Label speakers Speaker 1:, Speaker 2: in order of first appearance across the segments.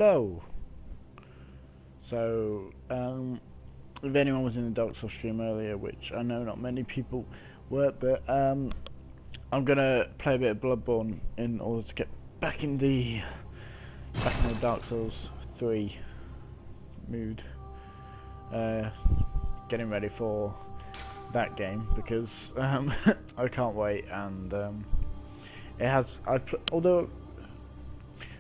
Speaker 1: Hello. So, if anyone was in the Dark Souls stream earlier, which I know not many people were, but I'm gonna play a bit of Bloodborne in order to get back in the Dark Souls 3 mood. Getting ready for that game because I can't wait, and it has.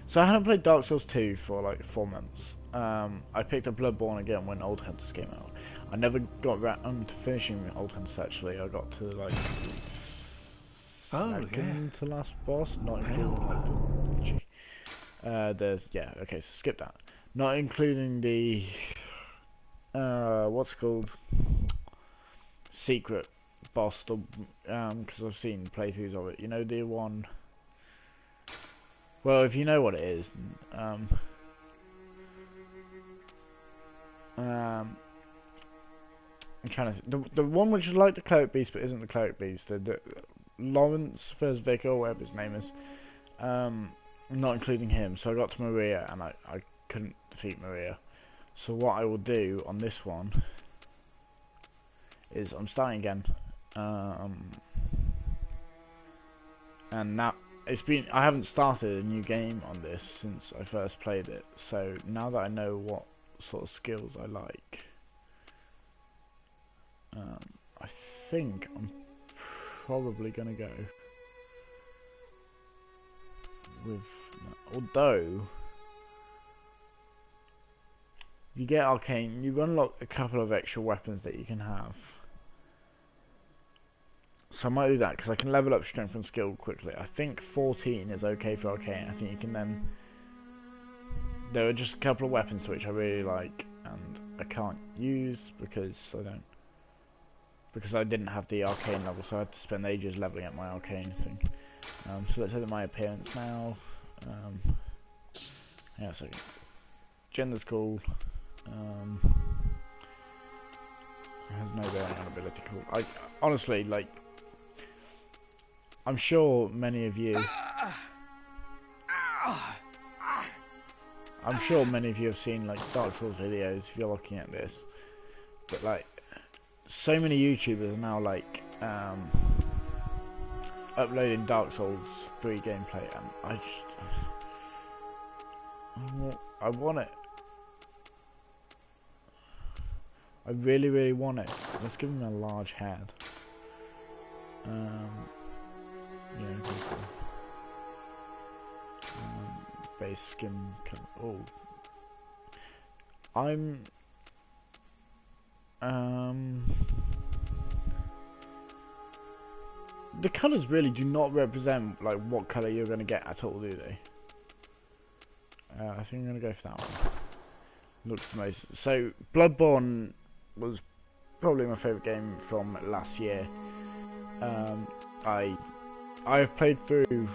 Speaker 1: So I hadn't played Dark Souls 2 for like 4 months. I picked up Bloodborne again when Old Hunters came out. I never got around to finishing Old Hunters actually. I got to like second to last boss, not including okay, so skip that. Not including the what's it called, secret boss, because I've seen playthroughs of it. You know, the one. Well, if you know what it is, I'm trying to the one which is like the cleric beast but isn't the cleric beast. The Lawrence first Vicar, whatever his name is. Not including him. So I got to Maria and I couldn't defeat Maria. So what I will do on this one is I'm starting again. And now I haven't started a new game on this since I first played it. So now that I know what sort of skills I like, I think I'm probably gonna go with, although you get arcane, you unlock a couple of extra weapons that you can have. So I might do that because I can level up strength and skill quickly. I think 14 is okay for arcane. I think you can then. There are just a couple of weapons which I really like, and I can't use because I didn't have the arcane level, so I had to spend ages leveling up my arcane thing. So let's look at my appearance now. Yeah, so gender's cool. Has no bearing on ability. Cool. I honestly like. I'm sure many of you. I'm sure many of you have seen like Dark Souls videos if you're looking at this, but like so many YouTubers are now like uploading Dark Souls 3 gameplay, and I want it. I really want it. Let's give him a large head. Yeah, okay, cool. Base skin color. Oh, the colors really do not represent like what color you're gonna get at all, do they? I think I'm gonna go for that one. Looks the most. So Bloodborne was probably my favourite game from last year. I've played through.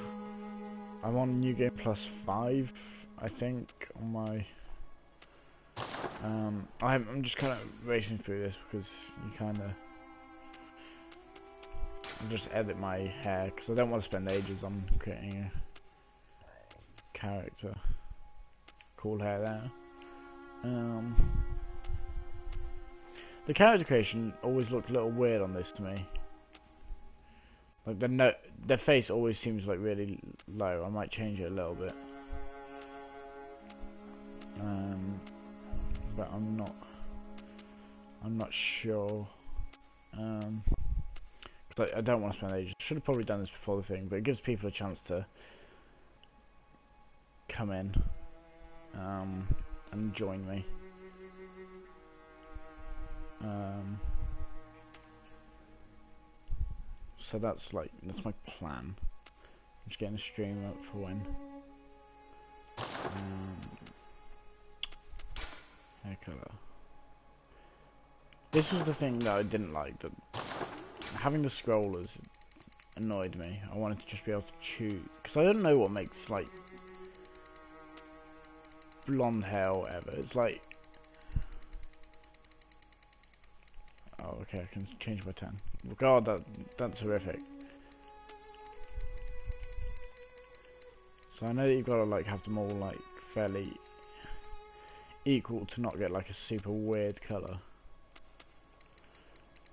Speaker 1: I'm on New Game Plus 5, I think, on my. I'm just kind of racing through this because you kind of. Just edit my hair because I don't want to spend ages on creating a character. Cool hair there. The character creation always looked a little weird on this to me. Like their face always seems like really low. I might change it a little bit. But I'm not sure. Cause I don't want to spend ages. Should have probably done this before the thing, but it gives people a chance to come in and join me. So that's my plan. I'm just getting a stream up for when. Hair color. This was the thing that I didn't like. That having the scrollers annoyed me. I wanted to just be able to choose because I don't know what makes like blonde hair or whatever. It's like. Oh, okay, I can change by 10. God, that's horrific. So I know that you've got to like have them all like fairly equal to not get like a super weird colour.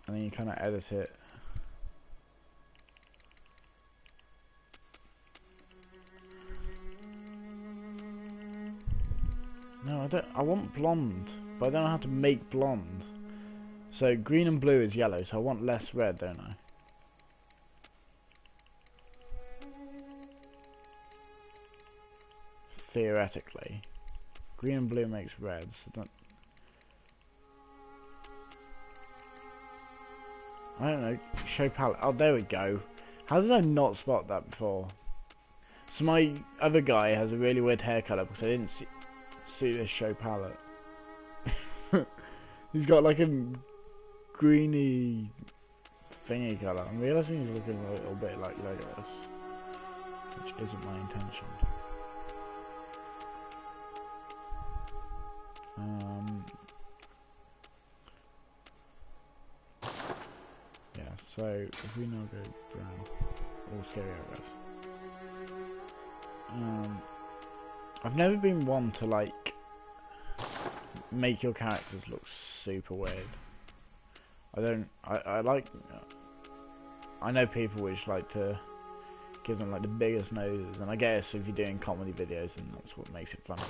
Speaker 1: And then you kind of edit it. No, I don't. I want blonde, but I don't know how to make blonde. So green and blue is yellow, so I want less red, don't I? Theoretically, green and blue makes red. So I don't know. Show palette. Oh, there we go. How did I not spot that before? So my other guy has a really weird hair colour because I didn't see this show palette. He's got like a greeny thingy colour. I'm realising he's looking a little bit like Legolas, which isn't my intention. Yeah, so if we now go down, all scary areas. I've never been one to like make your characters look super weird. I like, I know people which like to give them like the biggest noses, and I guess if you're doing comedy videos, then that's what makes it funny.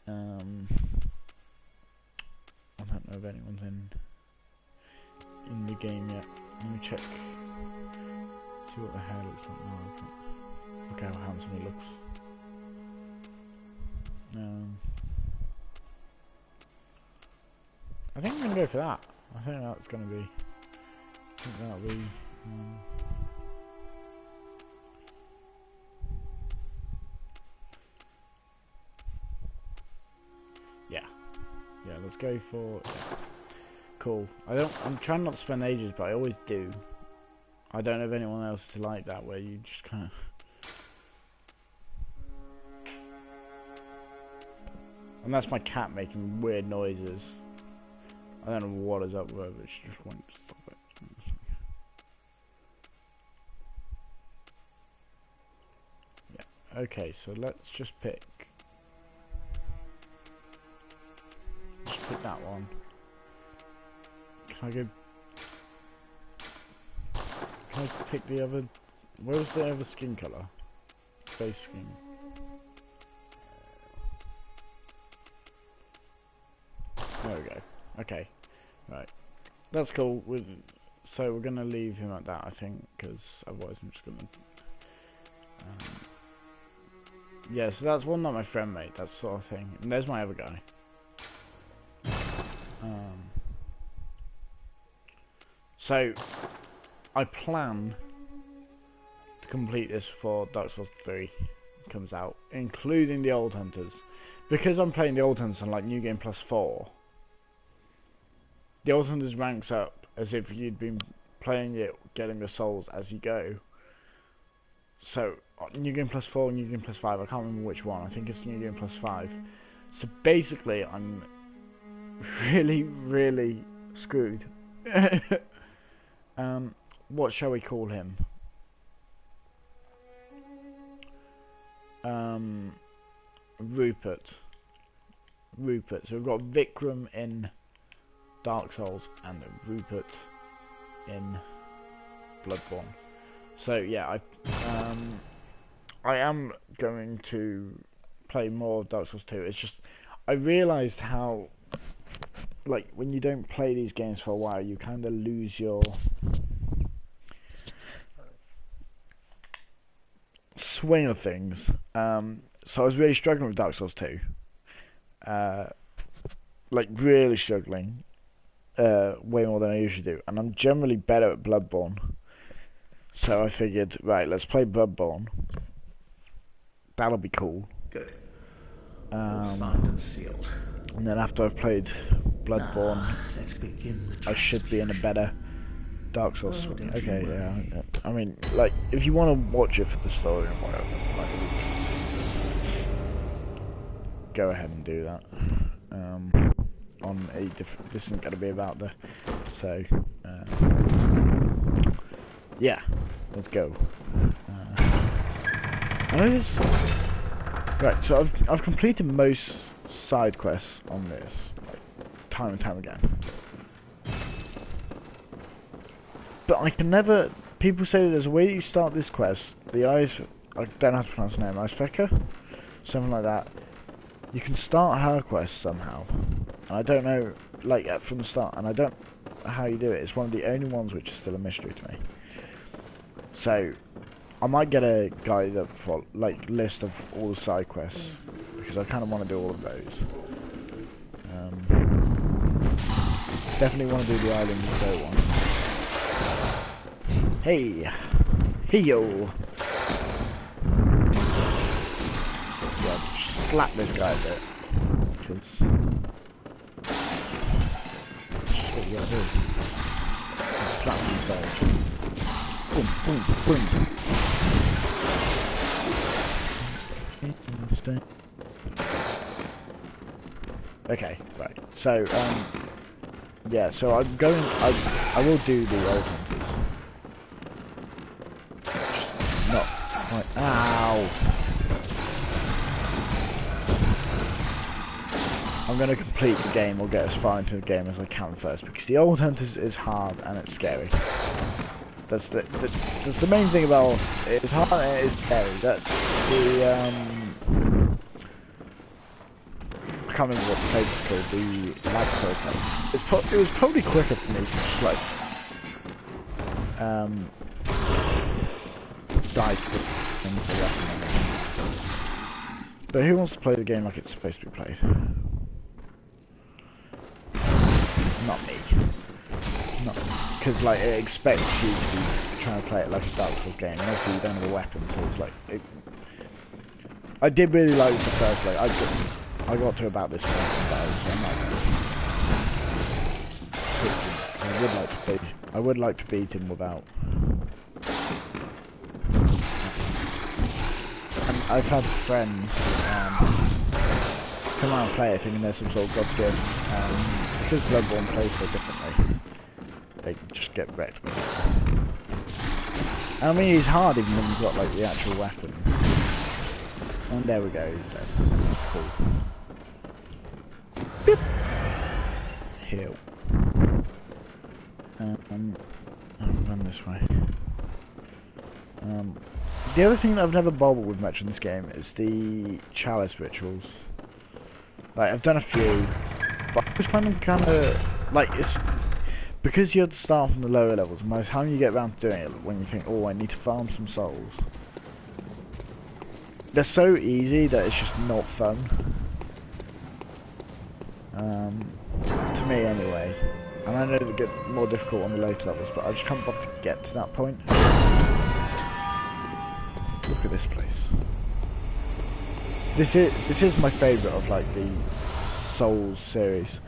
Speaker 1: But, I don't know if anyone's in the game yet. Let me check. See what the hair looks like now. Look how handsome he looks. I think I'm gonna go for that. I think that's gonna be. I think that'll be. Yeah, let's go for. Yeah. Cool. I'm trying not to spend ages, but I always do. I don't know if anyone else is like that, where you just kind of. And that's my cat making weird noises. I don't know what is up with her, but she just won't stop it. Yeah. Okay, so let's just pick. Just pick that one. Can I go? Can I pick the other? Where was the other skin color? Face skin. There we go. Okay, right. That's cool. So we're gonna leave him at that, I think, because otherwise I'm just gonna. Yeah, so that's one that my friend made. That sort of thing. And there's my other guy. So I plan to complete this before Dark Souls 3 comes out, including the Old Hunters, because I'm playing the Old Hunters on like New Game Plus 4. The Old Hunters ranks up as if you'd been playing it, getting the souls as you go. So New Game Plus 4, New Game Plus 5, I can't remember which one. I think it's New Game Plus 5. So basically, I'm really screwed. What shall we call him? Rupert. So we've got Vikram in Dark Souls and Rupert in Bloodborne. So yeah, I am going to play more of Dark Souls 2. It's just I realised how, like, when you don't play these games for a while, you kind of lose your swing of things. So I was really struggling with Dark Souls 2. Like, really struggling. Way more than I usually do. And I'm generally better at Bloodborne. So I figured, right, let's play Bloodborne. That'll be cool.
Speaker 2: Good. Signed and sealed.
Speaker 1: And then after I've played Bloodborne,
Speaker 2: let's begin the
Speaker 1: I should be in a better Dark Souls swing. Okay, yeah. I mean, like, if you want to watch it for the story and whatever, like, go ahead and do that. On a different. This isn't going to be about the. So, yeah, let's go. I know this. Right, so I've completed most side quests on this, like, time and time again. But I can never... People say that there's a way that you start this quest. The eyes... I don't know how to pronounce her name. Isfeka? Something like that. You can start her quest somehow. And I don't know, like, from the start. And I don't know how you do it. It's one of the only ones which is still a mystery to me. So, I might get a guide up for, like, list of all the side quests. Because I kind of want to do all of those. Definitely want to do the Island Go one. Hey! Hey yo! Yeah, just slap this guy a bit. Because... that's what you gotta do. Just slap him first. Boom, boom, boom. Okay, right. So, yeah, so I'm going... I will do the old hunters. Not quite. Ow! I'm going to complete the game or get as far into the game as I can first, because the old hunters is hard and it's scary. That's the main thing about it. It's hard and it is scary. That's the I can't remember what the place is called. The laboratory place. It was probably quicker for me to just like die to this thing for weapon. But who wants to play the game like it's supposed to be played? Not me. Not because like it expects you to be trying to play it like a Dark Souls game, and obviously you don't have a weapon, so it's like I did really like the first play. I got to about this point and died, so I would like to beat him without. And I've had friends come out and play it thinking there's some sort of God's gift, because Bloodborne plays so differently, they just get wrecked with it. And I mean, he's hard even when you've got like the actual weapon. And there we go, he's dead. Cool. Beep. Heal. I'll run this way. The other thing that I've never bothered with much in this game is the chalice rituals. Like, I've done a few, but I just find them kind of, like, it's, because you have to start from the lower levels, and by the time you get around to doing it, when you think, oh, I need to farm some souls, they're so easy that it's just not fun. To me anyway. And I know they get more difficult on the later levels, but I just can't bother to get to that point. Look at this place. This is my favourite of like the Souls series.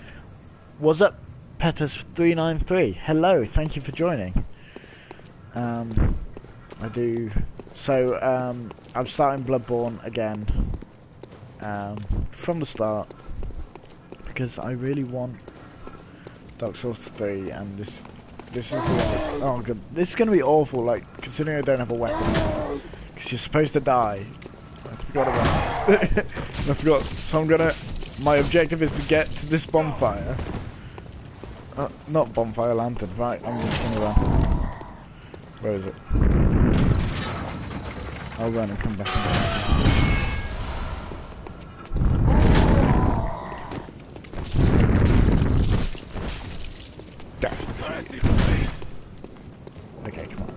Speaker 1: What's up, Petus393? Hello, thank you for joining. I do. So I'm starting Bloodborne again from the start because I really want Dark Souls 3, and this is the one. Oh god, this is gonna be awful. Like considering I don't have a weapon, because you're supposed to die. I forgot about it. I forgot. So I'm gonna. My objective is to get to this bonfire. Not bonfire, lantern. Right, I'm just gonna run. Where is it? I'll run and come back. Okay, come on.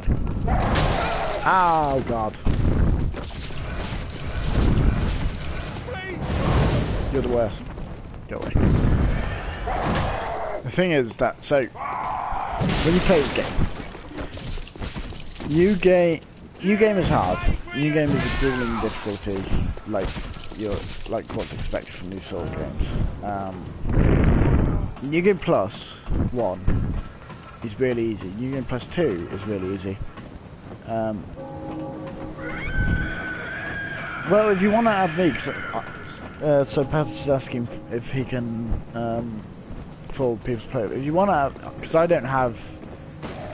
Speaker 1: Oh god. You're the worst. Go away. The thing is that, so, when you play this game, new game is hard. New game is a grueling difficulty, like what's expected from these sort of games. New game plus 1 is really easy. New game plus 2 is really easy. Well, if you want to add me, so Pat is asking if he can for people to play with. If you want to add, because I don't have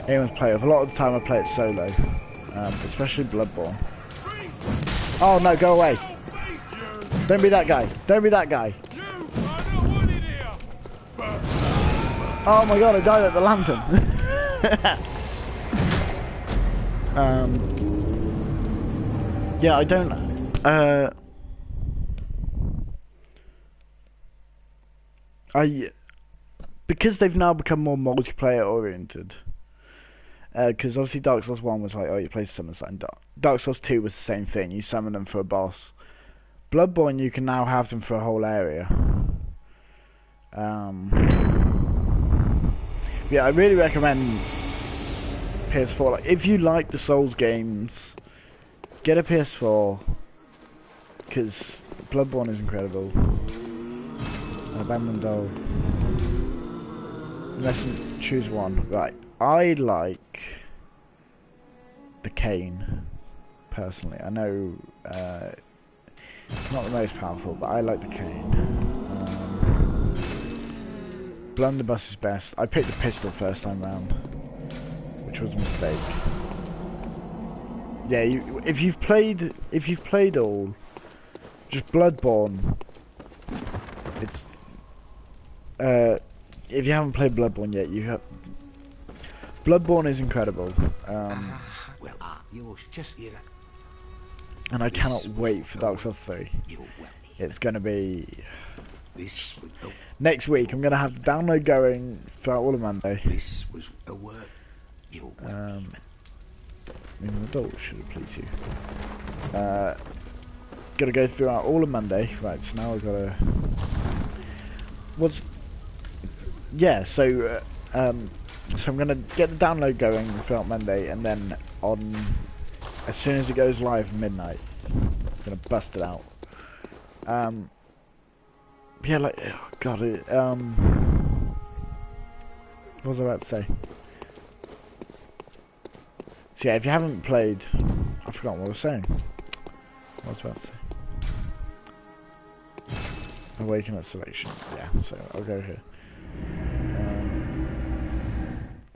Speaker 1: anyone to play with. A lot of the time I play it solo, especially Bloodborne. Oh no, go away! Don't be that guy! Don't be that guy! Oh my god, I died at the lantern. Yeah, I don't. Because they've now become more multiplayer oriented. Because obviously Dark Souls 1 was like, oh, you play summon sign. Dark Souls 2 was the same thing. You summon them for a boss. Bloodborne, you can now have them for a whole area. Yeah, I really recommend PS4. Like, if you like the Souls games, get a PS4. Because Bloodborne is incredible. Abandoned Doll. Let's choose one. Right. I like the cane, personally. I know it's not the most powerful, but I like the cane. Blunderbuss is best. I picked the pistol first time round, which was a mistake. Yeah, if you've played all, just Bloodborne. It's if you haven't played Bloodborne yet, you have. Bloodborne is incredible. And I cannot wait for Dark Souls 3. It's going to be next week. I'm going to have the download going throughout all of Monday.
Speaker 2: This was a work you
Speaker 1: An adult should have pleased you. Got to go throughout all of Monday. Right, so now I've got to. So I'm going to get the download going throughout Monday, and then as soon as it goes live midnight, I'm going to bust it out. Yeah, like, oh god, what was I about to say? So yeah, if you haven't played, I forgot what I was saying. What was I about to say? Awaken at selection. Yeah, so I'll go here.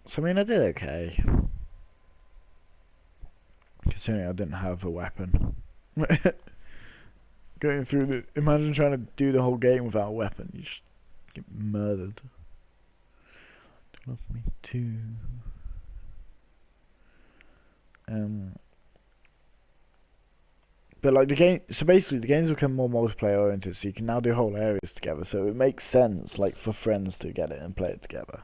Speaker 1: So I mean, I did okay. Considering I didn't have a weapon. Going through imagine trying to do the whole game without a weapon. You just get murdered. Do you want me to? But like the game, so basically the games become more multiplayer oriented, so you can now do whole areas together. So it makes sense, like for friends to get it and play it together.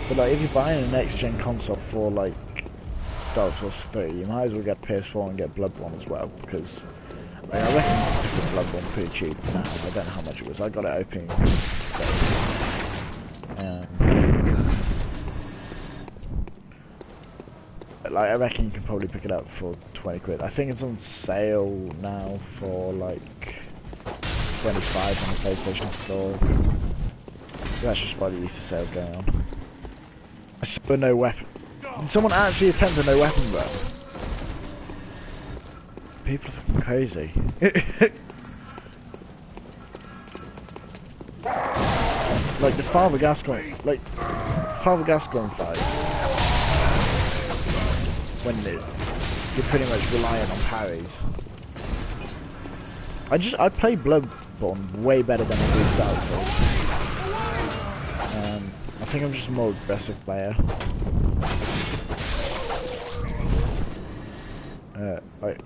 Speaker 1: But like if you're buying a next gen console for like Dark Souls 3, you might as well get PS4 and get Bloodborne as well, because I reckon you can get Bloodborne pretty cheap now. I don't know how much it was. I got it opening. Like I reckon you can probably pick it up for 20 quid. I think it's on sale now for like 25 on the PlayStation Store. That's just why the Easter sale going on. I saw no weapon. Did someone actually attempt a no weapon run? People are fucking crazy. Like the Father Gascoigne fight. When you're pretty much reliant on parries. I play Bloodborne way better than I do Dark Souls. I think I'm just a more aggressive player. Like,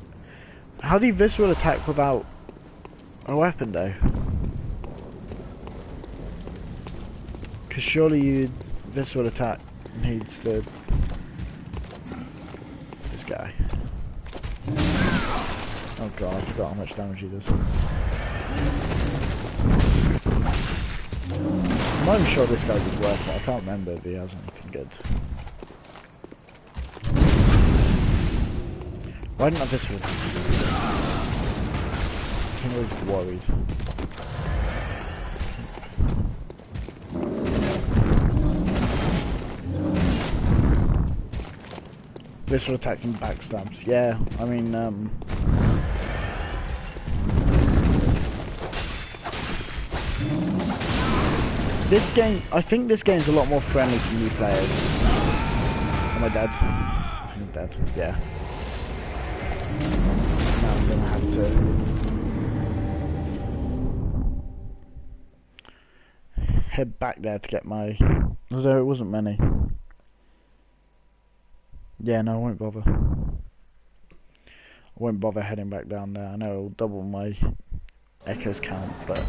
Speaker 1: how do you visceral attack without a weapon though? Because surely you visceral attack needs the guy. Oh god, I forgot how much damage he does. I'm not even sure this guy was worth it. I can't remember if he has anything good. Why didn't I visceral attack? I'm always worried. Visceral attacks and backstabs. Yeah, I mean, this game, I think this game's a lot more friendly to new players. Am I dead? I think I'm dead, yeah. Now I'm gonna have to... head back there to get my... Although it wasn't many. Yeah, no, I won't bother. I won't bother heading back down there. I know it'll double my echoes count, but...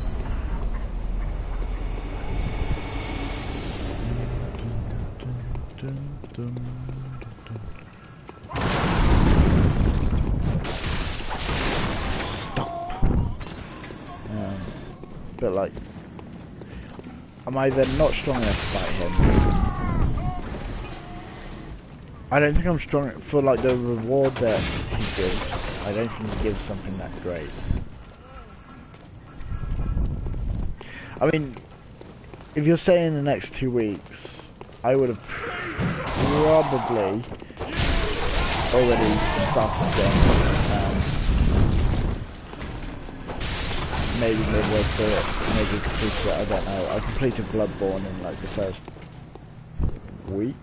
Speaker 1: Stop! But like... I'm either not strong enough to fight him. I don't think I'm strong for like the reward that he gives. I don't think he gives something that great. I mean, if you're saying in the next 2 weeks, I would have probably already started the game. Maybe midway through it, maybe completed it, I don't know. I completed Bloodborne in like the first week.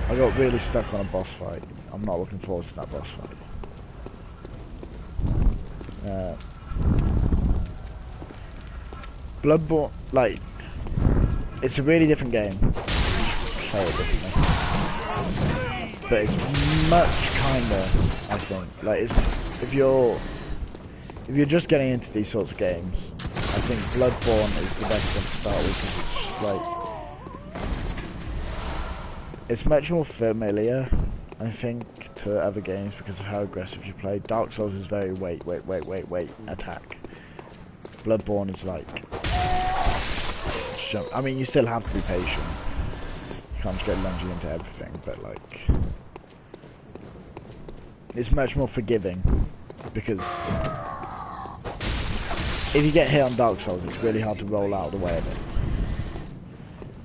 Speaker 1: I got really stuck on a boss fight. I'm not looking forward to that boss fight. Bloodborne, like, it's a really different game. Play it differently. But it's much kinder, I think. Like, if you're just getting into these sorts of games, I think Bloodborne is the best one to start with, because it's just like... It's much more familiar, I think, to other games because of how aggressive you play. Dark Souls is very wait, attack. Bloodborne is like... jump. I mean, you still have to be patient. You can't just get lunging into everything, but like... It's much more forgiving, because... If you get hit on Dark Souls, it's really hard to roll out of the way of it.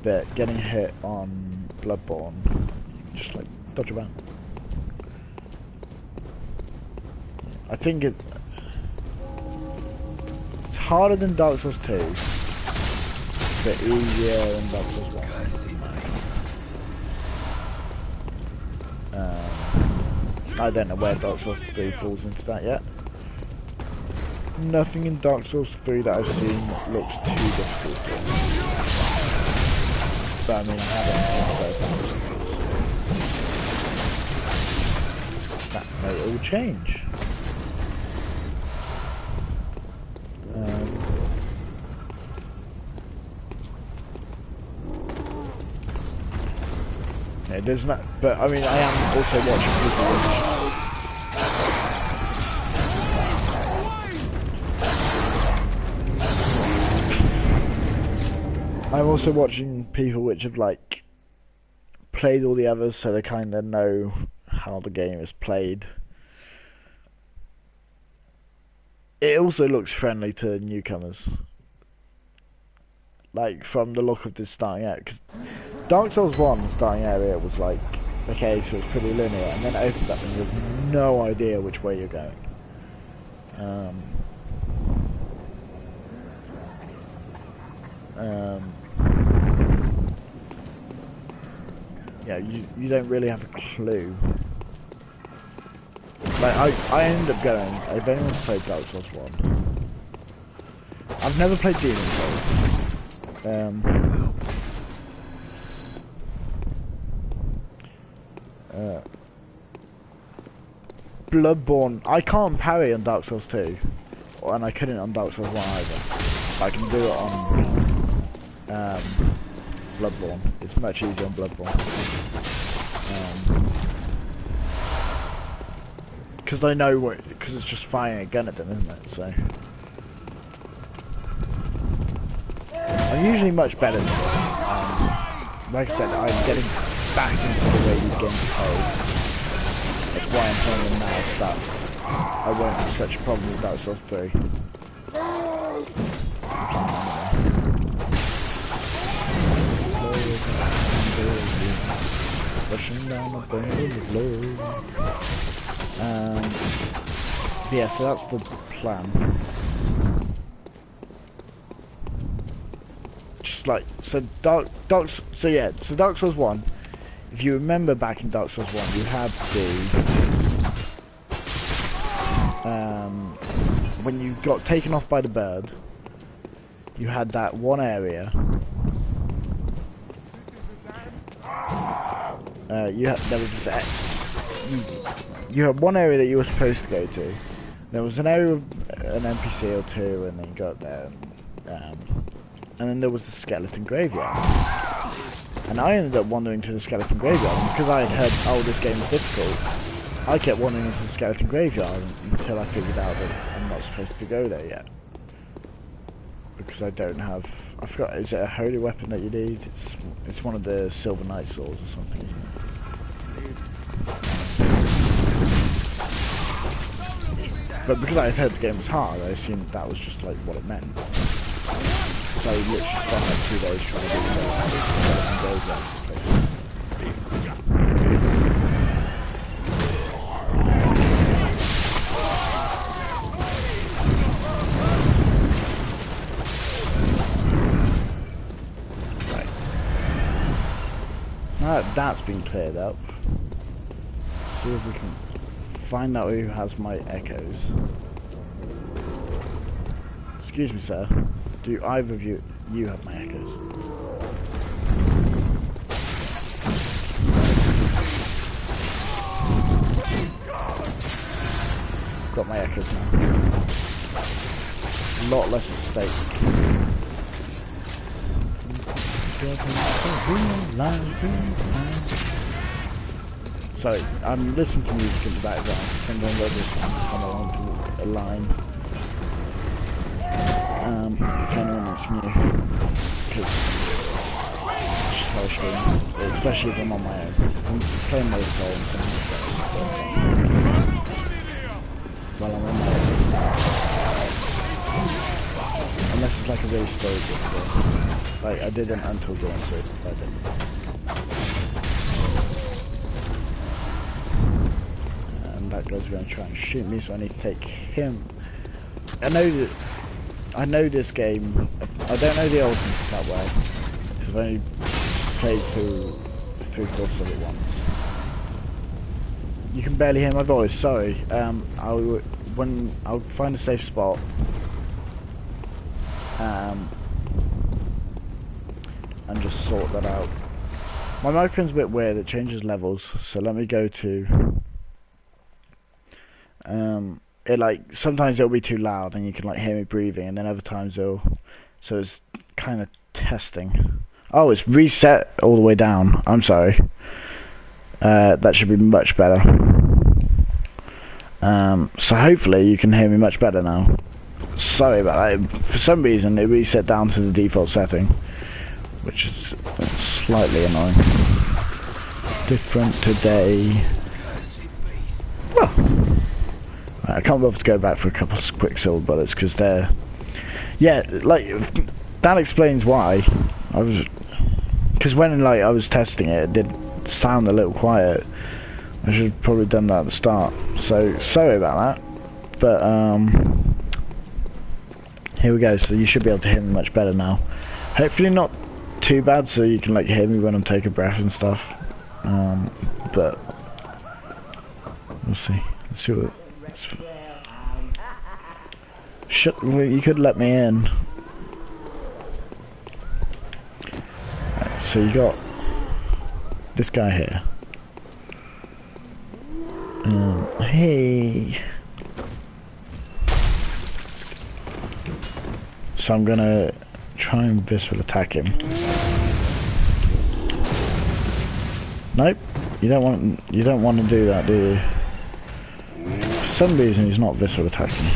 Speaker 1: But getting hit on Bloodborne, you can just like dodge around. I think it's harder than Dark Souls 2, but easier than Dark Souls 1. I don't know where Dark Souls 3 falls into that yet. Nothing in Dark Souls 3 that I've seen looks too difficult. But I mean, I haven't seen those. That may all change. Yeah, there's not, but I mean, I am also watching people which... I'm also watching people which have like played all the others, so they kind of know how the game is played. It also looks friendly to newcomers, like from the look of this starting out. Because Dark Souls 1 starting area was like, okay, so it's pretty linear, and then it opens up and you have no idea which way you're going. Yeah, you don't really have a clue. Like, I ended up going, if anyone's played Dark Souls 1, I've never played Demon Souls. Bloodborne, I can't parry on Dark Souls 2, and I couldn't on Dark Souls 1 either. I can do it on Bloodborne. It's much easier on Bloodborne. Because I know what, because it's just firing a gun at them, isn't it? So I'm usually much better than them. Like I said, I'm getting back into the way these games are played. That's why I'm playing them now, so that I won't have such a problem with Dark Souls 3. Rushing down a barrel of love. Yeah, so that's the plan. Just like, so Dark Souls 1, if you remember back in Dark Souls 1, you had the, when you got taken off by the bird, you had that one area. There was this. You had one area that you were supposed to go to. There was an area with an NPC or two, and then you got there. And then there was the skeleton graveyard. And I ended up wandering to the skeleton graveyard, and because I had heard, oh, this game is difficult, I kept wandering into the skeleton graveyard until I figured out that I'm not supposed to go there yet. Because I don't have, I forgot, is it a holy weapon that you need? It's one of the Silver Knight swords or something, isn't it? But because I had heard the game was hard, I assumed that was just like what it meant. So I literally spent like 2 days trying to do Right. Now that that's been cleared up, see if we can find out who has my echoes. Excuse me, sir. Do either of you have my echoes? Got my echoes now. A lot less at stake. Sorry, I'm listening to music in the background. Sometimes I just come along to a line. If anyone is new, because especially if I'm on my own. I'm playing my soul and while I'm on my own. Unless it's like a really slow game. Like I didn't until Dawn, so I didn't. And that guy's going to try and shoot me, so I need to take him. I know this game. I don't know the old ones that well, because I've only played through 3/4 of it once. You can barely hear my voice. Sorry. I'll find a safe spot. And just sort that out. My microphone's a bit weird. It changes levels. So let me go to. It like sometimes it'll be too loud and you can like hear me breathing, and then other times so it's kind of testing. Oh, it's reset all the way down. I'm sorry. That should be much better. So hopefully you can hear me much better now. Sorry about that. For some reason it reset down to the default setting, which is slightly annoying. Different today. Well. I can't bother to go back for a couple of quick silver bullets because they're... Yeah, like, that explains why. Because when like I was testing it, it did sound a little quiet. I should have probably done that at the start. So, sorry about that. But, here we go. So you should be able to hear me much better now. Hopefully not too bad so you can like hear me when I'm taking breath and stuff. But, we'll see. Let's see what... you could let me in. Right, so you got this guy here. Hey. So I'm gonna try and visceral attack him. Nope. You don't want to do that, do you? For some reason he's not visceral attacking.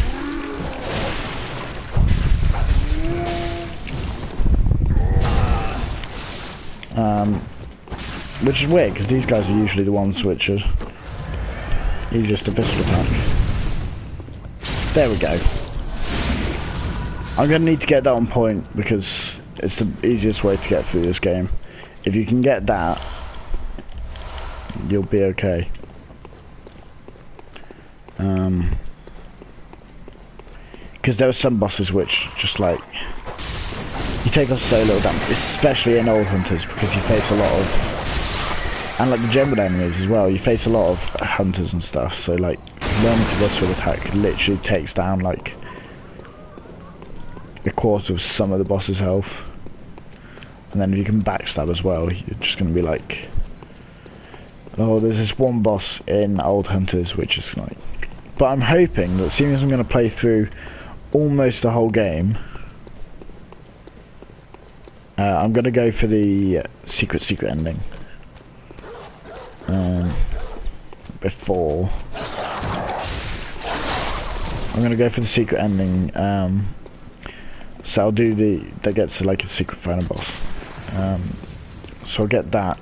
Speaker 1: Which is weird because these guys are usually the ones which are easiest to visceral attack. There we go. I'm going to need to get that on point because it's the easiest way to get through this game. If you can get that, you'll be okay. Because there are some bosses which just like you take off so little damage, especially in old hunters, because you face a lot of, and like the general enemies as well, you face a lot of hunters and stuff, so like learning to visceral attack literally takes down like a quarter of some of the boss's health. And then if you can backstab as well, you're just going to be like... Oh, there's this one boss in Old Hunters, which is like... But I'm hoping that seeing as I'm going to play through almost the whole game, I'm going to go for the secret ending. Before... I'm going to go for the secret ending, so I'll do that gets to like a secret final boss. So I'll get that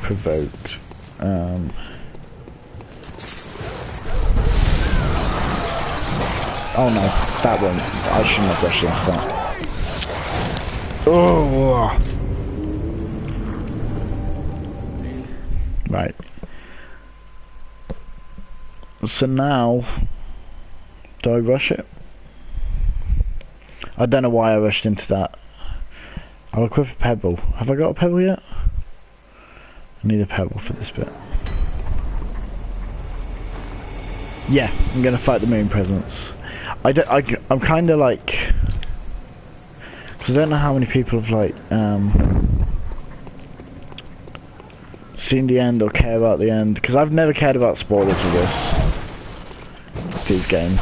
Speaker 1: provoked. Oh no, that won't. I shouldn't have rushed into that. Oh! Right. So now, do I rush it? I don't know why I rushed into that. I'll equip a pebble. Have I got a pebble yet? I need a pebble for this bit. Yeah, I'm gonna fight the moon presence. I'm kind of like... Because I don't know how many people have like... seen the end or care about the end. Because I've never cared about spoilers for these games.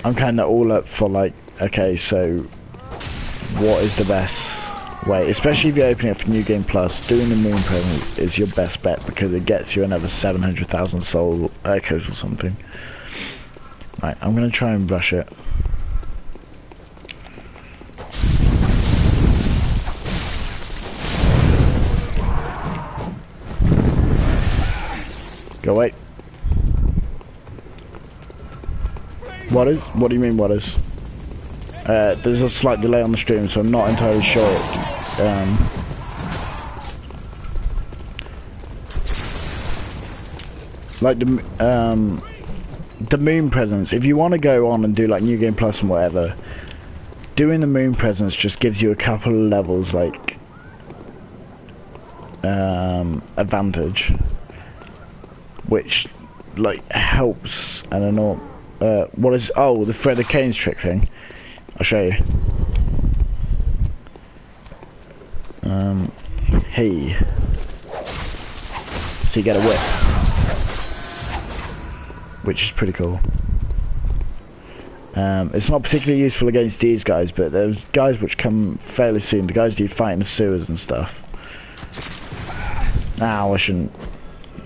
Speaker 1: I'm kind of all up for like, okay, so what is the best way? Especially if you're opening it for New Game Plus, doing the moon presence is your best bet because it gets you another 700,000 soul echoes or something. Right, I'm gonna try and rush it. Go away. What is? What do you mean, what is? There's a slight delay on the stream, so I'm not entirely sure. Like the moon presence, if you want to go on and do like New Game Plus and whatever, doing the moon presence just gives you a couple of levels like advantage, which like helps an enormous. What is... Oh, the Fred of Cain's trick thing. I'll show you. Hey. So you get a whip. Which is pretty cool. It's not particularly useful against these guys, but there's guys which come fairly soon. The guys you fight in the sewers and stuff. Ow, I shouldn't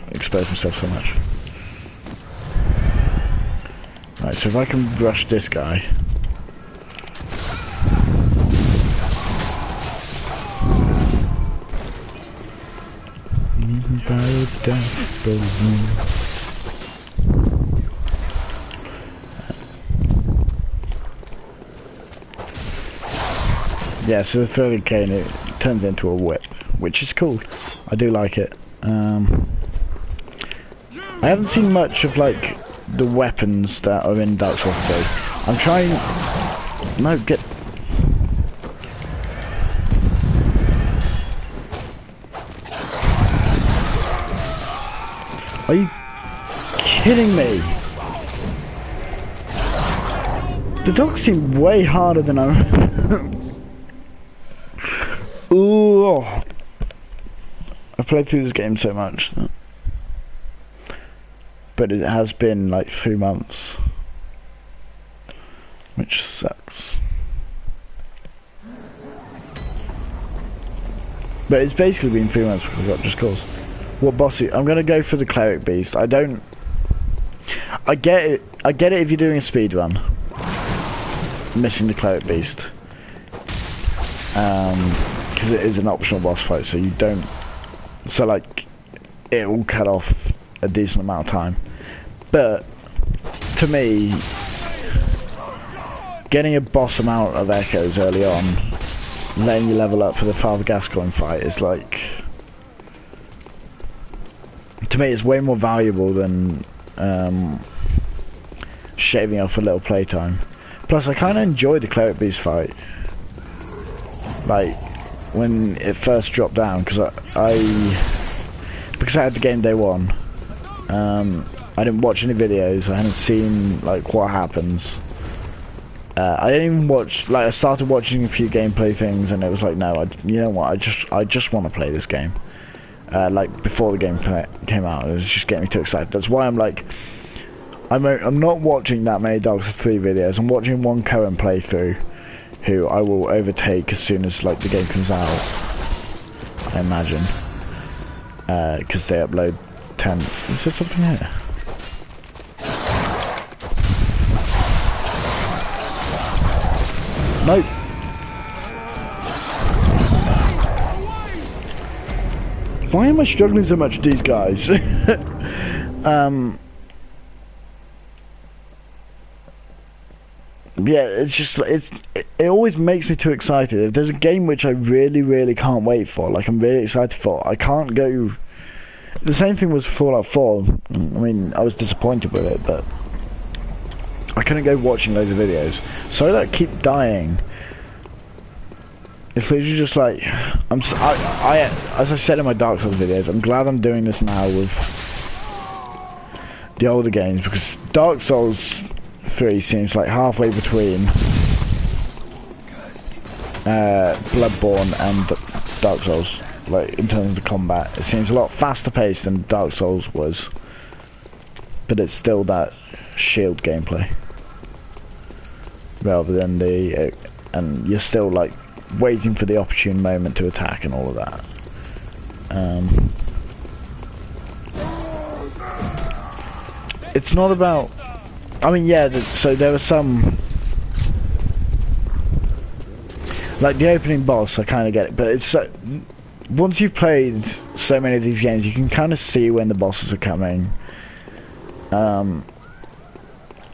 Speaker 1: expose myself so much. Right, so if I can rush this guy. Yeah, so the 30k it turns into a whip, which is cool. I do like it. I haven't seen much of like the weapons that are in Dark Souls 3. I'm trying... No, get... Are you kidding me? The dogs seem way harder than I... Ooh. I played through this game so much. But it has been like 3 months. Which sucks. But it's basically been 3 months because I got just cause. What boss I'm gonna go for the cleric beast. I get it if you're doing a speed run. Missing the cleric beast. Because it is an optional boss fight, so you don't... So like, it will cut off a decent amount of time. But, to me, getting a boss amount of echoes early on, letting you level up for the Father Gascoigne fight is like... To me, it's way more valuable than shaving off a little playtime. Plus, I kind of enjoyed the Cleric Beast fight. Like, when it first dropped down, because I had the game day one. I didn't watch any videos. I hadn't seen like what happens. I didn't even watch. Like, I started watching a few gameplay things, and it was like, no, you know what? I just want to play this game. Like before the game came out, it was just getting me too excited. That's why I'm like, I'm not watching that many Dark Souls 3 videos. I'm watching one current playthrough, who I will overtake as soon as like the game comes out. I imagine, because they upload 10. Is there something here? Nope. Why am I struggling so much with these guys? Yeah, it's just, it always makes me too excited. If there's a game which I really can't wait for, like I'm really excited for, I can't go. The same thing was Fallout 4. I mean, I was disappointed with it, but I couldn't go watching loads of videos. So that I keep dying. It's literally just like, as I said in my Dark Souls videos, I'm glad I'm doing this now with the older games, because Dark Souls 3 seems like halfway between Bloodborne and Dark Souls. Like, in terms of the combat, it seems a lot faster paced than Dark Souls was, but it's still that shield gameplay rather than the and you're still like waiting for the opportune moment to attack and all of that. It's not about, I mean, yeah, so there were some, like the opening boss, I kind of get it, but it's so, once you've played so many of these games, you can kind of see when the bosses are coming. And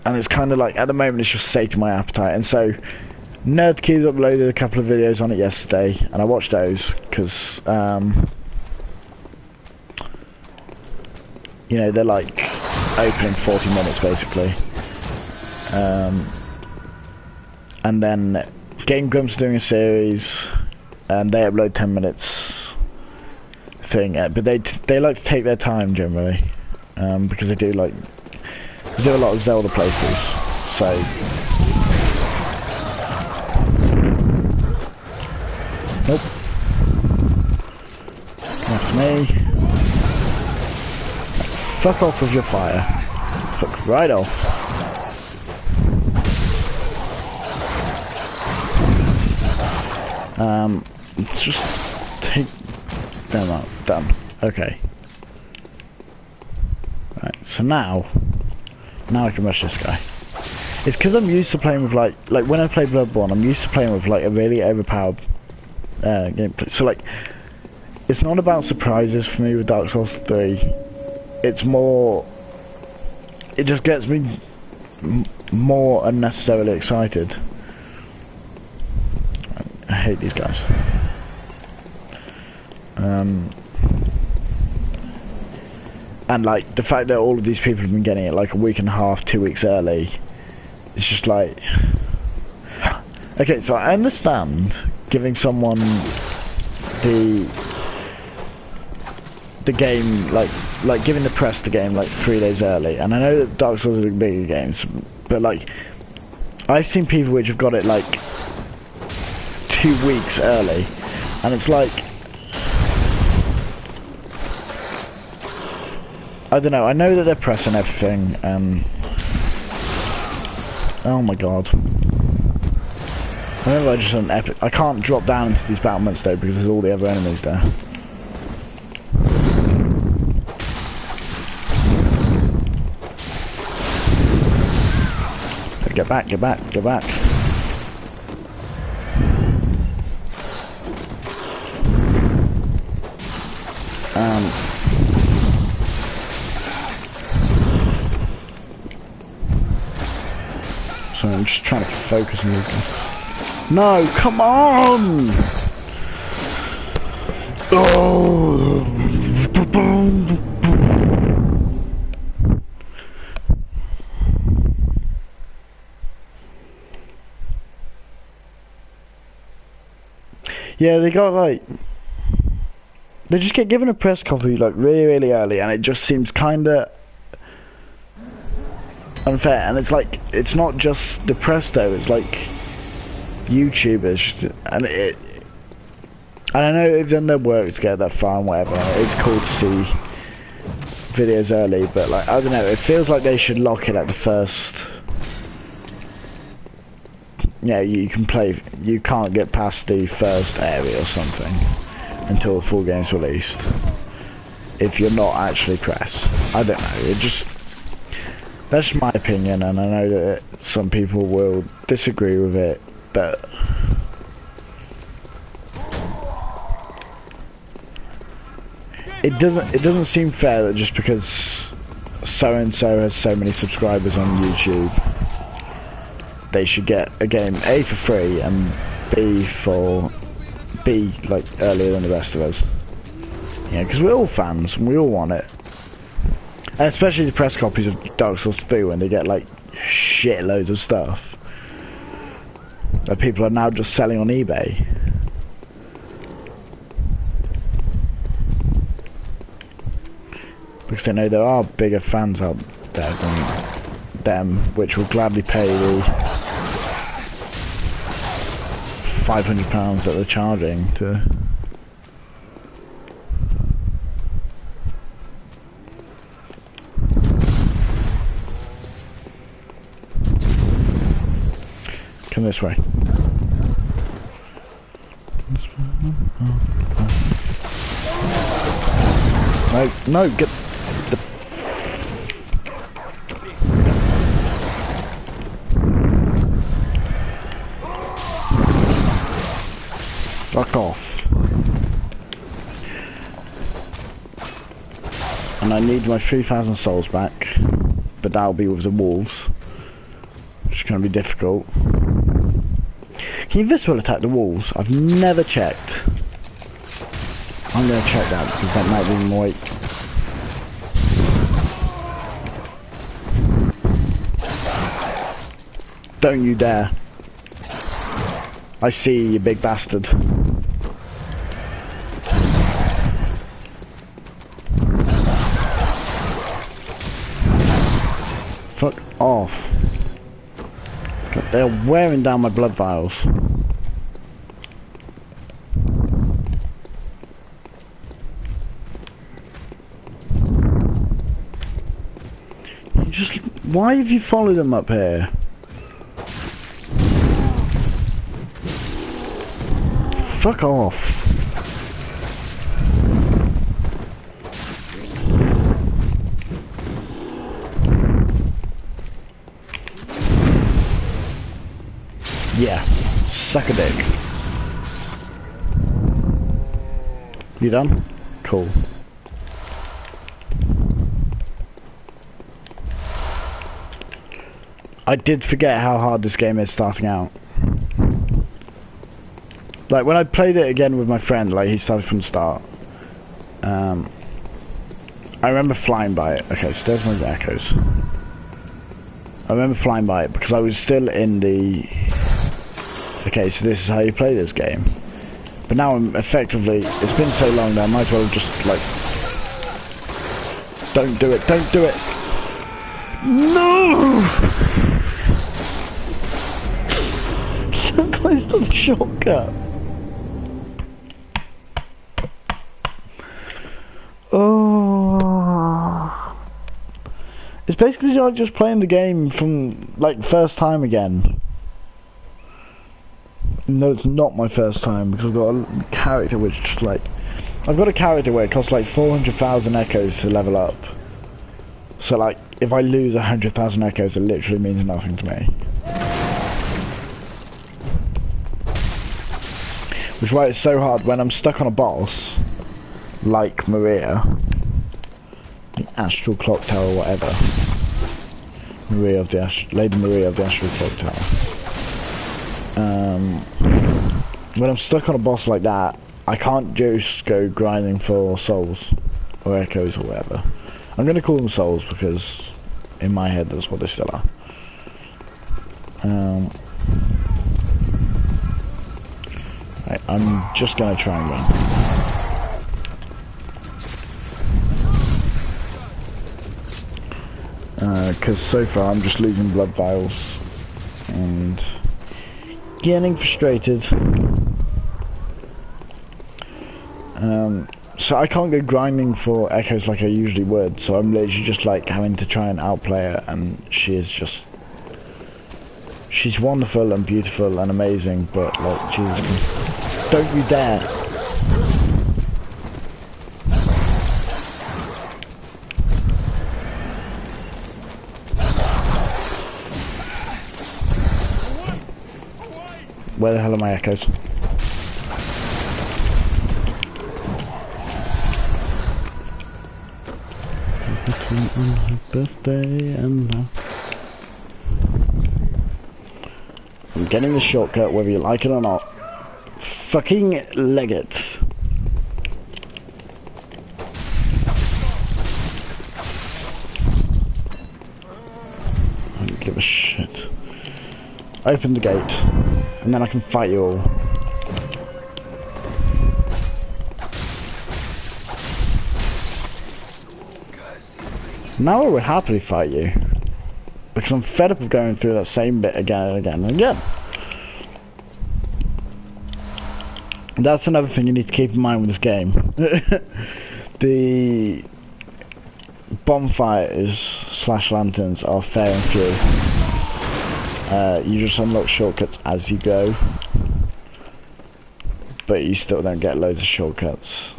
Speaker 1: it's kind of like, at the moment, it's just sating my appetite. And so, NerdCube uploaded a couple of videos on it yesterday, and I watched those, because, you know, they're like opening 40 minutes, basically. And then Game Grumps are doing a series, and they upload 10 minutes thing, but they like to take their time generally, because they do a lot of Zelda playthroughs, so nope. Come after me. Fuck off with your fire. Fuck right off. Let's just take them out. Done. Okay. Right, so now I can rush this guy. It's because I'm used to playing with like when I play Bloodborne, I'm used to playing with like a really overpowered gameplay. So like, it's not about surprises for me with Dark Souls 3. It's more, it just gets me more unnecessarily excited. I hate these guys. And like the fact that all of these people have been getting it like a week and a half, 2 weeks early, it's just like, okay, so I understand giving someone the game, like giving the press the game like 3 days early, and I know that Dark Souls are bigger games, but like I've seen people which have got it like 2 weeks early, and it's like, I don't know, I know that they're pressing everything, oh my god. I remember I just had an epic, I can't drop down into these battlements though because there's all the other enemies there. Get back, get back, get back. So I'm just trying to focus on these guys. No, come on! Oh! Yeah, they got like, they just get given a press copy like really early, and it just seems kinda, unfair. And it's like, it's not just depressed though, it's like YouTubers, and I know they've done their work to get that far and whatever, and it's cool to see videos early, but like, I don't know, it feels like they should lock it at the first. Yeah, you can't get past the first area or something until the full game's released. If you're not actually press. I don't know, that's my opinion, and I know that some people will disagree with it, but it doesn't seem fair that just because so and so has so many subscribers on YouTube, they should get a game A for free and B like earlier than the rest of us. Yeah, because we're all fans and we all want it. And especially the press copies of Dark Souls 3 when they get like shitloads of stuff that people are now just selling on eBay. Because they know there are bigger fans out there than them, which will gladly pay the £500 that they're charging to. Come this way. No, get the... Fuck off. And I need my 3,000 souls back, but that'll be with the wolves, which is going to be difficult. Can you visible attack the wolves? I've never checked. I'm going to check that because that might be more. Don't you dare. I see you, big bastard. Fuck off. God, they're wearing down my blood vials. Why have you followed them up here? Fuck off. Yeah, suck a dick. You done? Cool. I did forget how hard this game is starting out. Like, when I played it again with my friend, like, he started from the start. I remember flying by it. Okay, so there's my echoes. I remember flying by it because I was still in the... Okay, so this is how you play this game. But now I'm effectively... It's been so long that I might as well just, like... Don't do it, don't do it! No! So close to the shortcut. Oh, it's basically like just playing the game from like first time again. No, it's not my first time because I've got a character which just like I've got a character where it costs like 400,000 echoes to level up. So like if I lose 100,000 echoes, it literally means nothing to me. Which is why it's so hard when I'm stuck on a boss. Like Maria, the Astral Clock Tower, or whatever. Lady Maria of the Astral Clock Tower. When I'm stuck on a boss like that, I can't just go grinding for souls or echoes or whatever. I'm gonna call them souls because in my head that's what they still are. Right, I'm just gonna try and win. because so far I'm just losing blood vials and getting frustrated. So I can't go grinding for echoes like I usually would, so I'm literally just like having to try and outplay her, and she's wonderful and beautiful and amazing, but like, Jesus, don't you dare. Where the hell are my echoes? On her birthday and now I'm getting the shortcut whether you like it or not. Fucking leg it. I don't give a shit. Open the gate and then I can fight you all. Now I would happily fight you, because I'm fed up of going through that same bit again and again and again. That's another thing you need to keep in mind with this game. The bonfires / lanterns are fair and few. You just unlock shortcuts as you go, but you still don't get loads of shortcuts.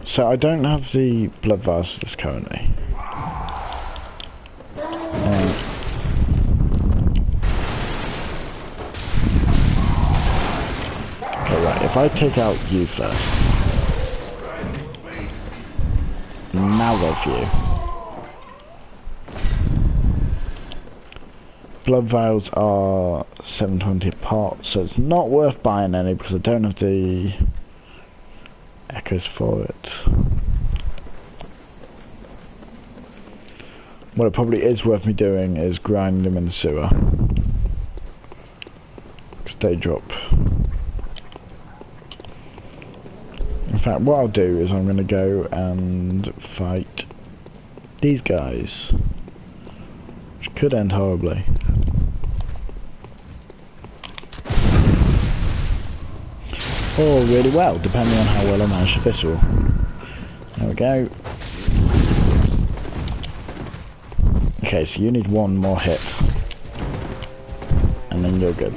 Speaker 1: So I don't have the blood vials currently. Okay, right, if I take out you first. Now go for you. Blood vials are 720 a pot, so it's not worth buying any because I don't have the echoes for it. What it probably is worth me doing is grinding them in the sewer, because they drop. In fact, what I'll do is I'm going to go and fight these guys, which could end horribly. Or really well, depending on how well I manage to visceral. There we go. Okay, so you need one more hit. And then you're good.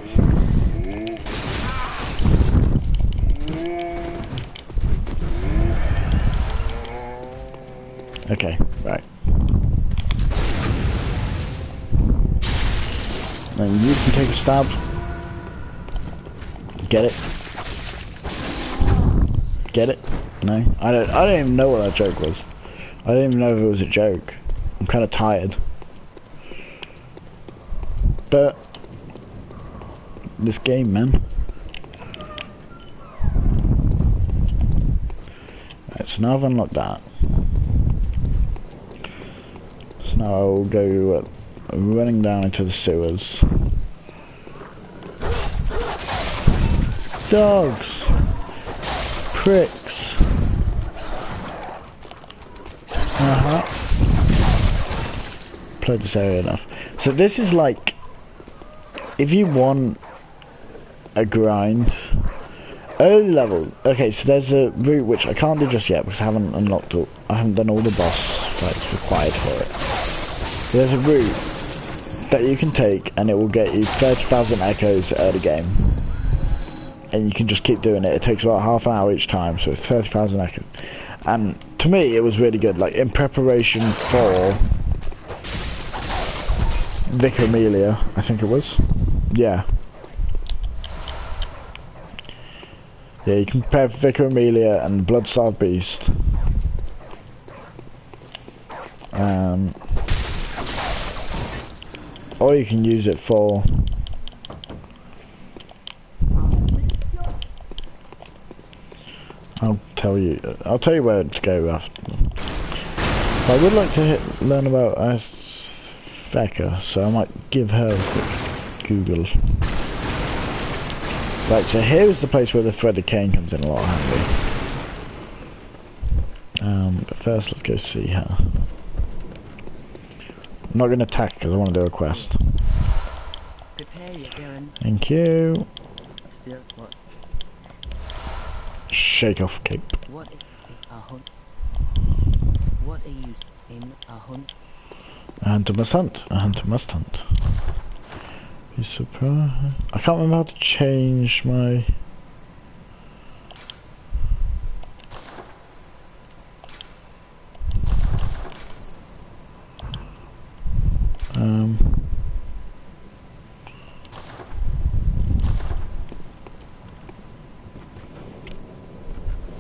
Speaker 1: Okay, right. Then you can take a stab. Get it? Get it? No? I don't even know what that joke was. I don't even know if it was a joke. I'm kind of tired. But this game, man. Right, so now I've unlocked that. So now I'll go running down into the sewers. Dogs! Pricks! Played this area enough. So this is like, if you want a grind, early level. Okay, so there's a route which I can't do just yet because I haven't unlocked all, I haven't done all the boss fights required for it. There's a route that you can take and it will get you 30,000 echoes early game. And you can just keep doing it. It takes about half an hour each time, so it's 30,000 echoes. And to me, it was really good. Like in preparation for Vicar Amelia, I think it was. Yeah. Yeah, you can prepare for Vicar Amelia and Blood-Starved Beast. Or you can use it for I'll tell you where to go after. I would like to learn about Theka, so I might give her a quick Google. Right, so here's the place where the threaded cane comes in a lot handy. But first let's go see her. I'm not going to attack because I want to do a quest.
Speaker 3: Prepare your Baron.
Speaker 1: Thank you.
Speaker 3: Still, what?
Speaker 1: Shake off cape.
Speaker 3: What is a hunt? What are you in a hunt?
Speaker 1: A hunter must hunt. A hunter must hunt. Be surprised. I can't remember how to change my...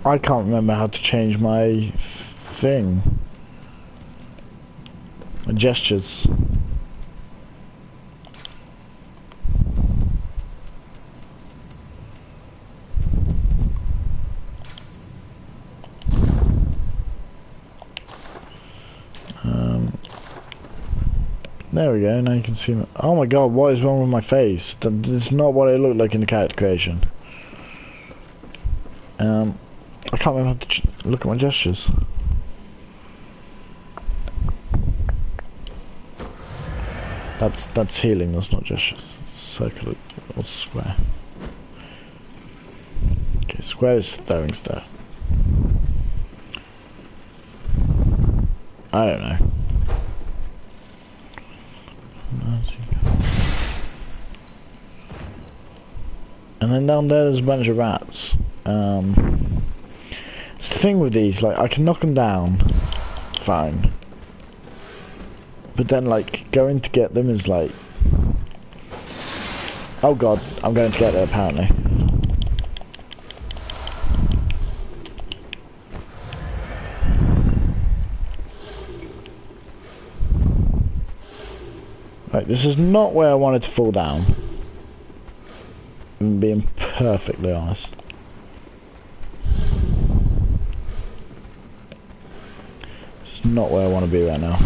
Speaker 1: I can't remember how to change my thing. My gestures. There we go, now you can see me. Oh my god, what is wrong with my face? That's not what it looked like in the character creation. I can't remember how to look at my gestures. That's healing, that's not gestures. Circle or square. Okay, square is throwing stuff. I don't know. And then down there there's a bunch of rats. It's the thing with these, like, I can knock them down, fine. But then, like, going to get them is like... Oh god, I'm going to get there apparently. Right, this is not where I wanted to fall down. I'm being perfectly honest. This is not where I want to be right now.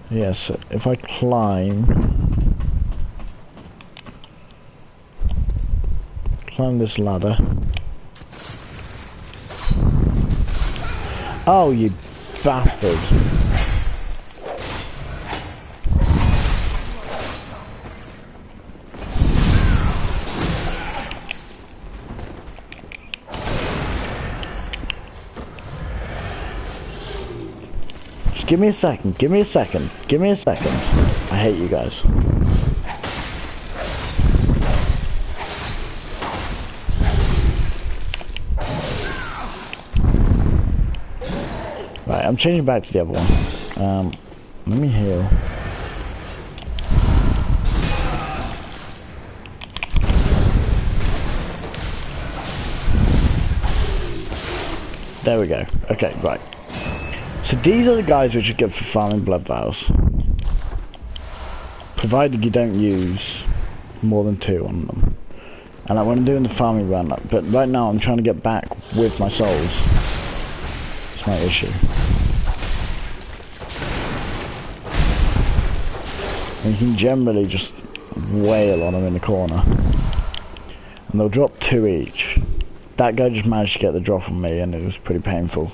Speaker 1: Yes, if I climb this ladder. Oh, you bastard. Just give me a second, give me a second, give me a second. I hate you guys. Right, I'm changing back to the other one. Let me heal. There we go. Okay, right. So these are the guys which are good for farming blood vials. Provided you don't use more than 2 on them. And when I'm doing the farming run, but right now I'm trying to get back with my souls. That's my issue. And you can generally just wail on them in the corner. And they'll drop 2 each. That guy just managed to get the drop on me and it was pretty painful.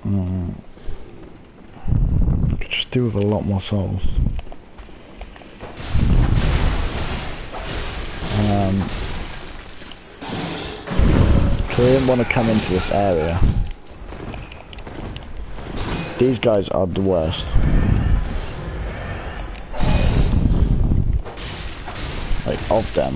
Speaker 1: I could just do with a lot more souls. So I didn't want to come into this area. These guys are the worst. Like, of them.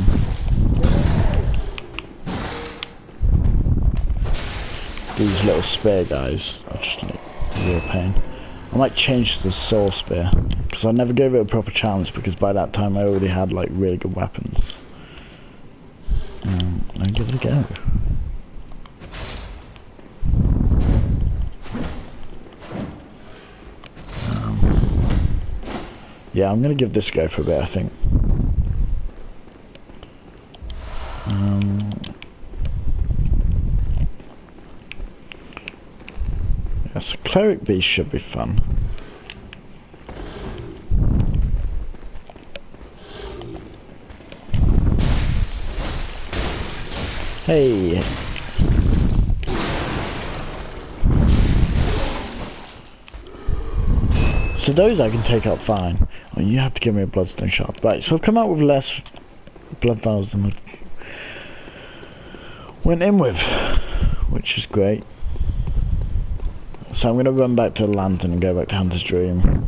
Speaker 1: These little spear guys are just like a real pain. I might change to the soul spear, because I never gave it a proper chance, because by that time I already had like really good weapons. I'll give it a go. Yeah, I'm gonna give this a go for a bit, I think. Yes, cleric beast should be fun. Hey. So those I can take out fine. Oh, you have to give me a bloodstone shard. Right, so I've come out with less blood vials than I went in with, which is great. So I'm going to run back to the lantern and go back to Hunter's Dream.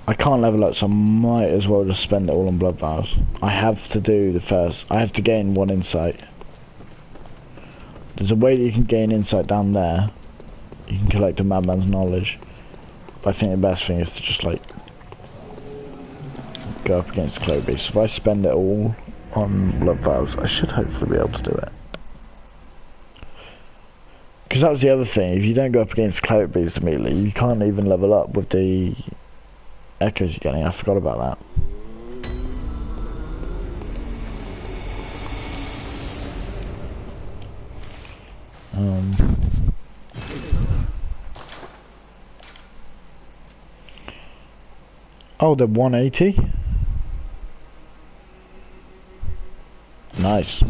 Speaker 1: I can't level up, so I might as well just spend it all on blood vials. I have to do the first. I have to gain 1 insight. There's a way that you can gain insight down there. You can collect a madman's knowledge. But I think the best thing is to just like go up against the cleric beast. If I spend it all on blood vials, I should hopefully be able to do it. Because that was the other thing. If you don't go up against cleric beast immediately, you can't even level up with the echoes you're getting. I forgot about that. Oh, they're 180? Nice.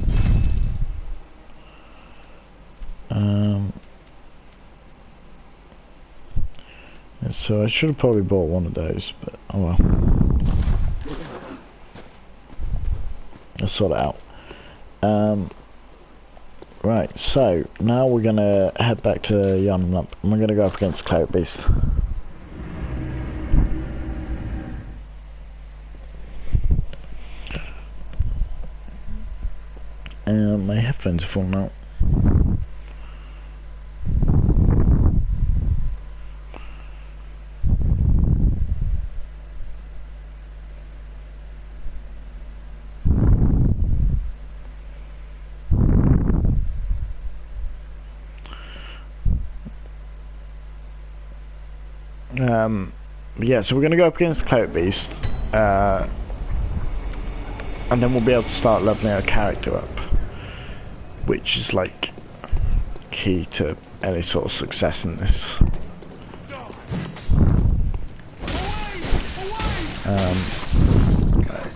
Speaker 1: So I should have probably bought one of those, but oh well. Let's sort it out. Right, so now we're gonna head back to Yonam and we're gonna go up against Cleric Beast. My headphones are falling out. Yeah, so we're going to go up against the Cleric Beast, and then we'll be able to start leveling our character up, which is like key to any sort of success in this.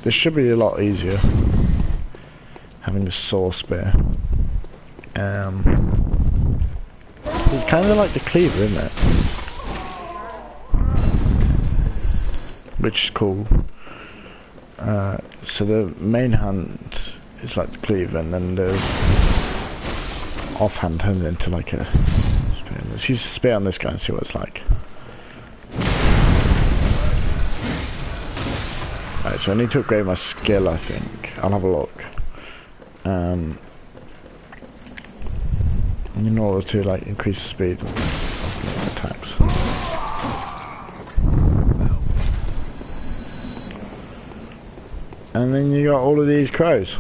Speaker 1: This should be a lot easier, having a sword spear. It's kind of like the Cleaver, isn't it? Which is cool. So the main hand is like the Cleaver, and then the offhand turns into like a spear. Let's use a spear on this guy and see what it's like. Right, so I need to upgrade my skill, I think. I'll have a look. In order to like increase the speed of my attacks. And then you got all of these crows,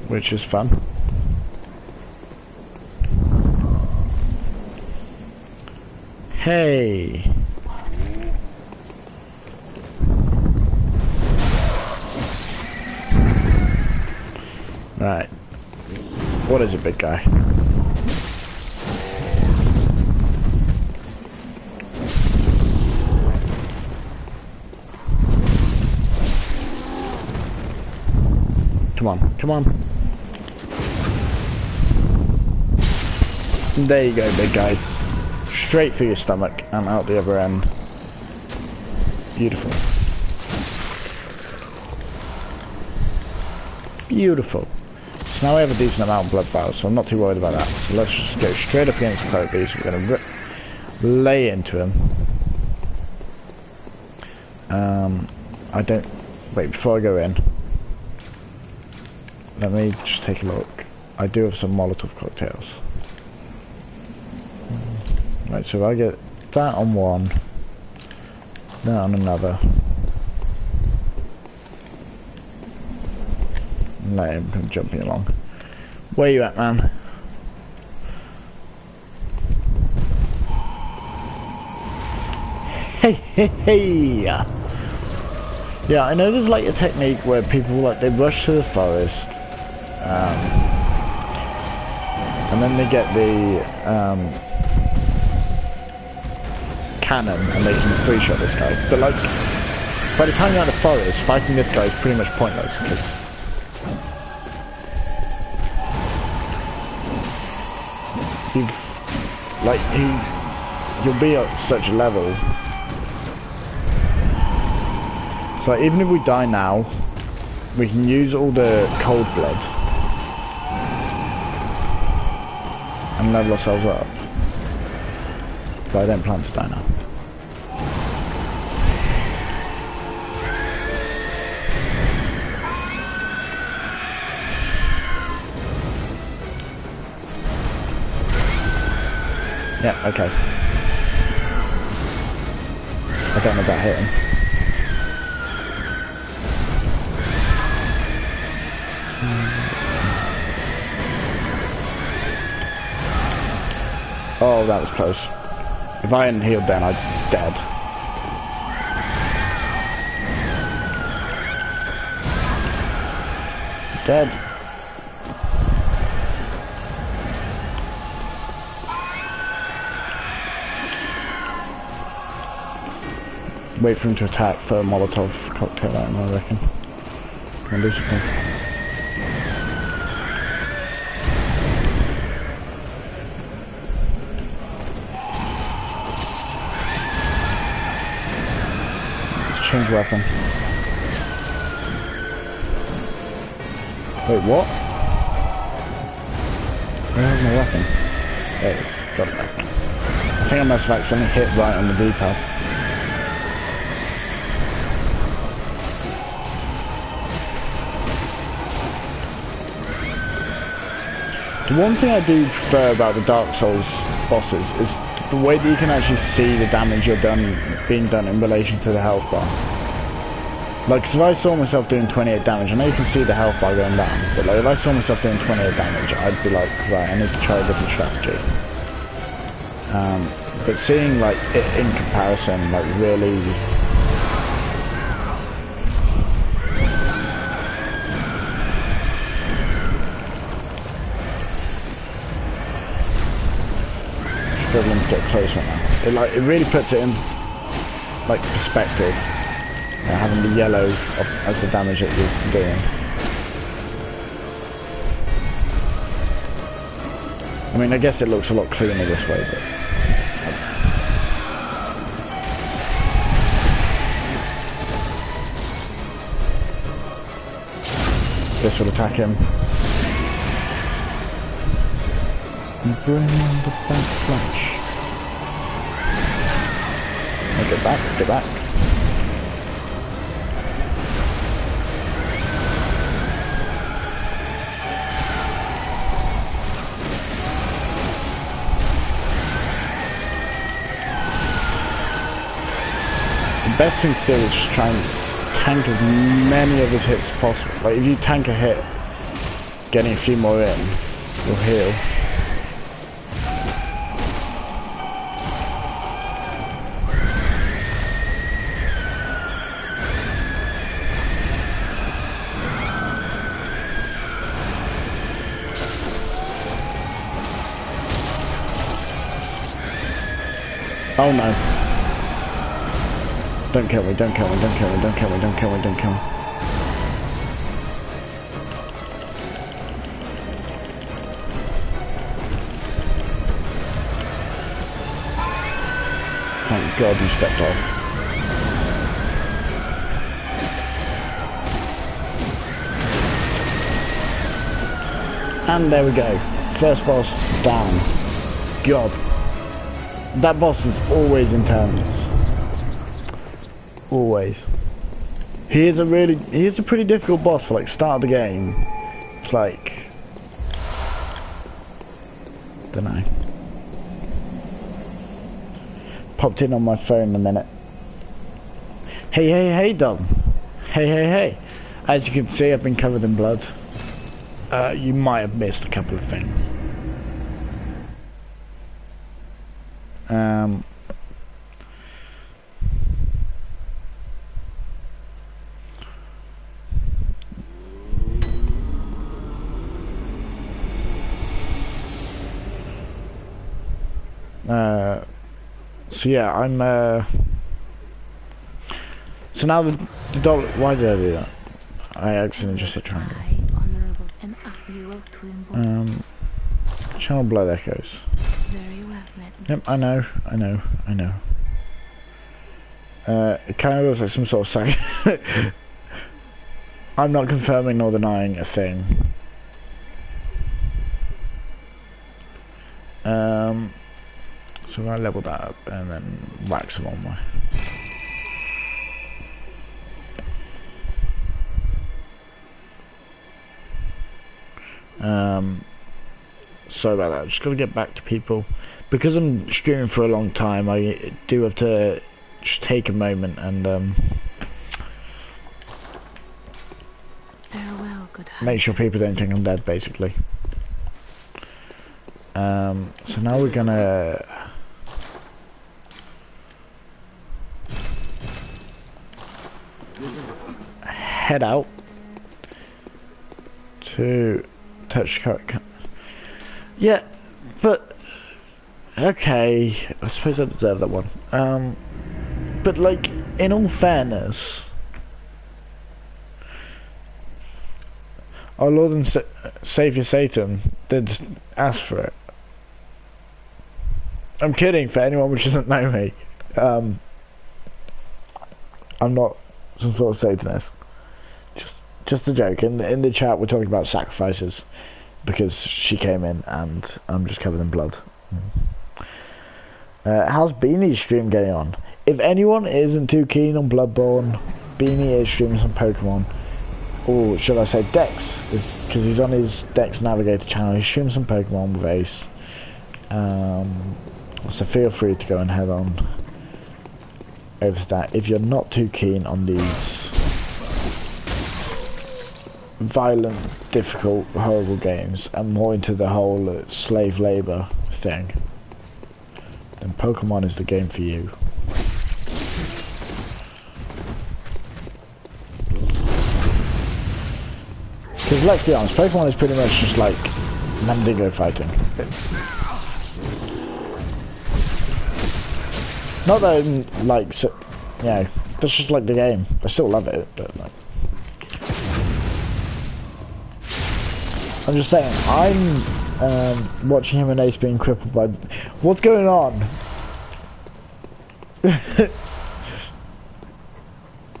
Speaker 1: which is fun. Hey! Right. What is it, big guy? Come on, come on. There you go, big guy. Straight through your stomach and out the other end. Beautiful. Beautiful. So now we have a decent amount of blood vials, so I'm not too worried about that. So let's just go straight up against the Cleric Beast. We're going to lay into him. I don't... Wait, before I go in, let me just take a look. I do have some Molotov cocktails. Right, so if I get that on one, that on another, and let him come jumping along. Where you at, man? Hey, hey, hey! Yeah, I know there's like a technique where people like they rush to the forest, and then they get the cannon and they can three-shot this guy. But like, by the time you're in the forest, fighting this guy is pretty much pointless because you'll be at such a level. So like, even if we die now, we can use all the cold blood and level ourselves up. But I don't plan to die now. Yeah, okay. I don't know about hitting. Oh, that was close. If I hadn't healed then, I'd be dead. Dead. Wait for him to attack, throw a Molotov cocktail at him, I reckon. Come on, do something. Change weapon. Wait, what? Where's my weapon? There it is. Got it back. I think I must have accidentally hit right on the D-pad. The one thing I do prefer about the Dark Souls bosses is the way that you can actually see the damage being done in relation to the health bar. Like, cause if I saw myself doing 28 damage, I know you can see the health bar going down, but like, if I saw myself doing 28 damage, I'd be like, right, I need to try a different strategy. But seeing like it in comparison, like really... struggling to get close right now. It really puts it in like perspective, having the yellow as the damage that you're doing. I mean, I guess it looks a lot cleaner this way, but this will attack him. Bring on the backflash. Oh, get back, get back. The best thing to do is just try and tank as many of his hits as possible. Like, if you tank a hit, getting a few more in, you'll heal. Oh no. Don't kill me, don't kill me, don't kill me, don't kill me, don't kill me, don't kill me. Thank God you stepped off. And there we go. First boss down. God. That boss is always intense. Always. He is a pretty difficult boss for like start of the game. It's like, don't know. Popped in on my phone in a minute. Hey, Dom. Hey. As you can see, I've been covered in blood. You might have missed a couple of things. So yeah, I'm so now the dollar. Why did I do that? I accidentally just hit triangle.
Speaker 4: Honorable, and you will to invoke.
Speaker 1: Channel blood echoes.
Speaker 4: Very well, let me.
Speaker 1: Yep, I know. It kind of looks like some sort of sack. I'm not confirming nor denying a thing. So I level that up and then wax them on my. Sorry about that. Just gotta get back to people because I'm streaming for a long time. I do have to just take a moment and
Speaker 4: Farewell, good
Speaker 1: make sure people don't think I'm dead, basically. So now we're gonna head out to touch character. Yeah, but okay, I suppose I deserve that one. But like, in all fairness, our Lord and Savior Satan did ask for it. I'm kidding, for anyone which doesn't know me. I'm not some sort of Satanist. Just a joke. In the chat, we're talking about sacrifices because she came in and I'm just covered in blood. How's Beanie's stream getting on? If anyone isn't too keen on Bloodborne, Beanie is streaming some Pokemon. Or should I say Dex? Because he's on his Dex Navigator channel. He's streaming some Pokemon with Ace. So feel free to go and head on over to that. If you're not too keen on these violent, difficult, horrible games and more into the whole slave labour thing, then Pokemon is the game for you. Because let's be honest, Pokemon is pretty much just like Mandingo fighting. Not that I'm like, so, you know, that's just like the game. I still love it, but like, I'm just saying, I'm watching him and Ace being crippled by. What's going on?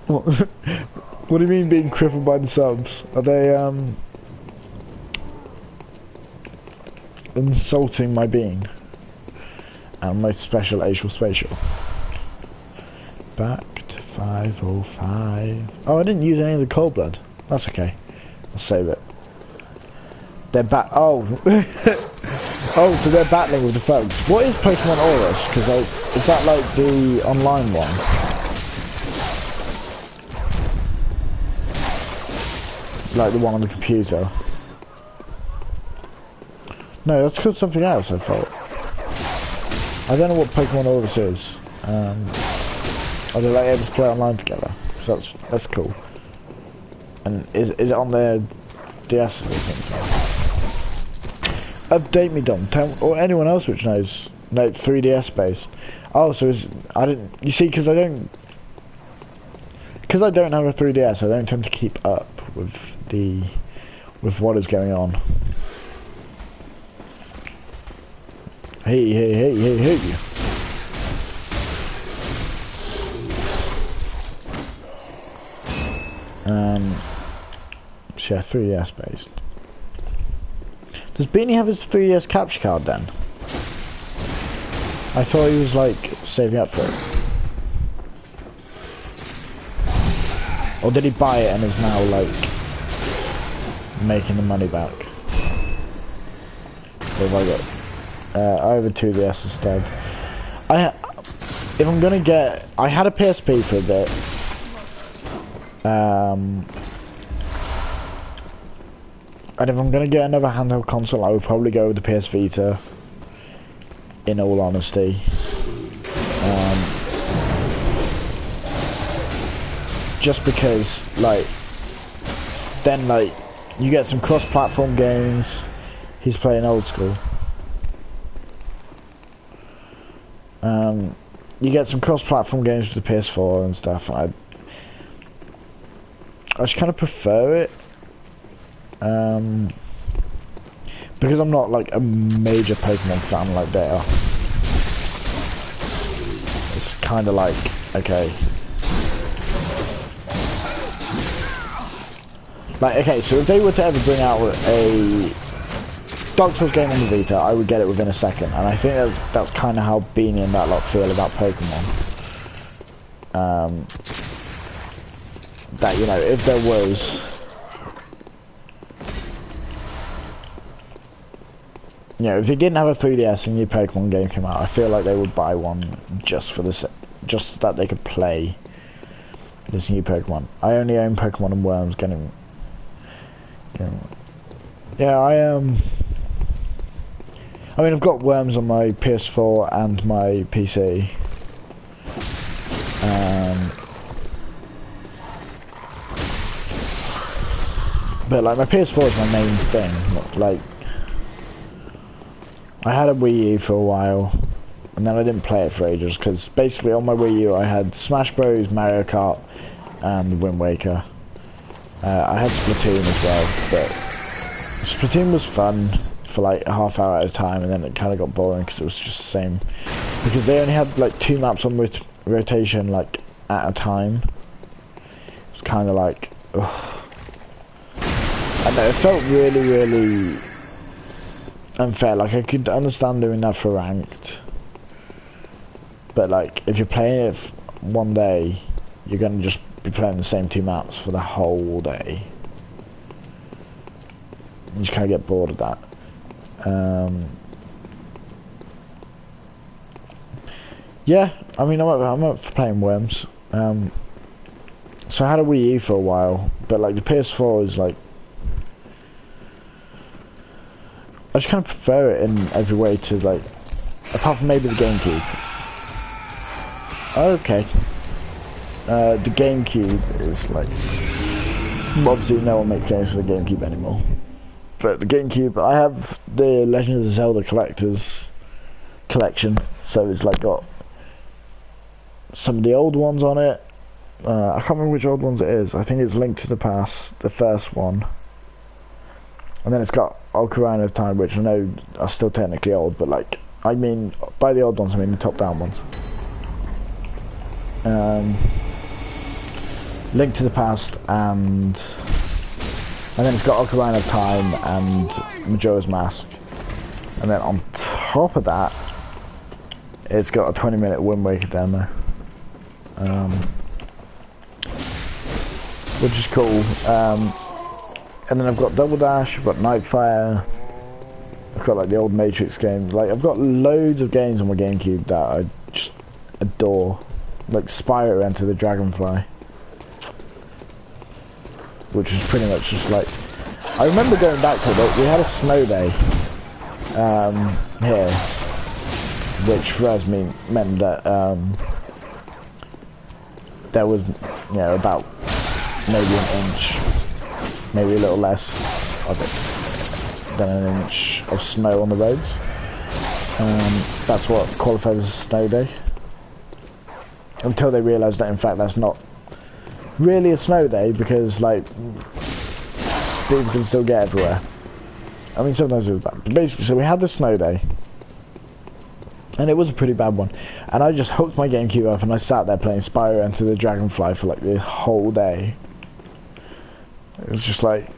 Speaker 1: What do you mean being crippled by the subs? Are they insulting my being and my special spatial? Back to 505. Oh, I didn't use any of the cold blood. That's okay. I'll save it. They're oh. Oh, so they're battling with the folks. What is Pokemon Aurus? Because is that like the online one? Like the one on the computer? No, that's called something else, I thought. I don't know what Pokemon Aurus is. Are they like able to play online together? So that's cool. And is it on their DS or something? Update me, Dom. Or anyone else which knows. No, 3DS based. Oh, so I didn't. You see, because I don't have a 3DS, I don't tend to keep up with what is going on. Hey. So yeah, 3DS based. Does Beanie have his 3DS capture card then? I thought he was like saving up for it. Or did he buy it and is now like making the money back? What have I got? I have a 2DS instead. If I'm gonna get, I had a PSP for a bit. And if I'm gonna get another handheld console, I would probably go with the PS Vita. In all honesty, just because, like, then like you get some cross-platform games. He's playing old school. you get some cross-platform games for the PS4 and stuff. And I just kind of prefer it. Because I'm not like a major Pokemon fan like they are. It's kind of like, okay. Like, okay, so if they were to ever bring out a Dark Souls game on the Vita, I would get it within a second. And I think that's kind of how Beanie and that lot feel about Pokemon. That, you know, if there was... You know, if they didn't have a 3DS and a new Pokemon game came out, I feel like they would buy one just for this, just so that they could play this new Pokemon. I only own Pokemon and Worms. Yeah, I mean, I've got Worms on my PS4 and my PC. But like my PS4 is my main thing. Like, I had a Wii U for a while, and then I didn't play it for ages, because basically on my Wii U I had Smash Bros, Mario Kart, and Wind Waker. I had Splatoon as well, but Splatoon was fun for like a half hour at a time, and then it kind of got boring because it was just the same. Because they only had like 2 maps on rotation, like at a time. It was kind of like, ugh. I know, it felt really, really unfair. Like, I could understand doing that for ranked, but like if you're playing it one day, you're gonna just be playing the same 2 maps for the whole day. You just kind of get bored of that. Yeah, I mean, I'm up for playing Worms. So I had a Wii U for a while, but like the PS4 is like, I just kind of prefer it in every way to, like, apart from maybe the GameCube. Okay. The GameCube is like, obviously no one makes games for the GameCube anymore. But the GameCube, I have the Legend of Zelda Collector's Collection, so it's like got some of the old ones on it. I can't remember which old ones it is. I think it's Link to the Past, the first one. And then it's got Ocarina of Time, which I know are still technically old, but like, I mean, by the old ones, I mean the top-down ones. Link to the Past, and then it's got Ocarina of Time and Majora's Mask. And then on top of that, it's got a 20-minute Wind Waker demo. Which is cool. And then I've got Double Dash, I've got Nightfire, I've got like the old Matrix games. Like, I've got loads of games on my GameCube that I just adore. Like Spyro Enter the Dragonfly, which is pretty much just like, I remember going back to it, we had a snow day here, which for us meant that there was, you know, about maybe an inch, maybe a little less of it than an inch of snow on the roads. That's what qualifies as a snow day. Until they realised that in fact that's not really a snow day, because like people can still get everywhere. I mean, sometimes it was bad. But basically, so we had the snow day, and it was a pretty bad one. And I just hooked my GameCube up and I sat there playing Spyro Enter the Dragonfly for like the whole day. It was just like,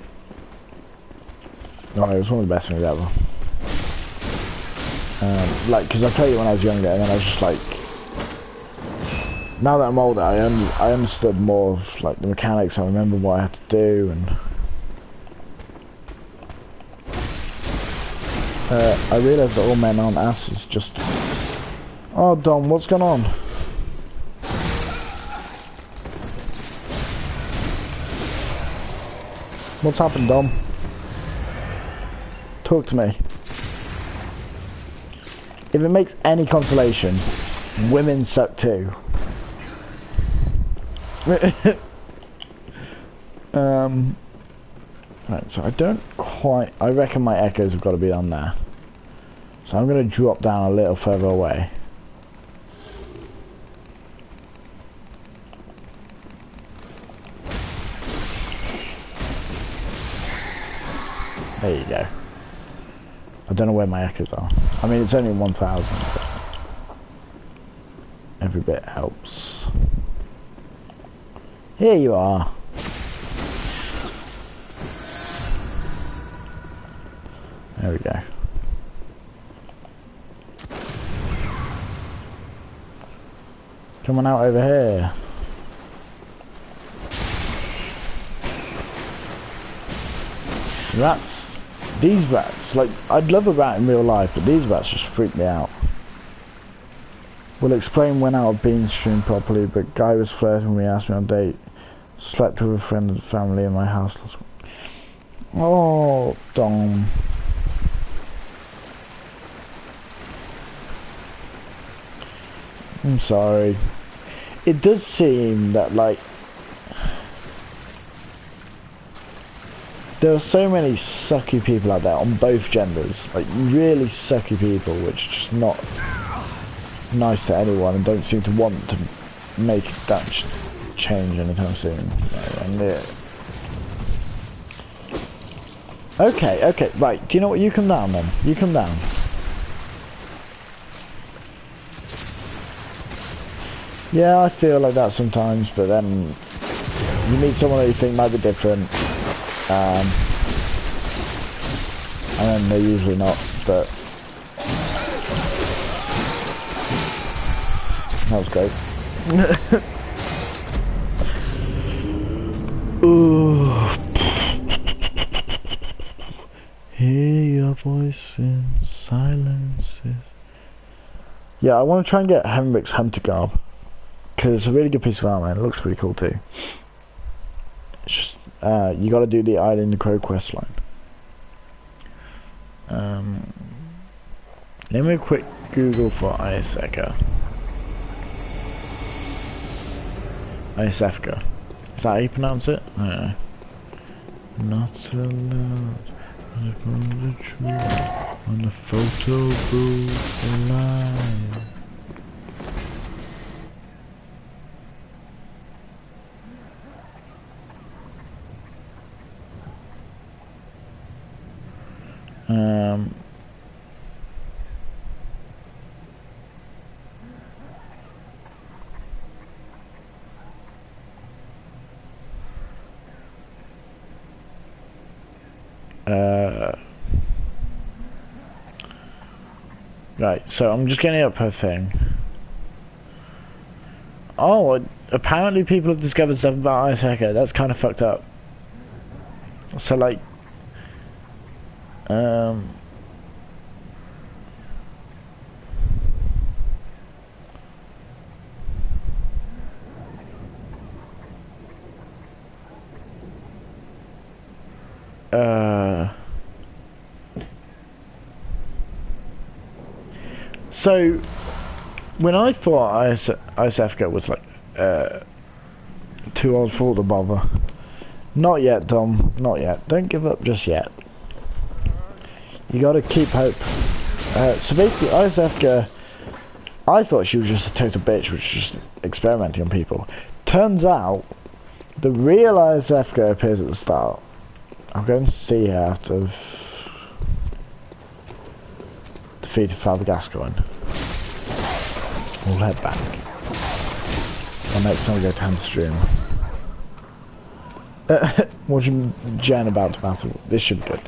Speaker 1: no, it was one of the best things ever. Like, because I played it when I was younger, and then I was just like, now that I'm older, I understood more of like the mechanics. I remember what I had to do, and I realised that all men aren't asses. Just, oh Dom, what's going on? What's happened, Dom? Talk to me. If it makes any consolation, women suck too. Right, so I don't quite, I reckon my echoes have got to be on there. So I'm going to drop down a little further away. There you go. I don't know where my echoes are. I mean, it's only 1,000, but every bit helps. Here you are. There we go. Come on out over here. Rats. These rats, like, I'd love a rat in real life, but these rats just freak me out. Will explain when out of being streamed properly, but guy was flirting when he asked me on a date. Slept with a friend and family in my house last week. Oh, Dom. I'm sorry. It does seem that, like, there are so many sucky people out there on both genders, like really sucky people, which are just not nice to anyone and don't seem to want to make that change anytime soon. Okay, right. Do you know what? You come down then. You come down. Yeah, I feel like that sometimes, but then you meet someone that you think might be different. And then they're usually not, but that was great. Ooh. Hear your voice in silences. Yeah, I want to try and get Henrik's hunter garb, because it's a really good piece of armor and it looks pretty cool too. It's just you got to do the Island Crow quest line. Let me a quick Google for Isefka. Isefka. Is that how you pronounce it? I don't know. Not allowed from the tree on the photo booth line. Right, so I'm just getting up her thing. Oh, apparently people have discovered stuff about Isefka. That's kind of fucked up. So, like, so when I thought Isefka was like too old for the bother. Not yet, Dom. Not yet. Don't give up just yet. You gotta keep hope. So basically, Isefka, I thought she was just a total bitch, which was just experimenting on people. Turns out, the real Isefka appears at the start. I'm going to see her after I've defeated Father Gascoigne. We'll head back. Well, next time we go to Hamstream. What do you Jen about the battle? This should be good.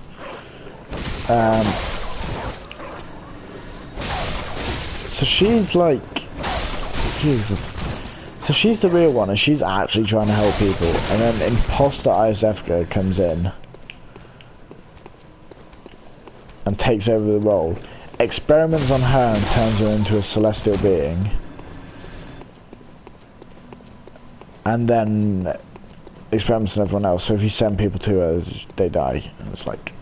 Speaker 1: So she's like, Jesus. So she's the real one, and she's actually trying to help people. And then imposter Isefka comes in and takes over the role. Experiments on her and turns her into a celestial being. And then experiments on everyone else. So if you send people to her, they die. And it's like,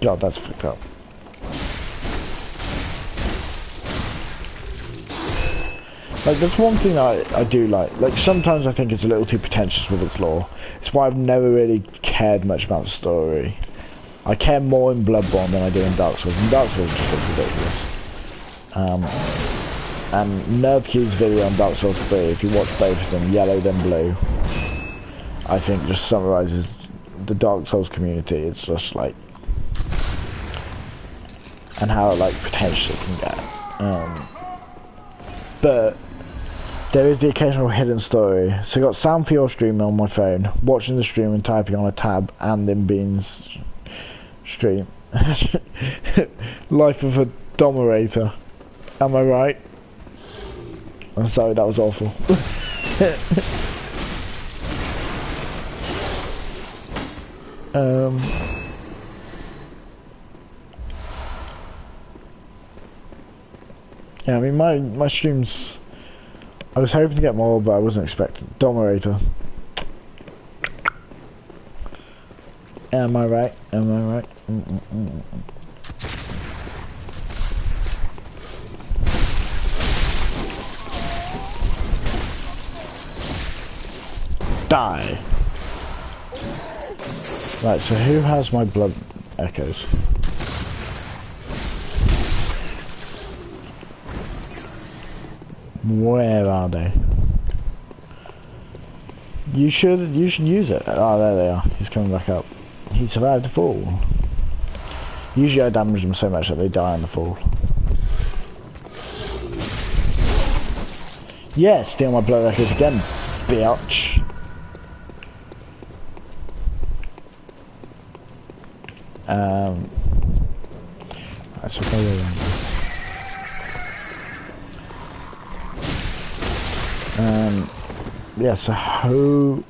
Speaker 1: God, that's fucked up. Like, that's one thing that I do like. Like, sometimes I think it's a little too pretentious with its lore. It's why I've never really cared much about the story. I care more in Bloodborne than I do in Dark Souls. And Dark Souls just looks ridiculous. And NerdCube's video on Dark Souls 3, if you watch both of them, yellow then blue, I think just summarises the Dark Souls community. It's just like, and how it like potentially can get. But there is the occasional hidden story. So I got sound for your stream on my phone, watching the stream and typing on a tab, and in Bean's stream. Life of a Dominator. Am I right? I'm sorry, that was awful. Yeah, I mean my streams, I was hoping to get more, but I wasn't expecting. Dominator. Am I right? Am I right? Die. Right, so who has my blood echoes? Where are they? You should use it. Oh, there they are. He's coming back up. He survived the fall. Usually I damage them so much that they die on the fall. Yeah, steal my blood echoes again, bitch. That's okay. Yeah, so oh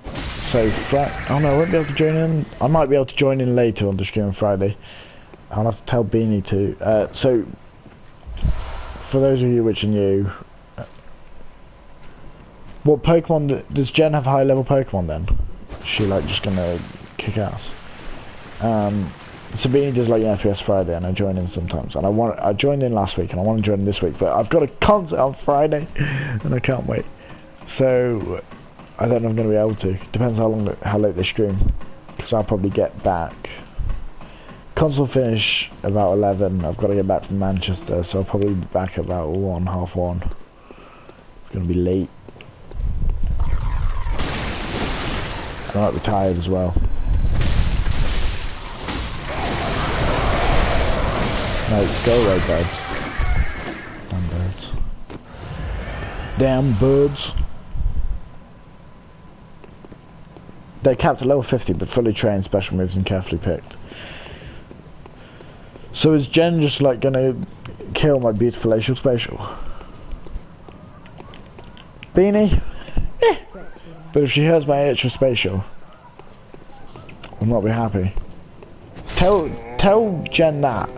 Speaker 1: no, I won't be able to join in. I might be able to join in later on the stream on Friday. I'll have to tell Beanie to. So, for those of you which are new, what Pokemon does Jen have? High level Pokemon then? Is she like just gonna kick ass? So Beanie does like FPS Friday, and I join in sometimes. And I joined in last week, and I want to join in this week, but I've got a concert on Friday, and I can't wait. So I don't know if I'm going to be able to. Depends how late they stream, because I'll probably get back. Console finish about 11. I've got to get back from Manchester, so I'll probably be back about 1, half 1. It's going to be late. I might be tired as well. No, go away, birds. Damn birds. Damn birds. They're capped at level 50, but fully trained, special moves and carefully picked. So is Jen just like gonna kill my beautiful facial spatial? Beanie? Eh. But if she hears my extra spatial, I'll not be happy. Tell Jen that.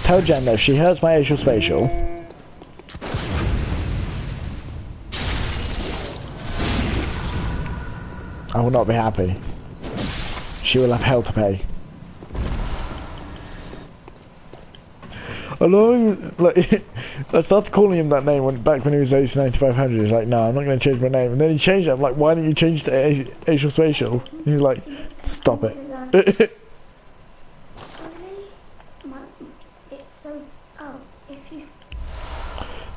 Speaker 1: Tell Jen that if she hears my atrial spatial, I will not be happy. She will have hell to pay. I know, like, I started calling him that name back when he was AC9500. He's like, no, I'm not going to change my name. And then he changed it. I'm like, why didn't you change to atrial spatial? And he's like, stop it.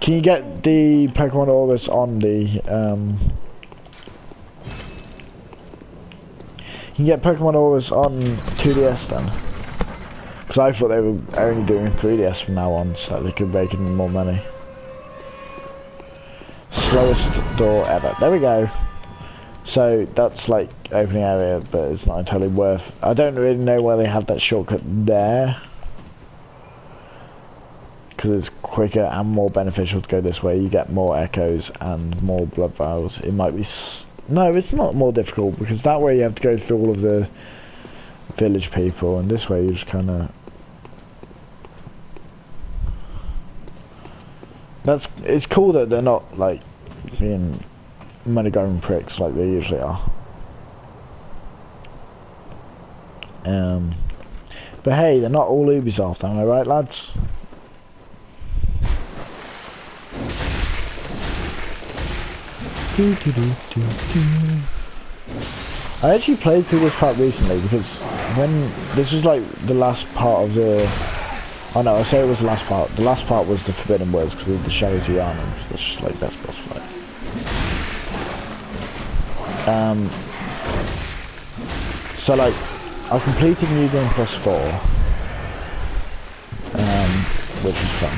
Speaker 1: Can you get the Pokemon Orbis on the, you can get Pokemon Orbis on 2DS then? Because I thought they were only doing 3DS from now on, so that they could make even more money. Slowest door ever. There we go. So that's like opening area, but it's not entirely worth. I don't really know where they have that shortcut there. Because it's quicker and more beneficial to go this way. You get more echoes and more blood vials. It might be... No, it's not more difficult, because that way you have to go through all of the village people, and this way you just kind of... It's cool that they're not, like, being money-grabbing pricks like they usually are. But hey, they're not all Ubisoft, am I right, lads? I actually played through this part recently because when this was like the last part of the... Oh no, I say it was the last part. The last part was the Forbidden Woods because we did the Shadow to Yarnum. That's just like best boss fight. So like I completed New Game Plus 4, which was fun.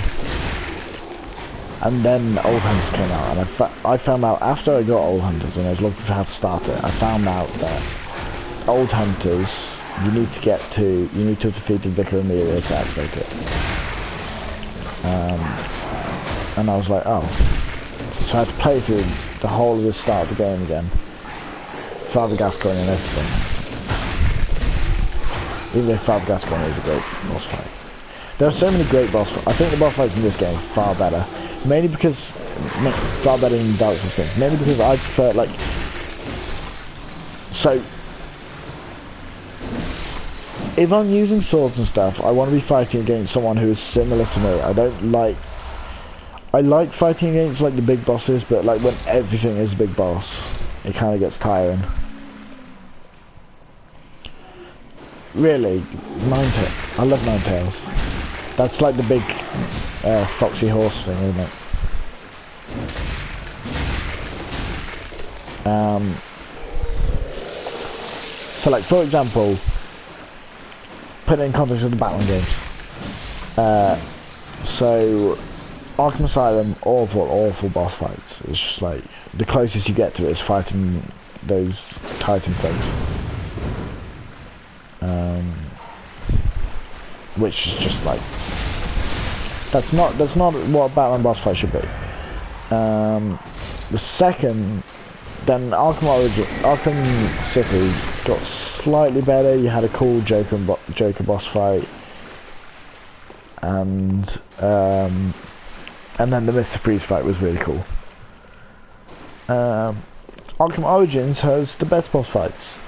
Speaker 1: And then Old Hunters came out, and I found out after I got Old Hunters and I was looking for how to start it, I found out that Old Hunters, you need to defeat the Vicar Amelia to activate it. And I was like, oh. So I had to play through the whole of the start of the game again. Father Gascoigne and everything. Even though Father Gascoigne is a great boss fight. There are so many great boss fights. I think the boss fights in this game are far better. Mainly because, far better than Dark Souls games. Mainly because I prefer, like, so, if I'm using swords and stuff, I want to be fighting against someone who is similar to me. I like fighting against, like, the big bosses, but, like, when everything is a big boss, it kind of gets tiring. Really, I love Ninetales. That's like the big foxy horse thing, isn't it? So like, for example, put it in context with the Batman games. So, Arkham Asylum, awful boss fights. It's just like, the closest you get to it is fighting those Titan things. Which is just like, that's not what a Batman boss fight should be. The second, then Arkham City got slightly better. You had a cool Joker boss fight, and then the Mr. Freeze fight was really cool. Arkham Origins has the best boss fights.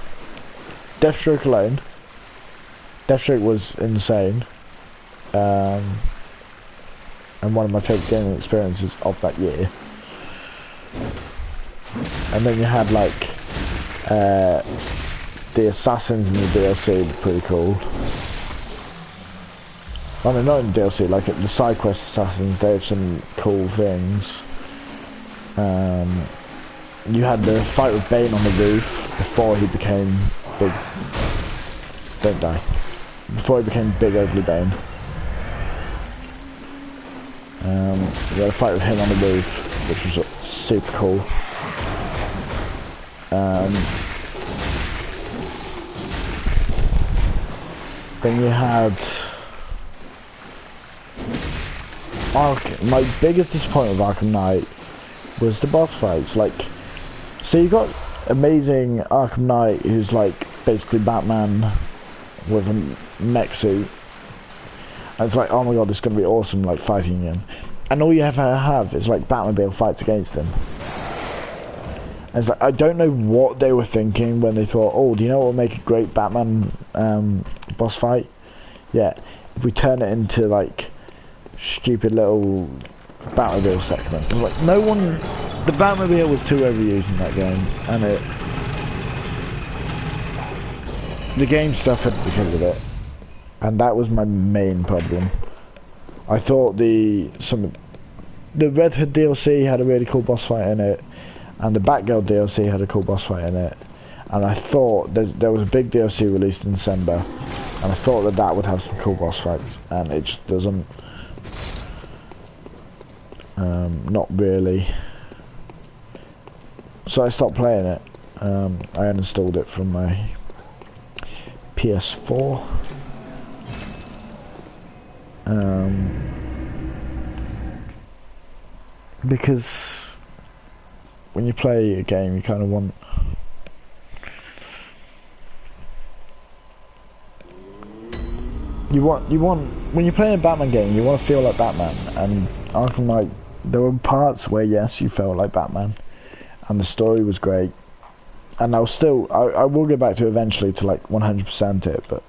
Speaker 1: Deathstroke alone. Deathstroke was insane, and one of my favourite gaming experiences of that year. And then you had like the assassins in the DLC were pretty cool. I mean, not in the DLC, like the side quest assassins, they had some cool things. You had the fight with Bane on the roof before he became big. Don't die. Before he became Big Ugly Bane. You had a fight with him on the roof, which was super cool. Then you had my biggest disappointment with Arkham Knight was the boss fights. Like, so you got amazing Arkham Knight, who's like basically Batman with a mech suit, and it's like, oh my god, this is gonna be awesome, like fighting him, and all you have is like Batmobile fights against him. And it's like, I don't know what they were thinking when they thought, oh, do you know what will make a great Batman boss fight? Yeah, if we turn it into like stupid little Batmobile segment. It was like, no one, the Batmobile was too overused in that game, and the game suffered because of it, and that was my main problem. I thought the Red Hood DLC had a really cool boss fight in it, and the Batgirl DLC had a cool boss fight in it, and I thought there was a big DLC released in December, and I thought that would have some cool boss fights, and it just doesn't. Not really. So I stopped playing it. I uninstalled it from my PS4. Because when you play a game, you kind of want when you play a Batman game, you want to feel like Batman. And Arkham Knight, there were parts where yes, you felt like Batman, and the story was great. And I will get back to it eventually to like 100% it, but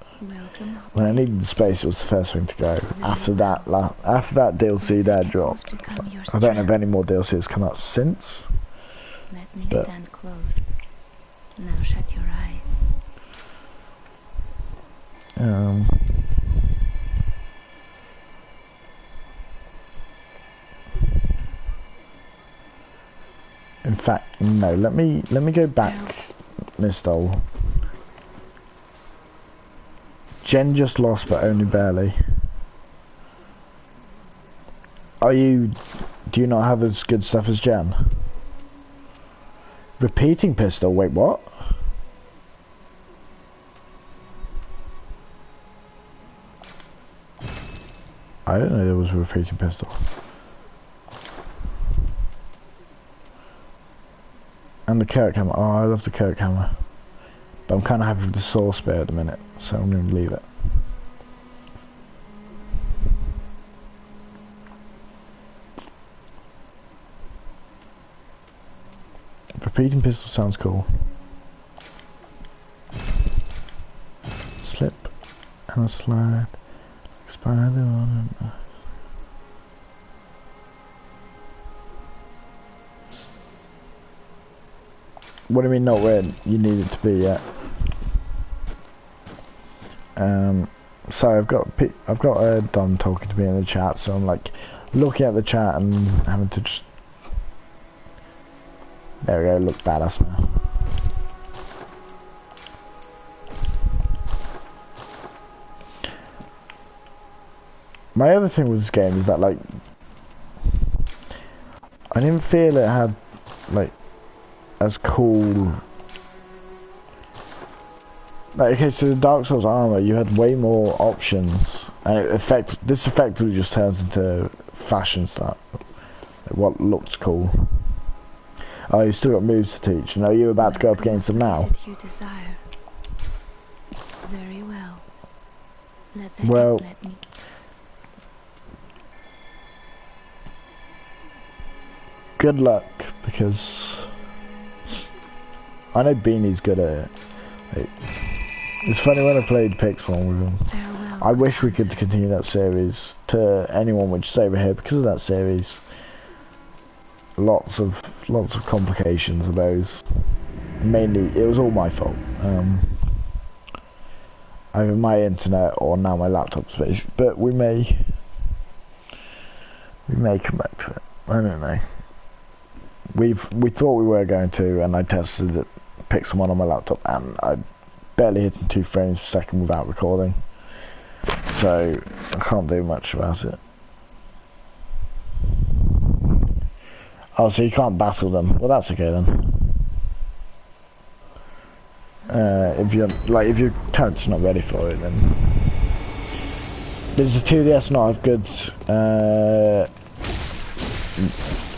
Speaker 1: when I needed the space, it was the first thing to go. After that DLC there dropped, I don't know if any more DLCs come out since.
Speaker 4: Let me stand close. Now shut your eyes.
Speaker 1: In fact, no. Let me go back, Miss Dole. Jen just lost, but only barely. Do you not have as good stuff as Jen? Repeating pistol, wait, what? I didn't know there was a repeating pistol. And the Kirk hammer. Oh, I love the Kirk hammer. But I'm kind of happy with the sword spear at the minute, so I'm going to leave it. Repeating pistol sounds cool. Slip and a slide. Spider on and... What do you mean not where you need it to be yet? So I've got Don talking to me in the chat, so I'm like looking at the chat and having to just... There we go, look badass now. My other thing with this game is that, like, I didn't feel it had, like, as cool... Like, okay, so the Dark Souls armor, you had way more options, and this effectively just turns into fashion stuff. Like, what looks cool. Oh, you still got moves to teach, and are you about to go up against them now?
Speaker 4: You desire. Very well.
Speaker 1: Well...
Speaker 4: Let me...
Speaker 1: Good luck, because I know Beanie's good at it. Like, it's funny when I played Pixel with him.
Speaker 4: Farewell,
Speaker 1: I wish we could continue that series to anyone would stay over here because of that series. Lots of complications of those. Mainly, it was all my fault. Either my internet or now my laptop space. But we may come back to it. I don't know. We thought we were going to, and I tested it, Pixel 1 on my laptop, and I barely hit 2 frames per second without recording. So I can't do much about it. Oh, so you can't battle them? Well, that's okay then. If your character's not ready for it, then does the 2DS not have good?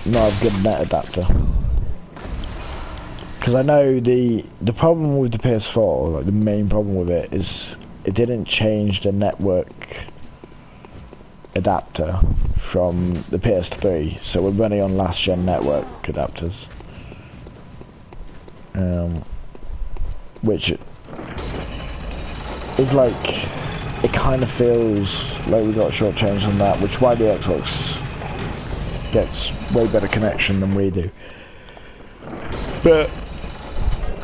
Speaker 1: Not a good net adapter, because I know the problem with the PS4, like the main problem with it, is it didn't change the network adapter from the PS3, so we're running on last gen network adapters, which is like, it kind of feels like we got shortchanged on that, which is why the Xbox gets way better connection than we do. But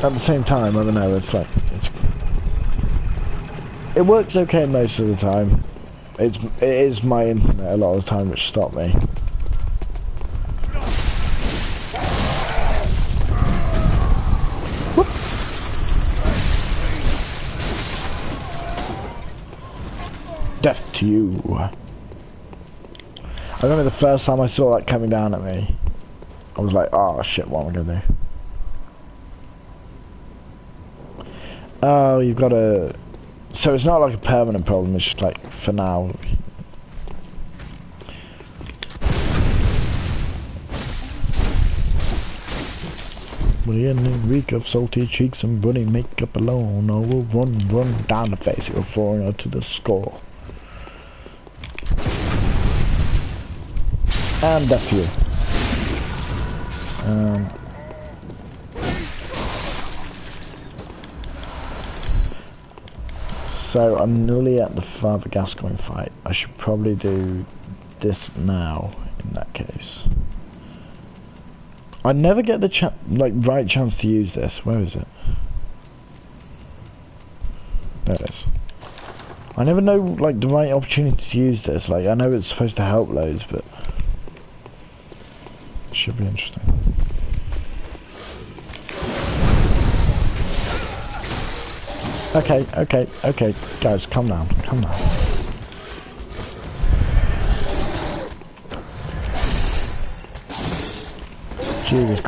Speaker 1: at the same time, I don't know, it works okay most of the time. It is my internet a lot of the time which stopped me. Whoop. Death to you. I remember the first time I saw that coming down at me, I was like, oh shit, what am I gonna do? Oh, you've got to... So it's not like a permanent problem, it's just like, for now. When in a week of salty cheeks and bunny makeup alone, I will run down the face, you're falling out to the score. And that's you. So I'm nearly at the Father Gascoigne fight. I should probably do this now in that case. I never get the right chance to use this. Where is it? There it is. I never know like the right opportunity to use this. Like I know it's supposed to help loads, but it should be interesting. Okay. Guys, calm down. Jesus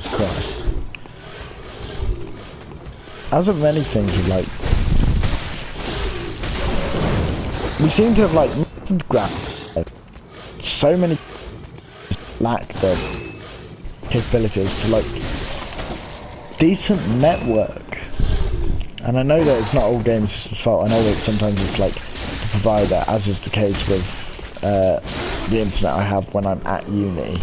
Speaker 1: Christ. As of many things, we seem to have, so many lack the capabilities to, decent network. And I know that it's not all game systems' fault. I know that sometimes it's, the provider, as is the case with the internet I have when I'm at uni.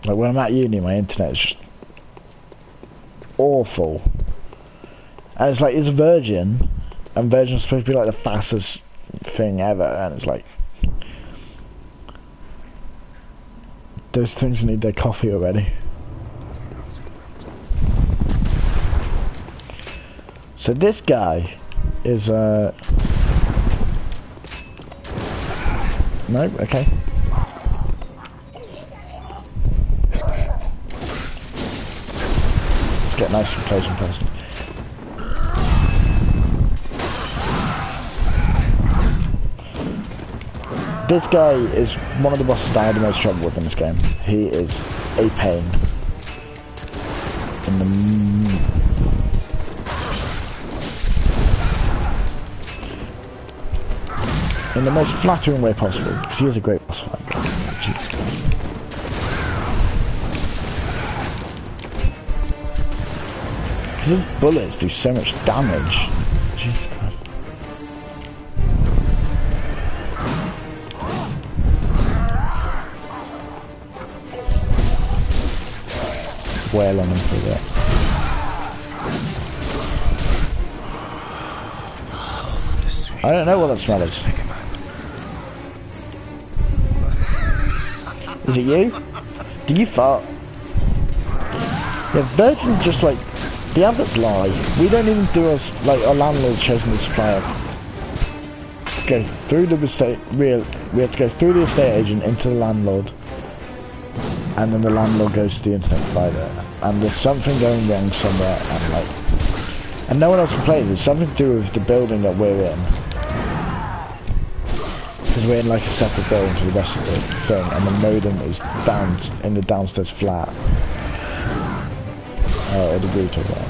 Speaker 1: When I'm at uni, my internet is just awful. And it's it's Virgin, and Virgin's supposed to be the fastest thing ever, and it's those things need their coffee already. So this guy is no, okay. Let's get nice and close in person. This guy is one of the bosses that I had the most trouble with in this game. He is a pain. In the most flattering way possible, because he is a great boss fight. Jesus Christ. Because his bullets do so much damage. Jesus Christ. Wail on him for that. I don't know what that smell is. Is it you? Did you fart? Yeah, Virgin just the adverts lie. We don't even do us our landlord's chosen the supplier. Go through the estate we have to go through the estate agent into the landlord. And then the landlord goes to the internet provider, and there's something going wrong somewhere, and no one else can play it. There's something to do with the building that we're in, because we're in a separate building to the rest of the thing, and the modem is down in the downstairs flat. Or the router there.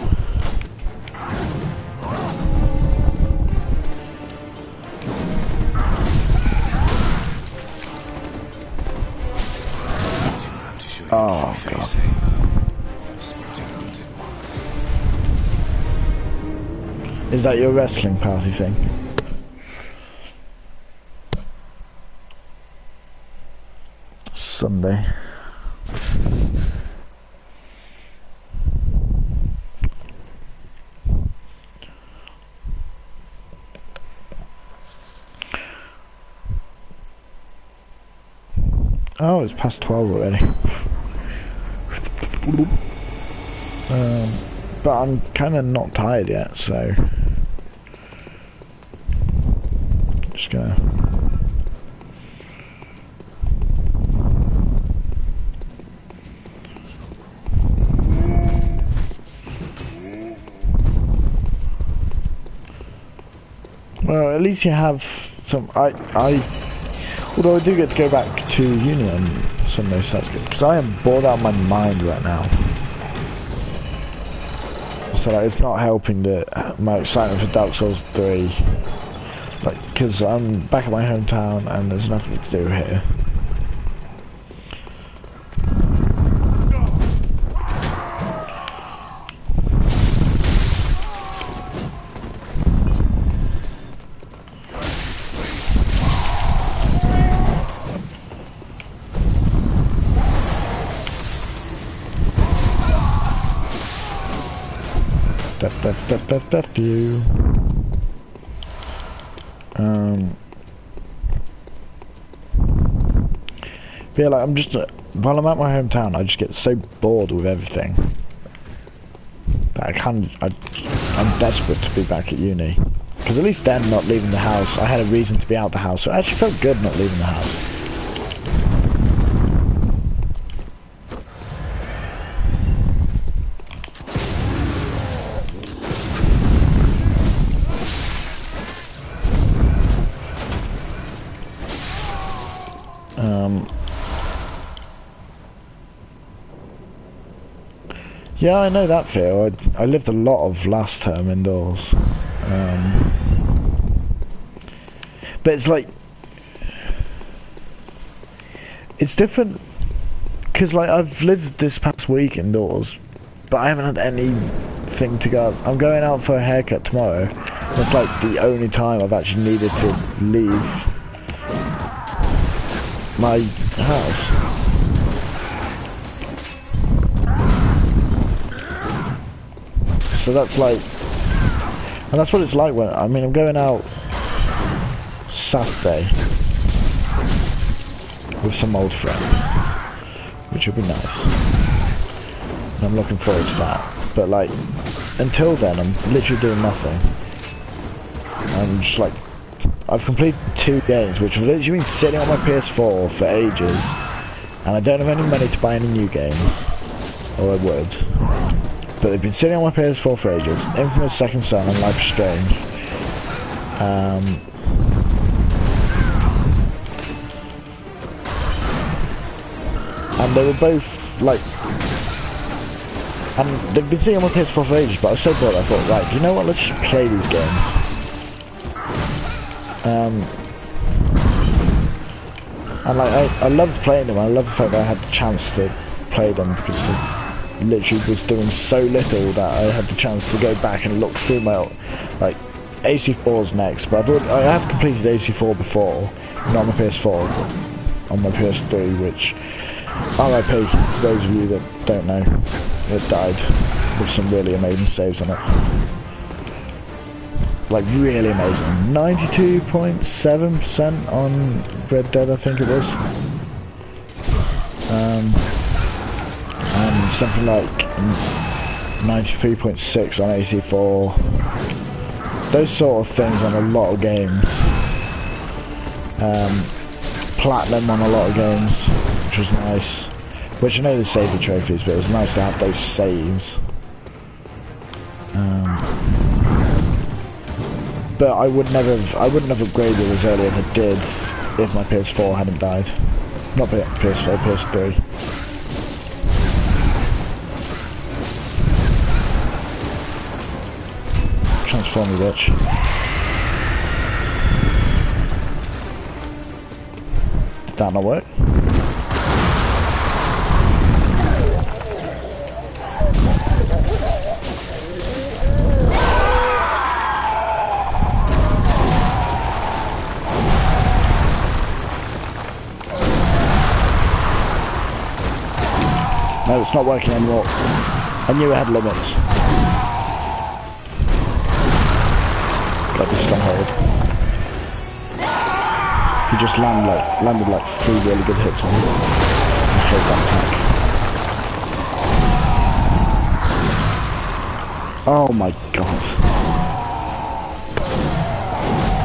Speaker 1: Oh, God. Is that your wrestling party thing? Sunday. Oh, it's past 12 already. But I'm kind of not tired yet, so just gonna well, at least you have some. Although I do get to go back to uni on Sunday, so that's good. Because I am bored out of my mind right now. So it's not helping my excitement for Dark Souls 3. Because I'm back at my hometown and there's nothing to do here. You. But yeah, I'm just while I'm at my hometown, I just get so bored with everything that I'm desperate to be back at uni. Because at least then, not leaving the house, I had a reason to be out the house, so it actually felt good not leaving the house. Yeah, I know that feel. I lived a lot of last term indoors. But it's like... It's different, because like I've lived this past week indoors, but I haven't had anything to go. I'm going out for a haircut tomorrow. It's like the only time I've actually needed to leave my house. So that's like, and that's what it's like when, I mean, I'm going out Saturday with some old friend, which will be nice. And I'm looking forward to that. But like, until then, I'm literally doing nothing. I'm just like, I've completed 2 games, which have literally been sitting on my PS4 for ages, and I don't have any money to buy any new games, or I would. But they've been sitting on my PS4 for ages. Infamous Second Son and Life is Strange. And they were both like, and they've been sitting on my PS4 for ages, but I was so bored I thought, right, do you know what, let's just play these games. And like, I loved playing them. I loved the fact that I had the chance to play them, because I literally was doing so little that I had the chance to go back and look through my, like, AC4's next, but I have completed AC4 before, not on my PS4, but on my PS3, which, RIP to those of you that don't know, it died with some really amazing saves on it. Like, really amazing. 92.7% on Red Dead, I think it was. And something like 93.6 on AC4. Those sort of things on a lot of games. Platinum on a lot of games, which was nice. Which I know they save the trophies, but it was nice to have those saves. But I wouldn't have upgraded as early as I did if my PS4 hadn't died. Not PS4, PS3. Transform me, bitch. Did that not work? No, it's not working anymore. I knew it had limits. Got this gun hold. He just landed like 3 really good hits on me. I hate that attack. Oh my god.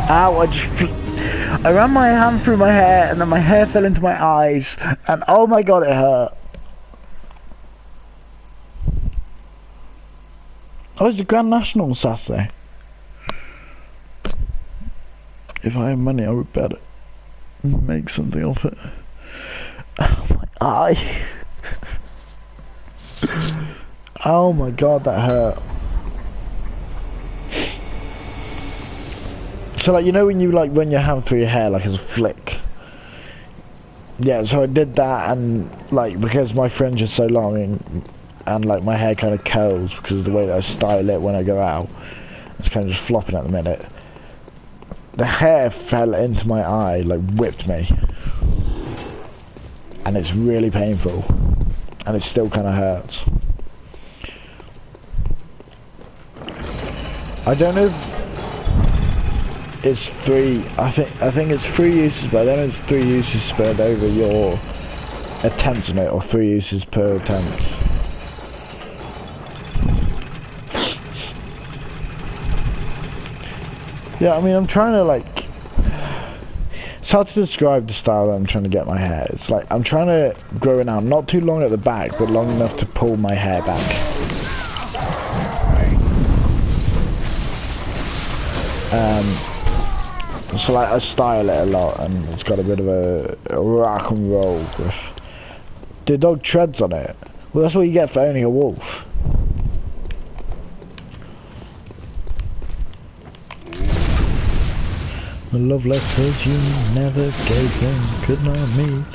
Speaker 1: Ow, I ran my hand through my hair and then my hair fell into my eyes and oh my god, it hurt. Oh, it's the Grand National on Saturday. If I had money, I would bet it and make something of it. Oh my eye. Oh my god, that hurt. So like, you know when you like run your hand through your hair like as a flick? Yeah, so I did that, and like, because my fringe is so long and like my hair kind of curls because of the way that I style it when I go out, it's kind of just flopping at the minute. The hair fell into my eye, like whipped me, and it's really painful, and it still kind of hurts. I don't know if it's 3, I think it's 3 uses, but I don't know if it's 3 uses spread over your attempts on it, or 3 uses per attempt. Yeah, I mean, I'm trying to like, it's hard to describe the style that I'm trying to get my hair. It's like, I'm trying to grow it out, not too long at the back, but long enough to pull my hair back. So like, I style it a lot, and it's got a bit of a rock and roll with. The dog treads on it. Well, that's what you get for owning a wolf. The love letters you never gave him could not meet.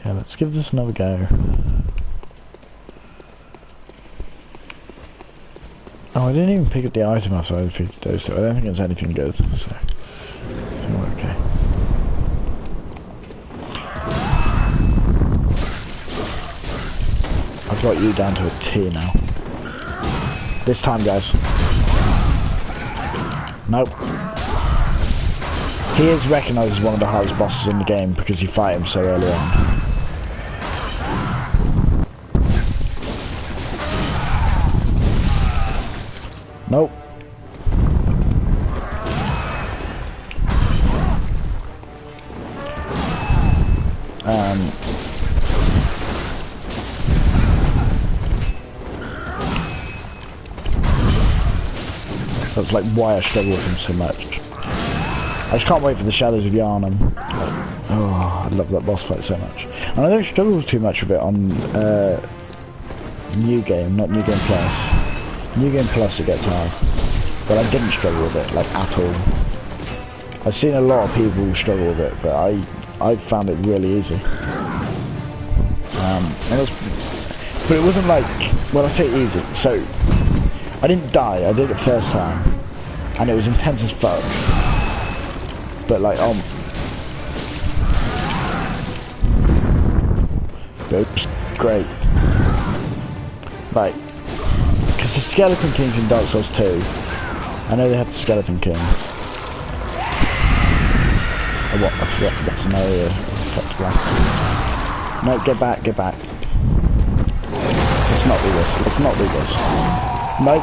Speaker 1: Yeah, let's give this another go. Oh, I didn't even pick up the item after I defeated those two. I don't think it's anything good, so I think we're okay. I've got you down to a T now. This time, guys. Nope. He is recognised as one of the hardest bosses in the game because you fight him so early on. Nope. That's like why I struggle with him so much. I just can't wait for the Shadows of Yharnam. Oh, I love that boss fight so much. And I don't struggle too much with it on New Game, not New Game Plus. New Game Plus it gets hard. But I didn't struggle with it, like, at all. I've seen a lot of people struggle with it, but I found it really easy. But it wasn't like, well, I say easy, so I didn't die, I did it first time, and it was intense as fuck. But like, it was great. Like, because the Skeleton Kings in Dark Souls 2, I know they have the Skeleton King. Oh, what? I forgot that's an area. Fuck's black. No, get back, get back. Let's not do this. Let's not do this. No.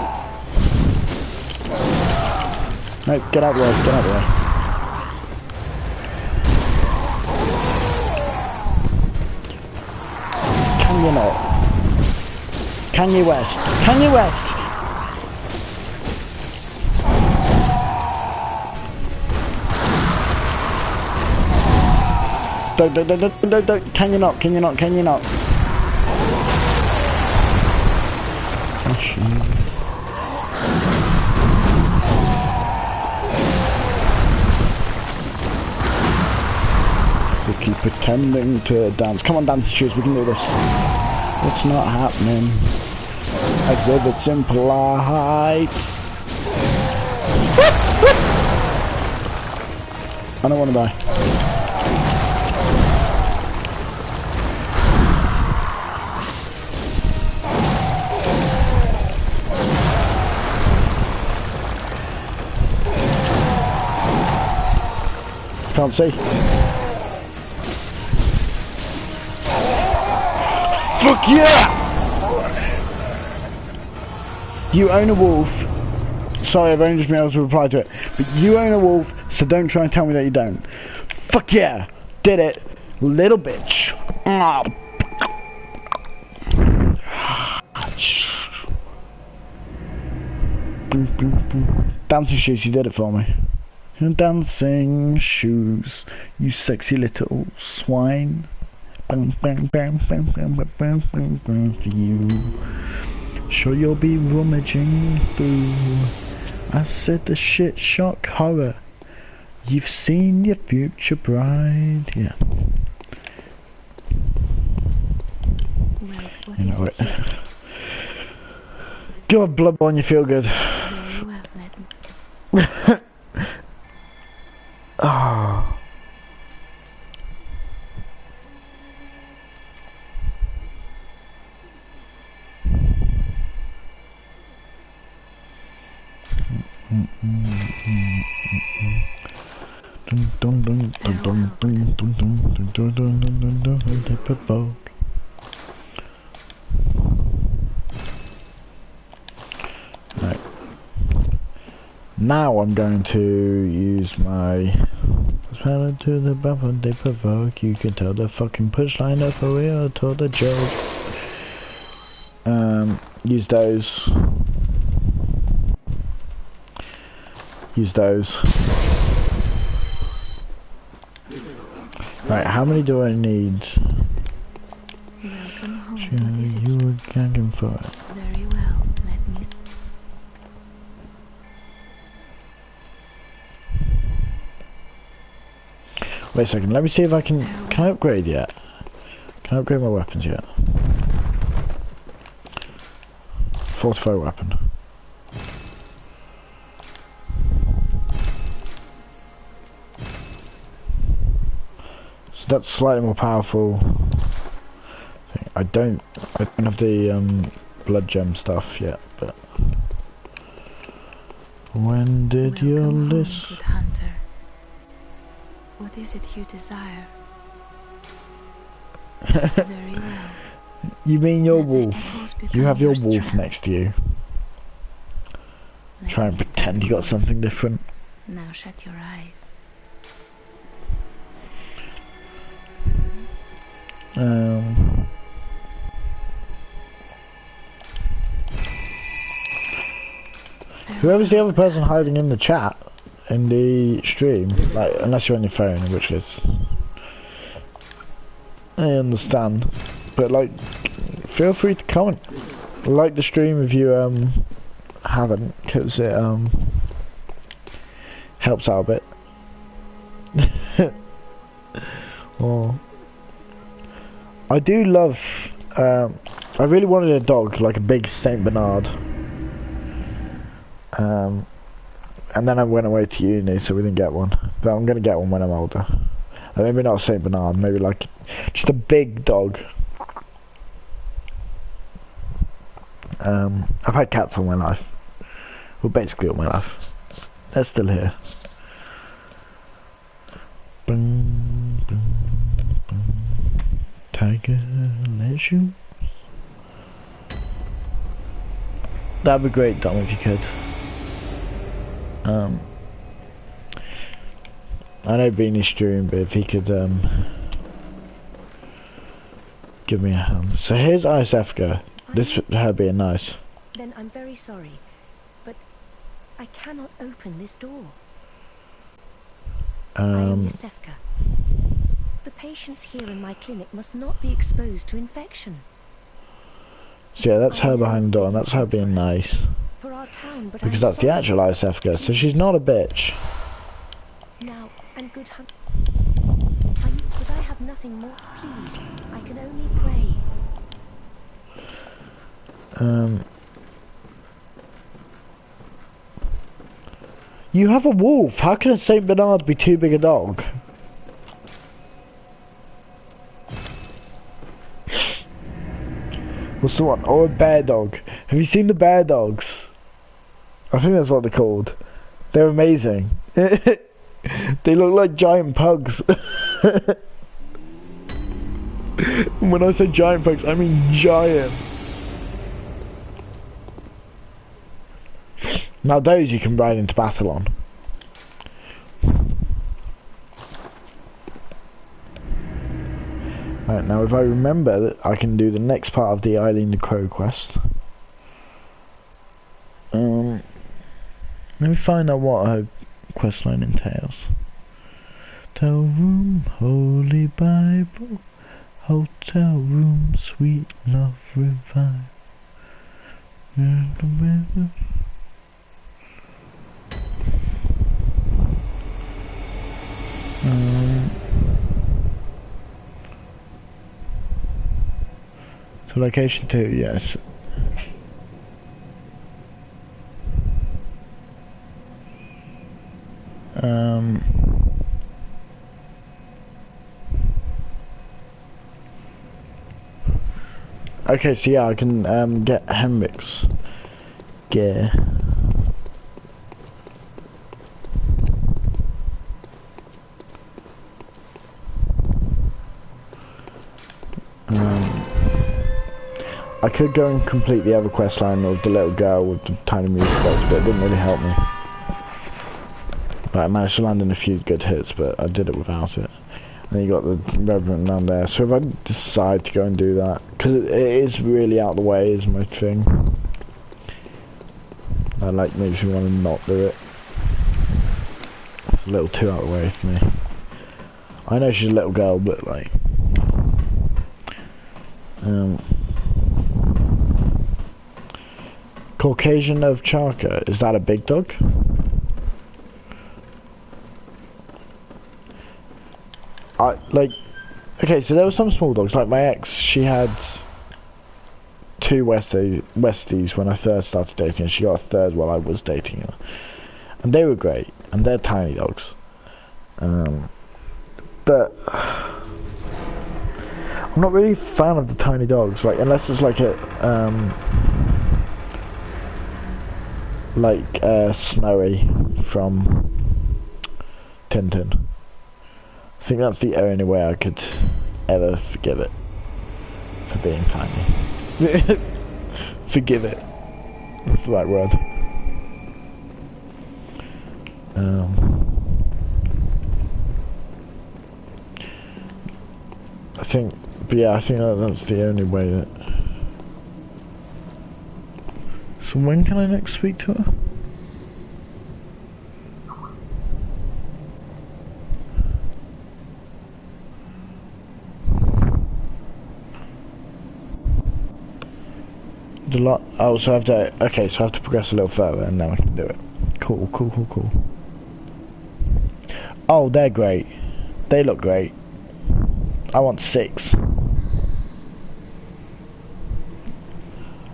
Speaker 1: No, get out of the way. Get out of the way. Can you not? Kanye West. Kanye West. Don't. Can you not? Can you not? Can you not? We keep pretending to dance. Come on, dance shoes, we can do this. It's not happening. Exhibits impolite. I don't want to die. Can't see. Fuck yeah! You own a wolf. Sorry, I've only just been able to reply to it. But you own a wolf, so don't try and tell me that you don't. Fuck yeah! Did it. Little bitch. Dancing shoes, you did it for me. Dancing shoes, you sexy little swine. Bang, bang, bang, bang, bang, bang, bang, bang, bang for you. Sure you'll be rummaging through. I said the shit shock horror. You've seen your future bride. Yeah.
Speaker 4: Well, what
Speaker 1: You
Speaker 4: is
Speaker 1: know
Speaker 4: it
Speaker 1: it.
Speaker 4: here?
Speaker 1: God, Bloodborne, you feel good.
Speaker 4: Very well, let me.
Speaker 1: Oh. They provoke. Right. Now I'm going to use my spell to the buffer they provoke. You can tell the fucking pushline up for real, told the joke. Use those. Use those. Right, how many do I need?
Speaker 4: Welcome home. What is it?
Speaker 1: You were gagging for it.
Speaker 4: Very well.
Speaker 1: Wait a second, let me see if I can I upgrade yet? Can I upgrade my weapons yet? Fortified weapon. So that's slightly more powerful. I don't have the blood gem stuff yet, but when did
Speaker 4: Welcome
Speaker 1: your
Speaker 4: home,
Speaker 1: list?
Speaker 4: good hunter. What is it you desire? Very well.
Speaker 1: You mean your
Speaker 4: Let the
Speaker 1: wolf?
Speaker 4: echoes
Speaker 1: You
Speaker 4: become
Speaker 1: have your
Speaker 4: your
Speaker 1: wolf
Speaker 4: strength.
Speaker 1: next to you.
Speaker 4: Let
Speaker 1: Try and
Speaker 4: me
Speaker 1: pretend
Speaker 4: stand
Speaker 1: you got
Speaker 4: close.
Speaker 1: something different.
Speaker 4: Now shut your eyes.
Speaker 1: Whoever's the
Speaker 4: Farewell,
Speaker 1: other
Speaker 4: good
Speaker 1: person
Speaker 4: hunter.
Speaker 1: hiding in the chat, in the stream, like, unless you're on your phone, in which case, I understand. But, like, feel free to comment. Like the stream if you, haven't, because it, helps out a bit. Well, I do love, I really wanted a dog, like a big Saint Bernard. And then I went away to uni, so we didn't get one. But I'm gonna get one when I'm older. Maybe not Saint Bernard, maybe like just a big dog. I've had cats all my life. Well, basically all my life. They're still here. Boom, boom, boom. Tiger, let you. That'd be great, Dom, if you could. I know Beanie's streaming, but if he could give me a hand. So here's Isefka. This her being nice.
Speaker 3: Then I'm very sorry, but I cannot open this door. I am Yosefka. The patients here in my clinic must not be exposed to infection.
Speaker 1: So yeah, that's her behind the door, and that's her being nice.
Speaker 3: For our town, but
Speaker 1: Because
Speaker 3: I'm
Speaker 1: that's the
Speaker 3: sorry.
Speaker 1: actual Isefka, so she's not a bitch.
Speaker 3: Now, and good hunt. But I have nothing more. Please, I can only pray.
Speaker 1: You have a wolf. How can a Saint Bernard be too big a dog? What's the one? Or a bear dog. Have you seen the bear dogs? I think that's what they're called. They're amazing. They look like giant pugs. When I say giant pugs, I mean giant. Now those you can ride into battle on. Right, now if I remember that I can do the next part of the Eileen the Crow quest. Let me find out what her questline entails. Hotel room, Holy Bible. Hotel room, sweet love revive. So location 2, yes. Okay, so yeah, I can get Henrik's gear. I could go and complete the other quest line of the little girl with the tiny music box, but it didn't really help me. But I managed to land in a few good hits, but I did it without it. And then you got the Reverend down there. So if I decide to go and do that, because it is really out of the way, is my thing. That like makes me want to not do it. It's a little too out of the way for me. I know she's a little girl, but like, Caucasian of Charka, is that a big dog? Okay, so there were some small dogs. Like my ex, she had 2 Westies when I first started dating, and she got a third while I was dating her. And they were great, and they're tiny dogs. But I'm not really a fan of the tiny dogs, like unless it's like a Snowy from Tintin. I think that's the only way I could ever forgive it for being tiny. Forgive it. That's the right word. I think that's the only way that. So when can I next speak to her? Oh, so I have to. Okay, so I have to progress a little further, and then I can do it. Cool. Oh, they're great. They look great. I want 6.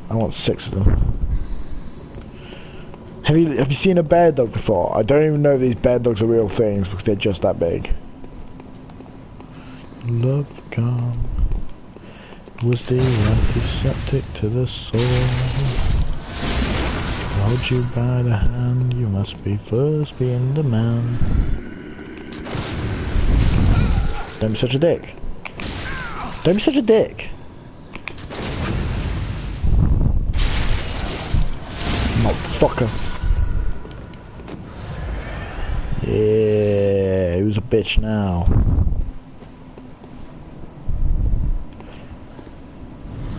Speaker 1: I want 6 of them. Have you seen a bear dog before? I don't even know if these bear dogs are real things because they're just that big. Love gone. Was the antiseptic to the soul? Hold you by the hand, you must be first being the man. Don't be such a dick. Don't be such a dick. Motherfucker. Yeah, who's a bitch now?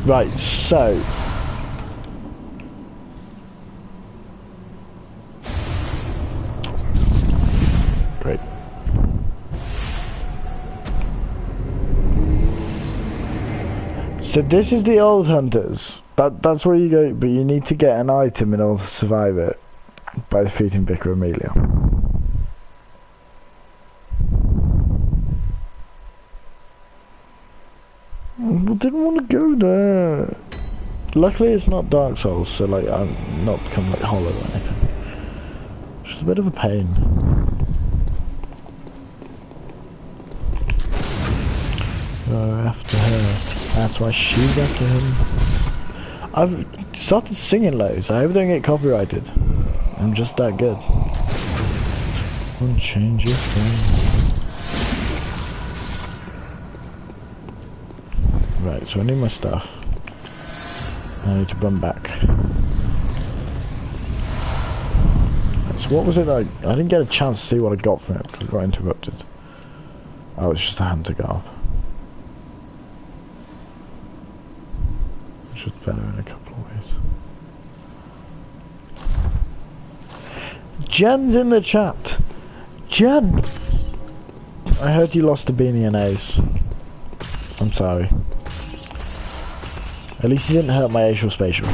Speaker 1: Right, so great. So this is the old hunters. That's where you go, but you need to get an item in order to survive it by defeating Vicar Amelia. I didn't want to go there. Luckily it's not Dark Souls, so like I'm not become like hollow or anything. It's just a bit of a pain. Go after her. That's why she's after him. I've started singing loads. I hope I don't get copyrighted. I'm just that good. Won't change your thing. Right, so I need my stuff. I need to run back. So what was it I didn't get a chance to see what I got from it because I got interrupted. Oh, it's just a hand to go. Which is better in a couple of ways. Jen's in the chat. Jen! I heard you lost the beanie and Ace. I'm sorry. At least he didn't hurt my atrial spatial.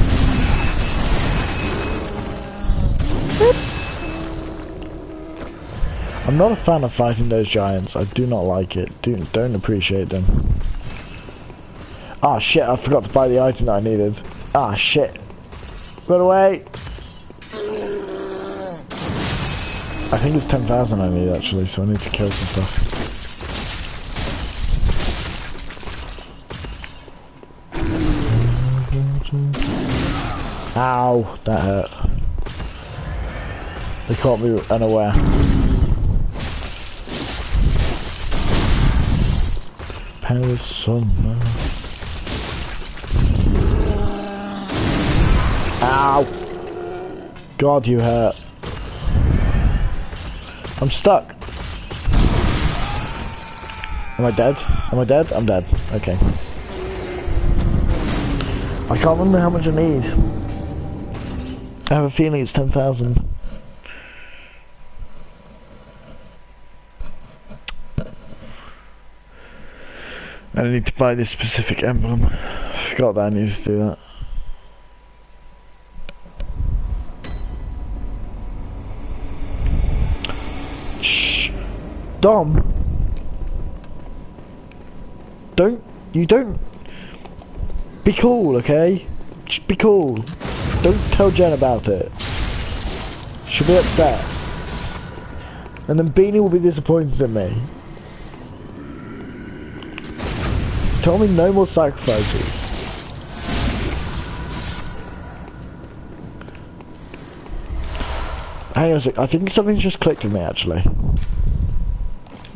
Speaker 1: I'm not a fan of fighting those giants. I do not like it. Don't appreciate them. Ah shit, I forgot to buy the item that I needed. Ah shit. Run away! I think it's 10,000 I need actually, so I need to kill some stuff. Ow, that hurt. They caught me unaware. Paris summer. Ow! God, you hurt. I'm stuck. Am I dead? Am I dead? I'm dead. Okay. I can't remember how much I need. I have a feeling it's 10,000. I need to buy this specific emblem. I forgot that I needed to do that. Shh! Dom! You don't... Be cool, okay? Just be cool. Don't tell Jen about it. She'll be upset. And then Beanie will be disappointed in me. Tell me no more sacrifices. Hang on a sec, I think something's just clicked with me actually.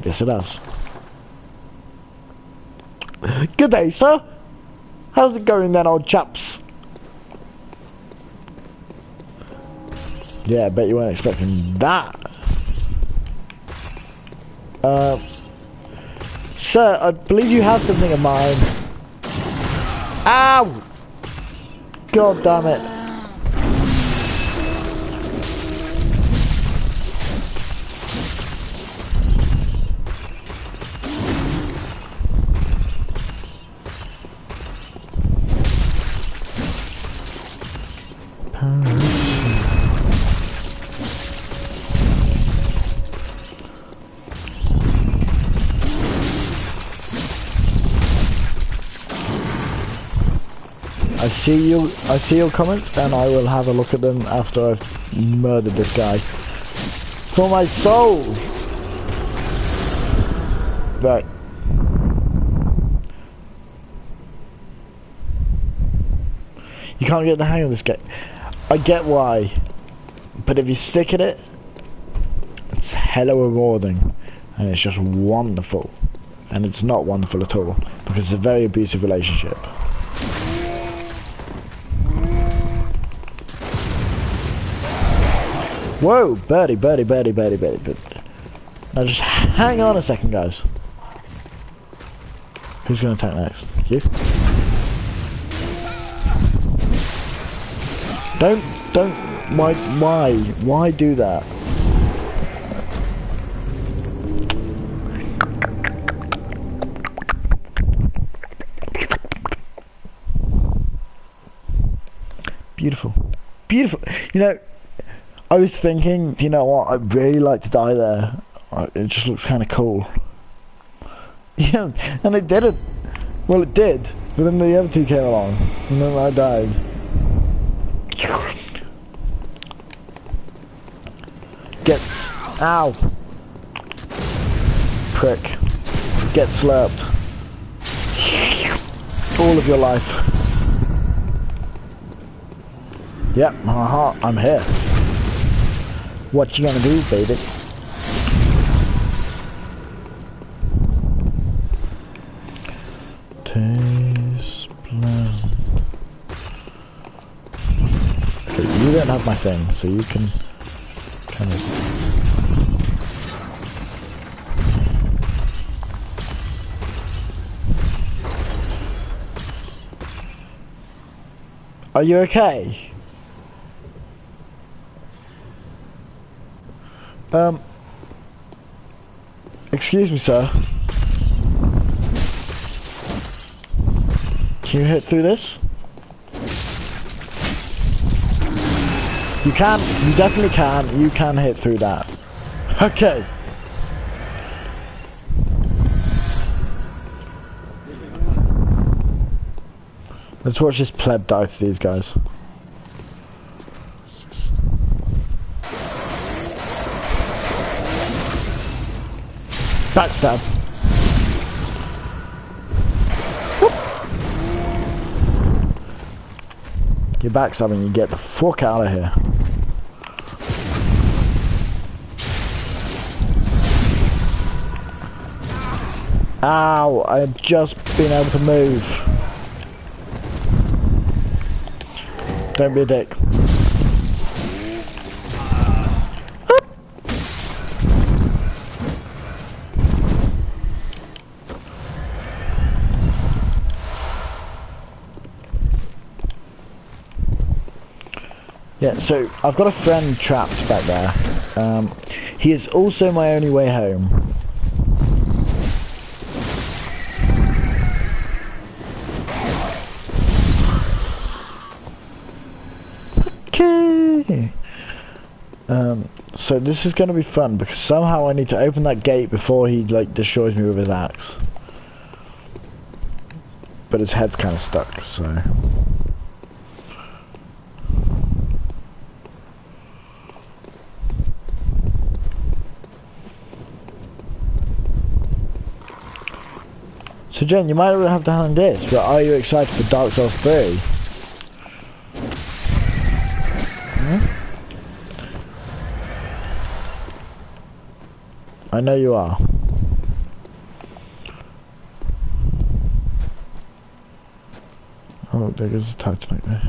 Speaker 1: Yes it has. Good day, sir. How's it going then, old chaps? Yeah, I bet you weren't expecting that. Sir, I believe you have something in mind. Ow! God damn it. I see your comments and I will have a look at them after I've murdered this guy. For my soul! Right. You can't get the hang of this game. I get why. But if you stick at it, it's hella rewarding. And it's just wonderful. And it's not wonderful at all. Because it's a very abusive relationship. Whoa, birdie. Now just hang on a second, guys. Who's going to attack next? You? Don't, why do that? Beautiful. You know, I was thinking, do you know what, I'd really like to die there. It just looks kind of cool. Yeah, and it didn't. Well, it did, but then the other two came along, and then I died. Ow! Prick. Get slurped. All of your life. Yep, I'm here. What you gonna do, baby? Taste blend. Okay, you don't have my thing, so you can kind of. Are you okay? Excuse me, sir. Can you hit through this? You can, you definitely can, you can hit through that. Okay. Let's watch this pleb die to these guys. Backstab. Whoop. You're backstabbing, you get the fuck out of here. Ow, I've just been able to move. Don't be a dick. Yeah, so I've got a friend trapped back there. He is also my only way home. Okay. So this is going to be fun because somehow I need to open that gate before he like destroys me with his axe. but his head's kind of stuck, so... So Jen, you might not have to hand this, but are you excited for Dark Souls 3? I know you are. Oh, there goes a Titanite there.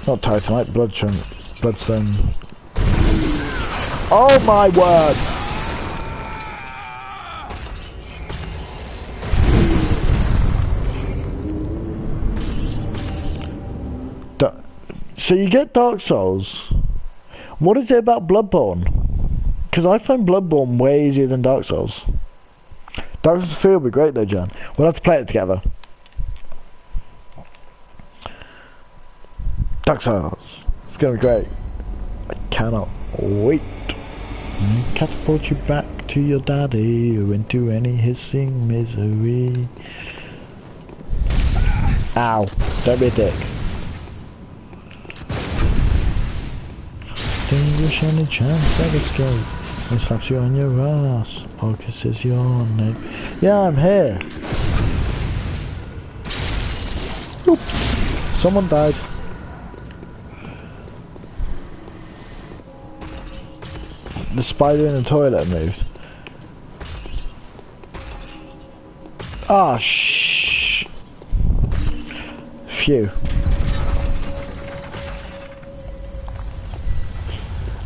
Speaker 1: Not Titanite, Bloodstone. Oh my word! So you get Dark Souls. What is it about Bloodborne? Because I find Bloodborne way easier than Dark Souls. Dark Souls 3 will be great though, John. We'll have to play it together. Dark Souls. It's gonna be great. I cannot wait. Catapult you back to your daddy or into any hissing misery. Ow. Don't be a dick. Distinguish any chance of escape. He slaps you on your ass or kisses your neck. Yeah, I'm here. Oops. Someone died. The spider in the toilet moved. Ah, shh. Phew.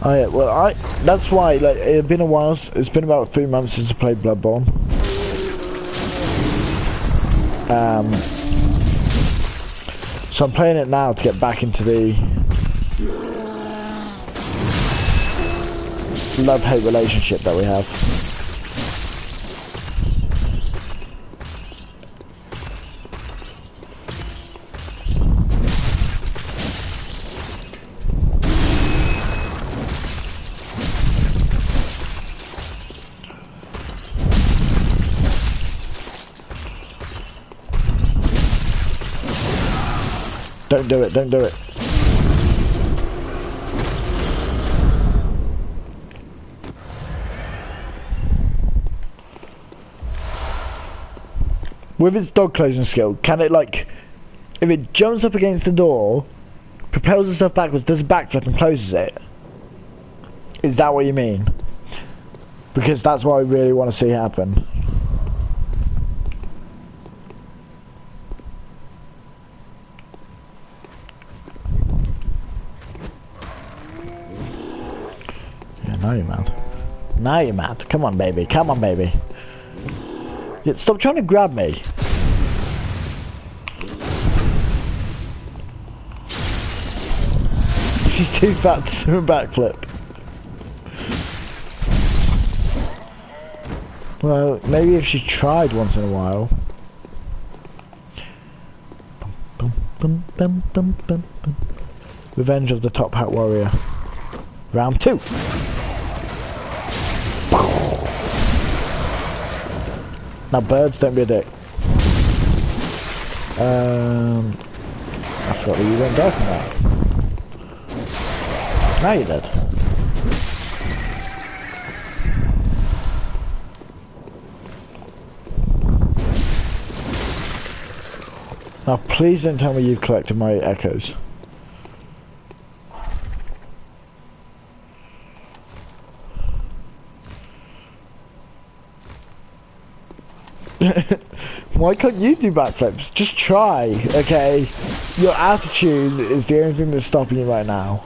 Speaker 1: Oh yeah, well that's why, like, it's been a while, it's been about 3 months since I played Bloodborne. So I'm playing it now to get back into the love-hate relationship that we have. Don't do it, don't do it. With its dog closing skill, can it, like, if it jumps up against the door, propels itself backwards, does a backflip and closes it? Is that what you mean? Because that's what I really want to see happen. Yeah, now you're mad. Now you're mad. Come on, baby. Come on, baby. Yeah, stop trying to grab me. She's too fat to do a backflip. Well, maybe if she tried once in a while. Revenge of the Top Hat Warrior. Round 2. Now birds, don't be a dick. I forgot that you weren't die from that. Now you're dead. Now please don't tell me you've collected my echoes. Why can't you do backflips? Just try, okay? Your attitude is the only thing that's stopping you right now.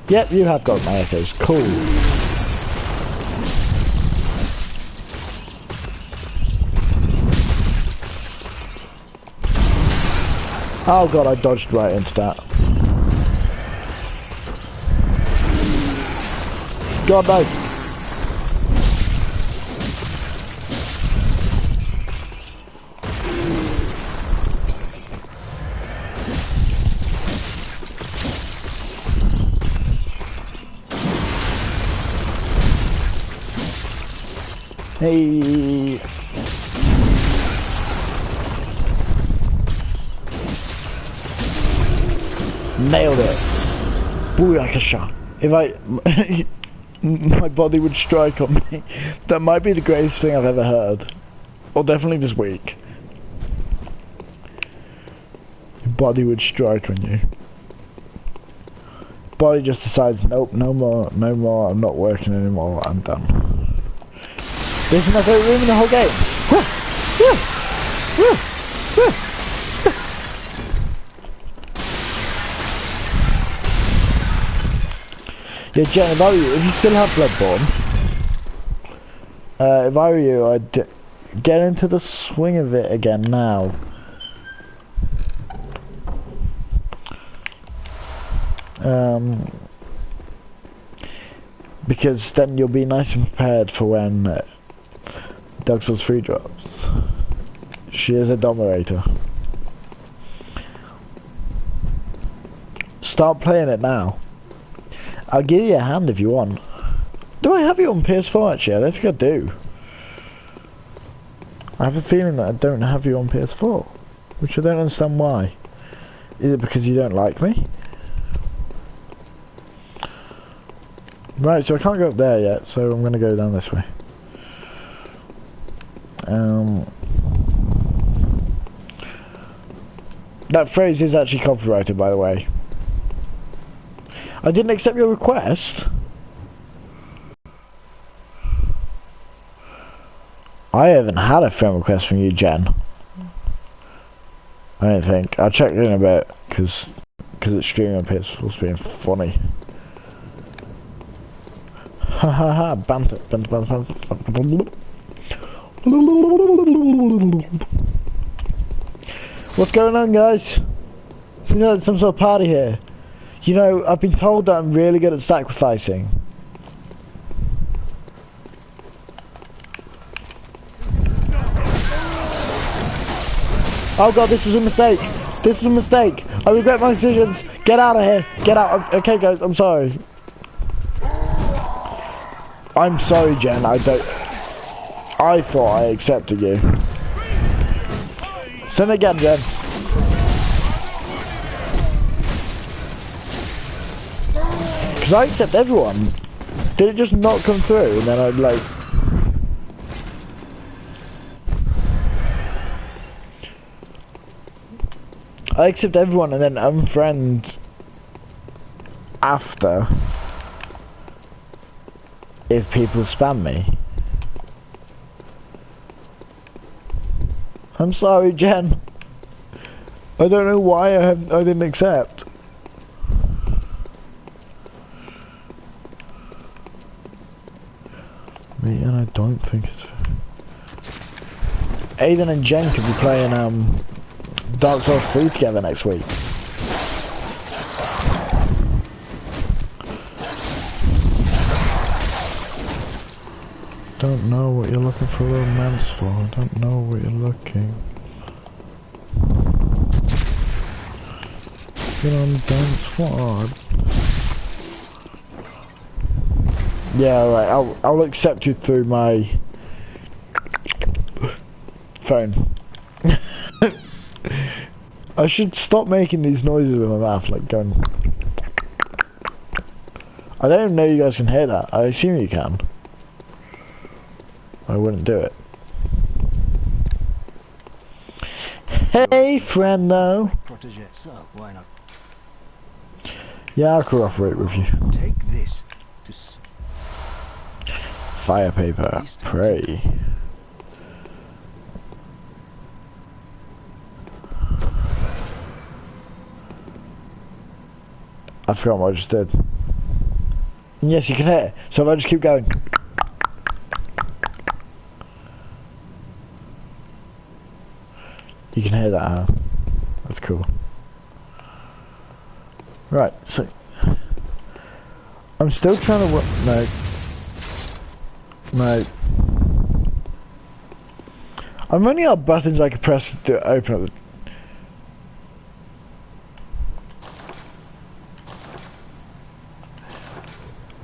Speaker 1: Yep, you have got my echoes. Cool. Oh god, I dodged right into that. God no. Hey. Nailed it. Booyakasha. If my body would strike on me. That might be the greatest thing I've ever heard. Or definitely this week. Your body would strike on you. Body just decides, nope, no more, I'm not working anymore, I'm done. This is my favourite room in the whole game. Yeah, Jen, if I were you, if you still have Bloodborne, if I were you, I'd get into the swing of it again now. Because then you'll be nice and prepared for when Dark Souls 3 drops. She is a dominator. Start playing it now. I'll give you a hand if you want. Do I have you on PS4 actually? I don't think I do. I have a feeling that I don't have you on PS4. Which I don't understand why. Is it because you don't like me? Right, so I can't go up there yet, so I'm gonna go down this way. That phrase is actually copyrighted, by the way. I didn't accept your request. I haven't had a friend request from you, Jen. I don't think. I'll check in a bit, because it's streaming up here, it's supposed to be funny. Ha ha ha, banter, banter, banter, banter. What's going on, guys? Seems like some sort of party here. You know, I've been told that I'm really good at sacrificing. Oh god, this was a mistake. This was a mistake. I regret my decisions. Get out of here. Get out. Okay, guys, I'm sorry. I'm sorry, Jen. I thought I accepted you. Send it again, Jen. Because I accept everyone. Did it just not come through? And then I'd like... I accept everyone and then unfriend after if people spam me. I'm sorry, Jen. I don't know why I didn't accept. Me and I don't think it's... Aiden and Jen could be playing Dark Souls 3 together next week. Don't know what you're looking for romance for. I don't know what you're looking. Get on dance floor. Yeah, right. I'll accept you through my phone. I should stop making these noises with my mouth, like going. I don't even know you guys can hear that. I assume you can. I wouldn't do it. Hey, friend, though.
Speaker 2: So why not?
Speaker 1: Yeah, I'll cooperate with you.
Speaker 2: Take this to
Speaker 1: Fire paper. Pray. I forgot what I just did. And yes, you can hear. So if I just keep going. You can hear that, huh? That's cool. Right, so... I'm still trying to work... No. No. I'm running out of buttons I can press to open up the...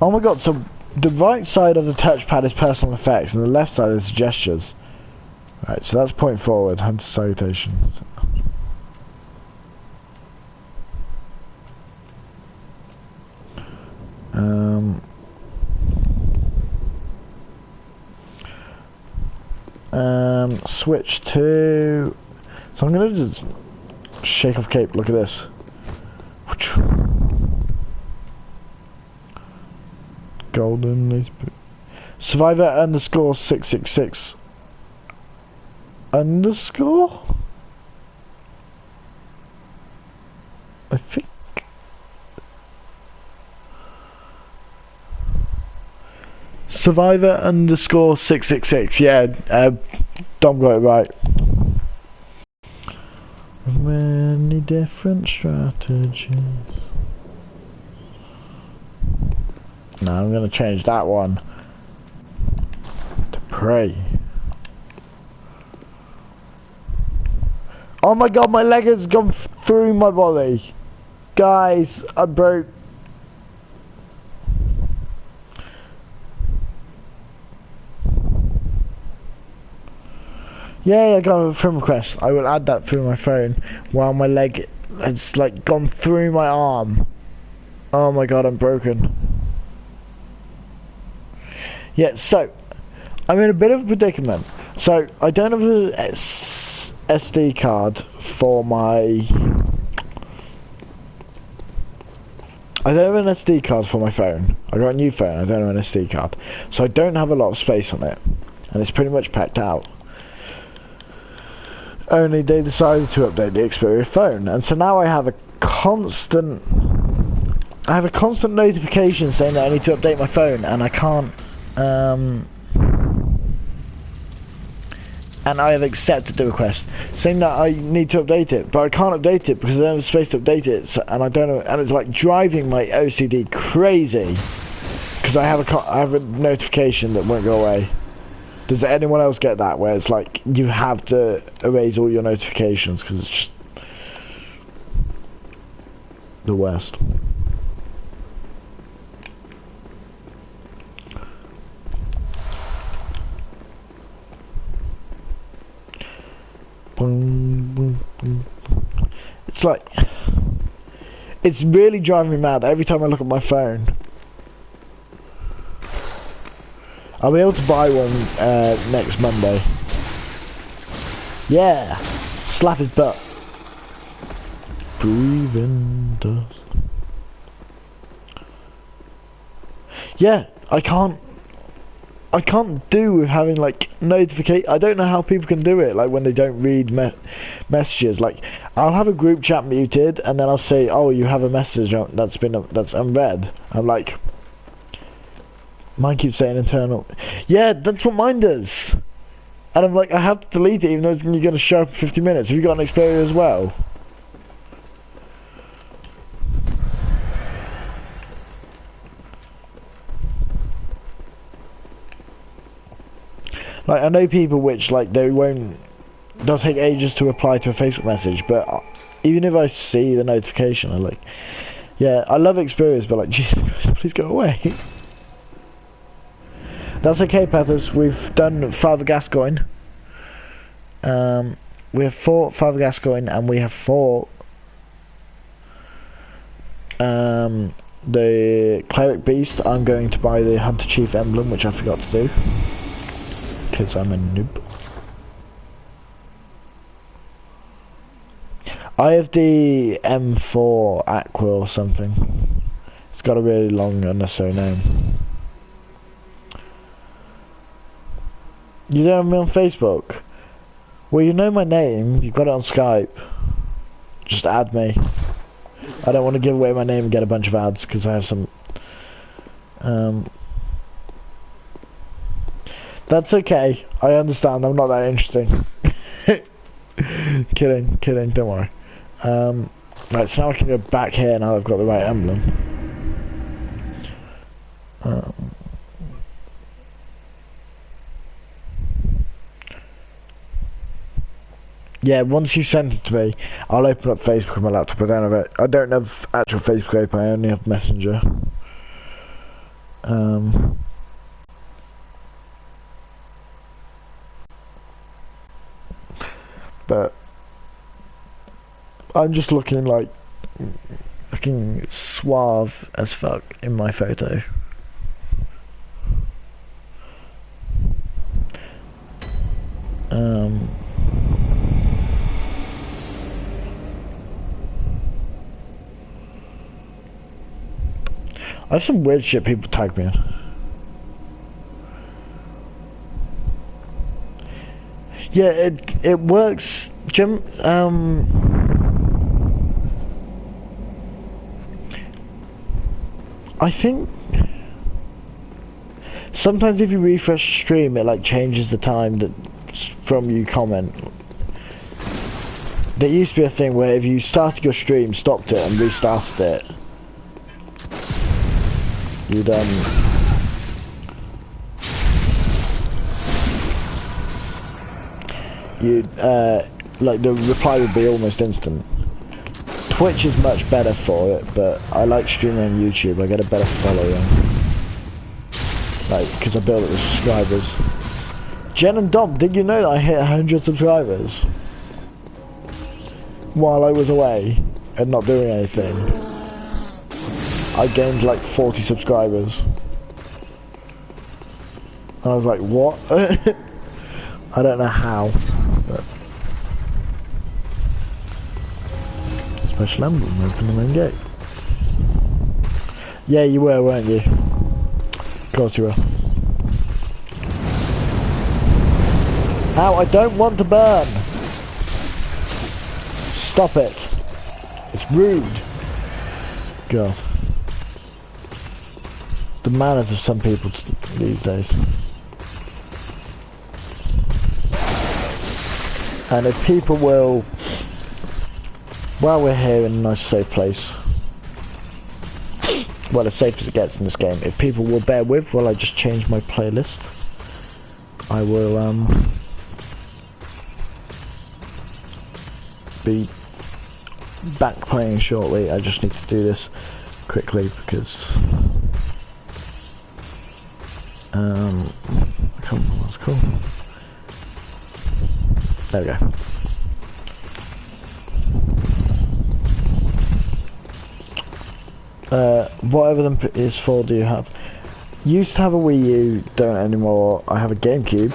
Speaker 1: Oh my god, so the right side of the touchpad is personal effects, and the left side is gestures. Right, so that's point forward, hunter salutations. Switch to... So I'm gonna just shake off cape, look at this. Golden laser boot. Survivor underscore 666 underscore? I think. Survivor underscore 666. Yeah, Dom got it right. Many different strategies. No, I'm gonna change that one to pray. Oh my god, my leg has gone through my body. Guys, I broke. Yeah, I got a film request. I will add that through my phone while my leg has like gone through my arm. Oh my god, I'm broken. Yeah, so I'm in a bit of a predicament. So I don't have a SD card for my... I don't have an SD card for my phone. I got a new phone, I don't have an SD card. So I don't have a lot of space on it. And it's pretty much packed out. Only they decided to update the Xperia phone. And so now I have a constant notification saying that I need to update my phone, and I can't, and I have accepted the request, saying that I need to update it, but I can't update it because I don't have space to update it, so, and I don't know, and it's like driving my OCD crazy, because I have a notification that won't go away. Does anyone else get that, where it's like, you have to erase all your notifications, because it's just the worst. It's like, it's really driving me mad every time I look at my phone. I'll be able to buy one next Monday. Yeah, slap his butt. Breathing dust. Yeah, I can't do with having like notification. I don't know how people can do it, like when they don't read messages. Like I'll have a group chat muted and then I'll say, oh, you have a message that's unread. I'm like, mine keeps saying internal. Yeah, that's what mine does. And I'm like, I have to delete it even though it's going to show up in 50 minutes. Have you got an Xperia as well? Like, I know people which, like, they'll take ages to reply to a Facebook message, but even if I see the notification, I'm like, yeah, I love Xperias, but like, Jesus Christ, please go away. That's okay, Pathos, we've done Father Gascoigne. We have 4 Father Gascoigne, and we have 4 the Cleric Beast. I'm going to buy the Hunter Chief emblem, which I forgot to do. Because I'm a noob. I have the M4 Aqua or something. It's got a really long unnecessary name. You don't have me on Facebook? Well, you know my name. You've got it on Skype. Just add me. I don't want to give away my name and get a bunch of ads because I have some... That's okay. I understand. I'm not that interesting. Kidding. Don't worry. Right, so now I can go back here now I've got the right emblem. Yeah, once you send it to me, I'll open up Facebook on my laptop. I don't have actual Facebook open. I only have Messenger. but I'm just looking suave as fuck in my photo. I have some weird shit people tag me in. Yeah, it works. Jim, I think sometimes if you refresh the stream, it like changes the time that from you comment. There used to be a thing where if you started your stream, stopped it, and restarted it, you'd like the reply would be almost instant. Twitch is much better for it, but I like streaming on YouTube. I get a better following, like, because I build up the subscribers. Jen and Dom, did you know that I hit 100 subscribers while I was away and not doing anything? I gained like 40 subscribers. And I was like, what? I don't know how. But special emblem, open the main gate. Yeah, you were, weren't you? Of course you were. Ow, I don't want to burn! Stop it. It's rude. God. The manners of some people these days. And if people will, while we're here in a nice safe place, well, as safe as it gets in this game, if people will bear with while I just change my playlist, I will be back playing shortly. I just need to do this quickly because I can't remember what it's called. There we go. Whatever them is for, do you have? Used to have a Wii U, don't anymore. I have a GameCube,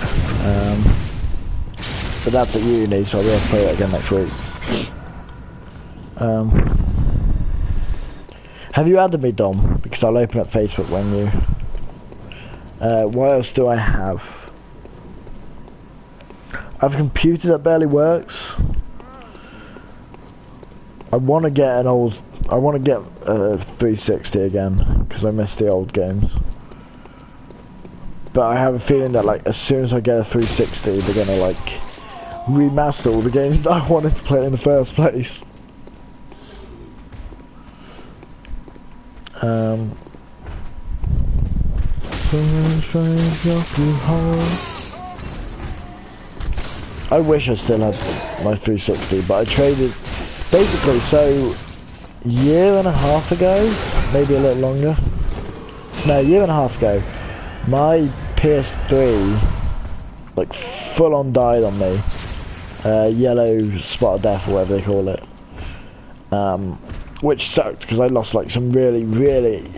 Speaker 1: but that's at uni, so I'll be able to play that again next week. Have you added me, Dom? Because I'll open up Facebook when you. What else do I have? I have a computer that barely works. I want to get a 360 again because I miss the old games. But I have a feeling that like as soon as I get a 360, they're gonna like remaster all the games that I wanted to play in the first place. I wish I still had my 360, but I traded basically, so year and a half ago, maybe a little longer. No, a year and a half ago, my PS3 like full on died on me. Yellow spot of death or whatever they call it. Which sucked because I lost like some really, really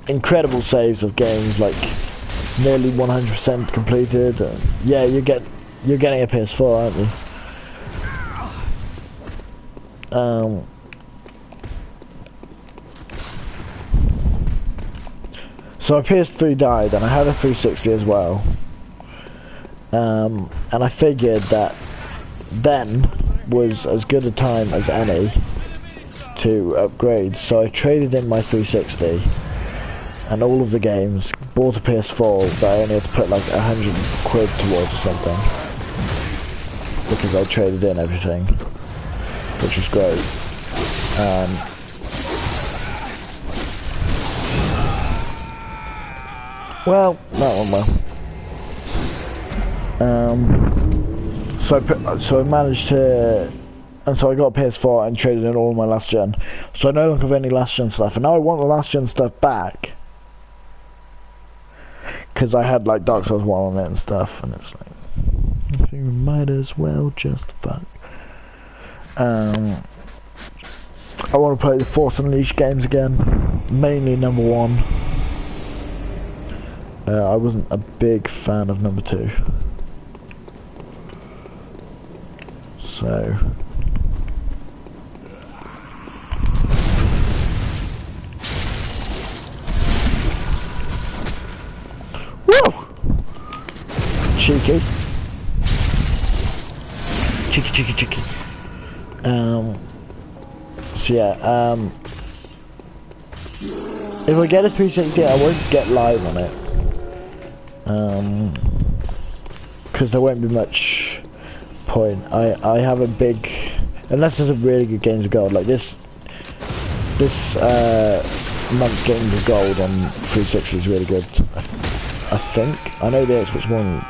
Speaker 1: incredible saves of games, like nearly 100% completed. Yeah, you're getting a PS4, aren't you? So my PS3 died, and I had a 360 as well. And I figured that then was as good a time as any to upgrade, so I traded in my 360 and all of the games, bought a PS4 that I only had to put like 100 quid towards or something, because I traded in everything, which was great. Well, that went well. So I managed to, and so I got a PS4 and traded in all my last gen. So I no longer have any last gen stuff, and now I want the last gen stuff back, because I had like Dark Souls 1 on it and stuff, and it's like, I think we might as well just fuck. I want to play the Force Unleashed games again, mainly number 1. I wasn't a big fan of number 2. So... Whoa! Cheeky. Cheeky. So yeah, if I get a 360, I won't get live on it. Because there won't be much point. I have a big, unless there's a really good Games of Gold, like this month's Games of Gold on 360 is really good. I think. I know the Xbox One,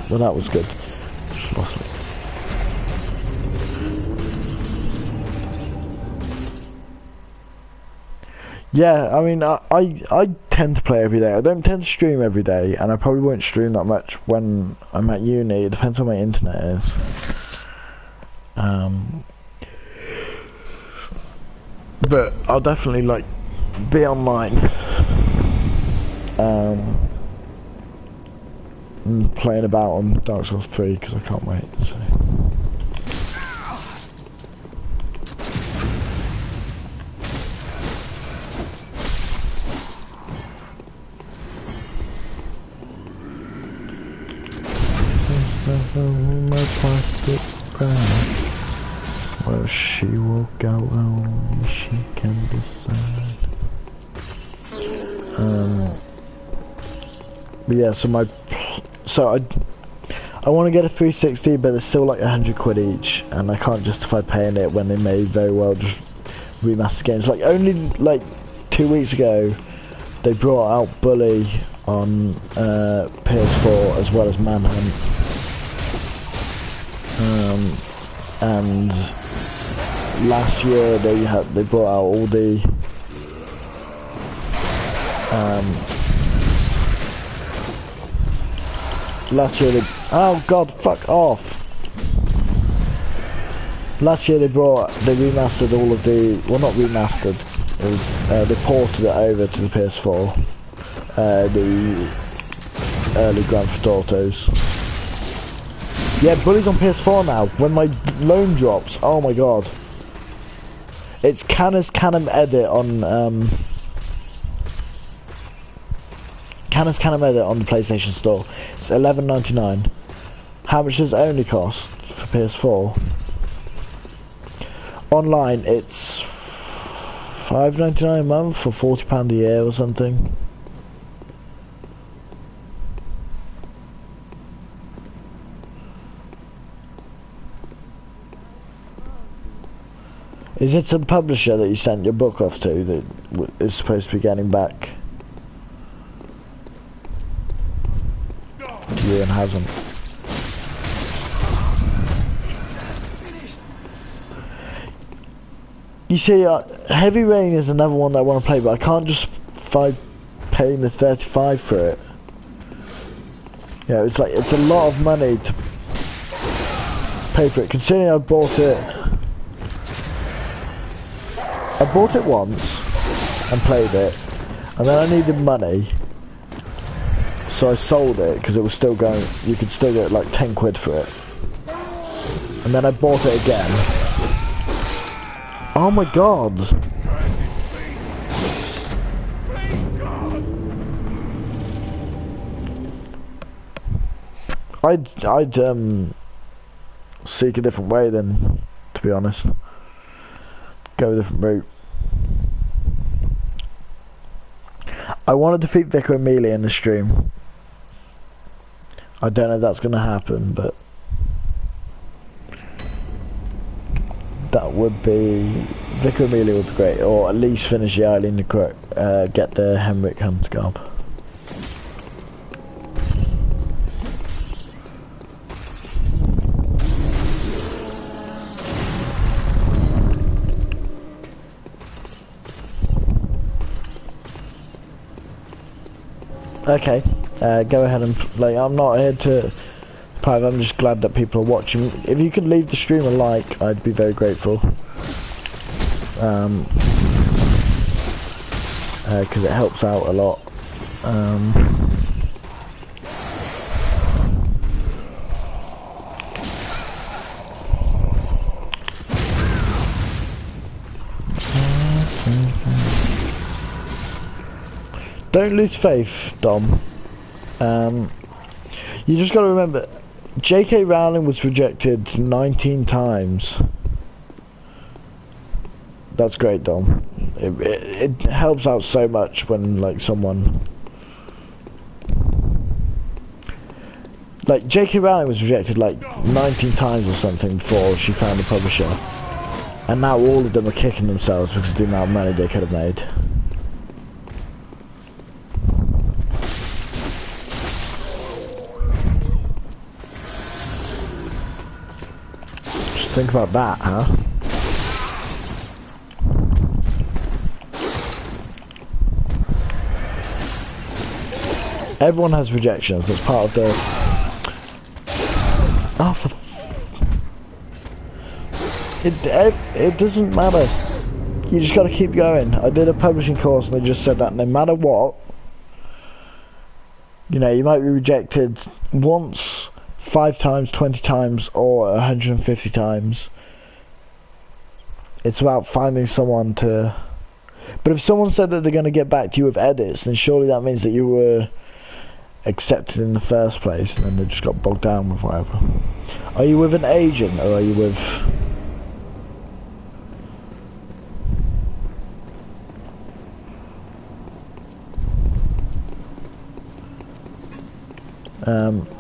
Speaker 1: well that was good. Just lost it. Yeah, I mean, I tend to play every day. I don't tend to stream every day, and I probably won't stream that much when I'm at uni. It depends on my internet is. But I'll definitely, like, be online. And playing about on Dark Souls 3, because I can't wait, so... My plastic bag. Well, she will go, only she can decide. But yeah, so I want to get a 360, but it's still like 100 quid each, and I can't justify paying it when they may very well just remaster games. Like only like 2 weeks ago, they brought out Bully on PS4 as well as Manhunt. And last year they brought out all the last year they oh god fuck off last year they remastered all of the, well not remastered, they ported it over to the PS4, the early Grand Theft Autos. Yeah, Bully's on PS4 now. When my loan drops, oh my god. It's Canis Canem Edit on Canis Canem Edit on the PlayStation Store. It's $11.99. How much does it only cost for PS4? Online it's $5.99 a month for £40 a year or something. Is it some publisher that you sent your book off to that is supposed to be getting back to you and hasn't? You see, Heavy Rain is another one that I want to play, but I can't just paying the $35 for it. You know, it's like, it's a lot of money to pay for it, considering I bought it once and played it, and then I needed money, so I sold it because it was still going, you could still get like 10 quid for it, and then I bought it again. Oh my god. I'd seek a different way then, to be honest. Go a different route. I want to defeat Vicar and Melee in the stream. I don't know if that's going to happen, but that would be, Vicar and Melee would be great, or at least finish the island and get the Henrik Hunt Garb. Okay, go ahead and play. I'm not here to Clive, I'm just glad that people are watching. If you could leave the stream a like, I'd be very grateful. Because it helps out a lot. Don't lose faith, Dom. You just got to remember, J.K. Rowling was rejected 19 times. That's great, Dom. It helps out so much when, like, someone... Like, J.K. Rowling was rejected, like, 19 times or something before she found a publisher. And now all of them are kicking themselves because of the amount of money they could have made. Just think about that, huh? Everyone has rejections, that's part of the... Oh, for... It doesn't matter. You just gotta keep going. I did a publishing course and they just said that no matter what, you know, you might be rejected once, 5 times, 20 times, or 150 times. It's about finding someone to... But if someone said that they're gonna get back to you with edits, then surely that means that you were accepted in the first place, and then they just got bogged down with whatever. Are you with an agent, or are you with...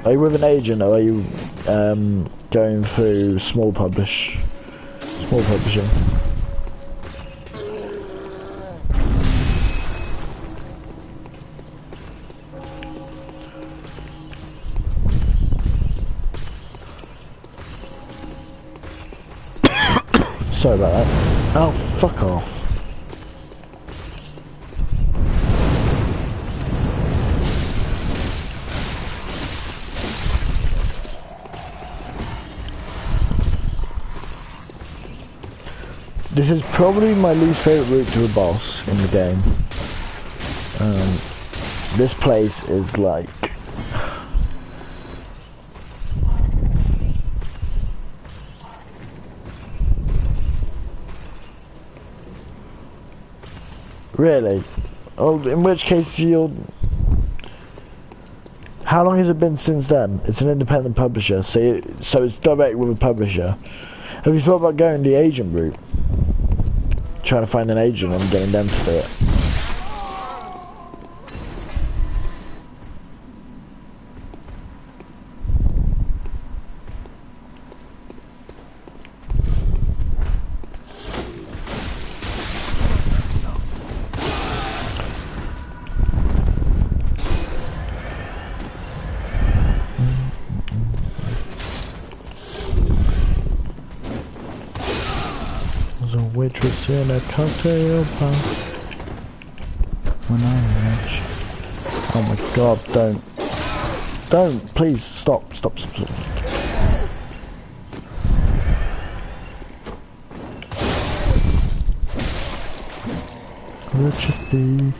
Speaker 1: are you with an agent, or are you going through small publishing? Sorry about that. Oh, fuck off. This is probably my least favourite route to a boss in the game. This place is like... Really? Oh, in which case you'll... How long has it been since then? It's an independent publisher, so it's direct with a publisher. Have you thought about going the agent route? Trying to find an agent and getting them to do it. Waitress in a cocktail bar when I'm rich. Oh my god, don't, please, stop. Richard feet,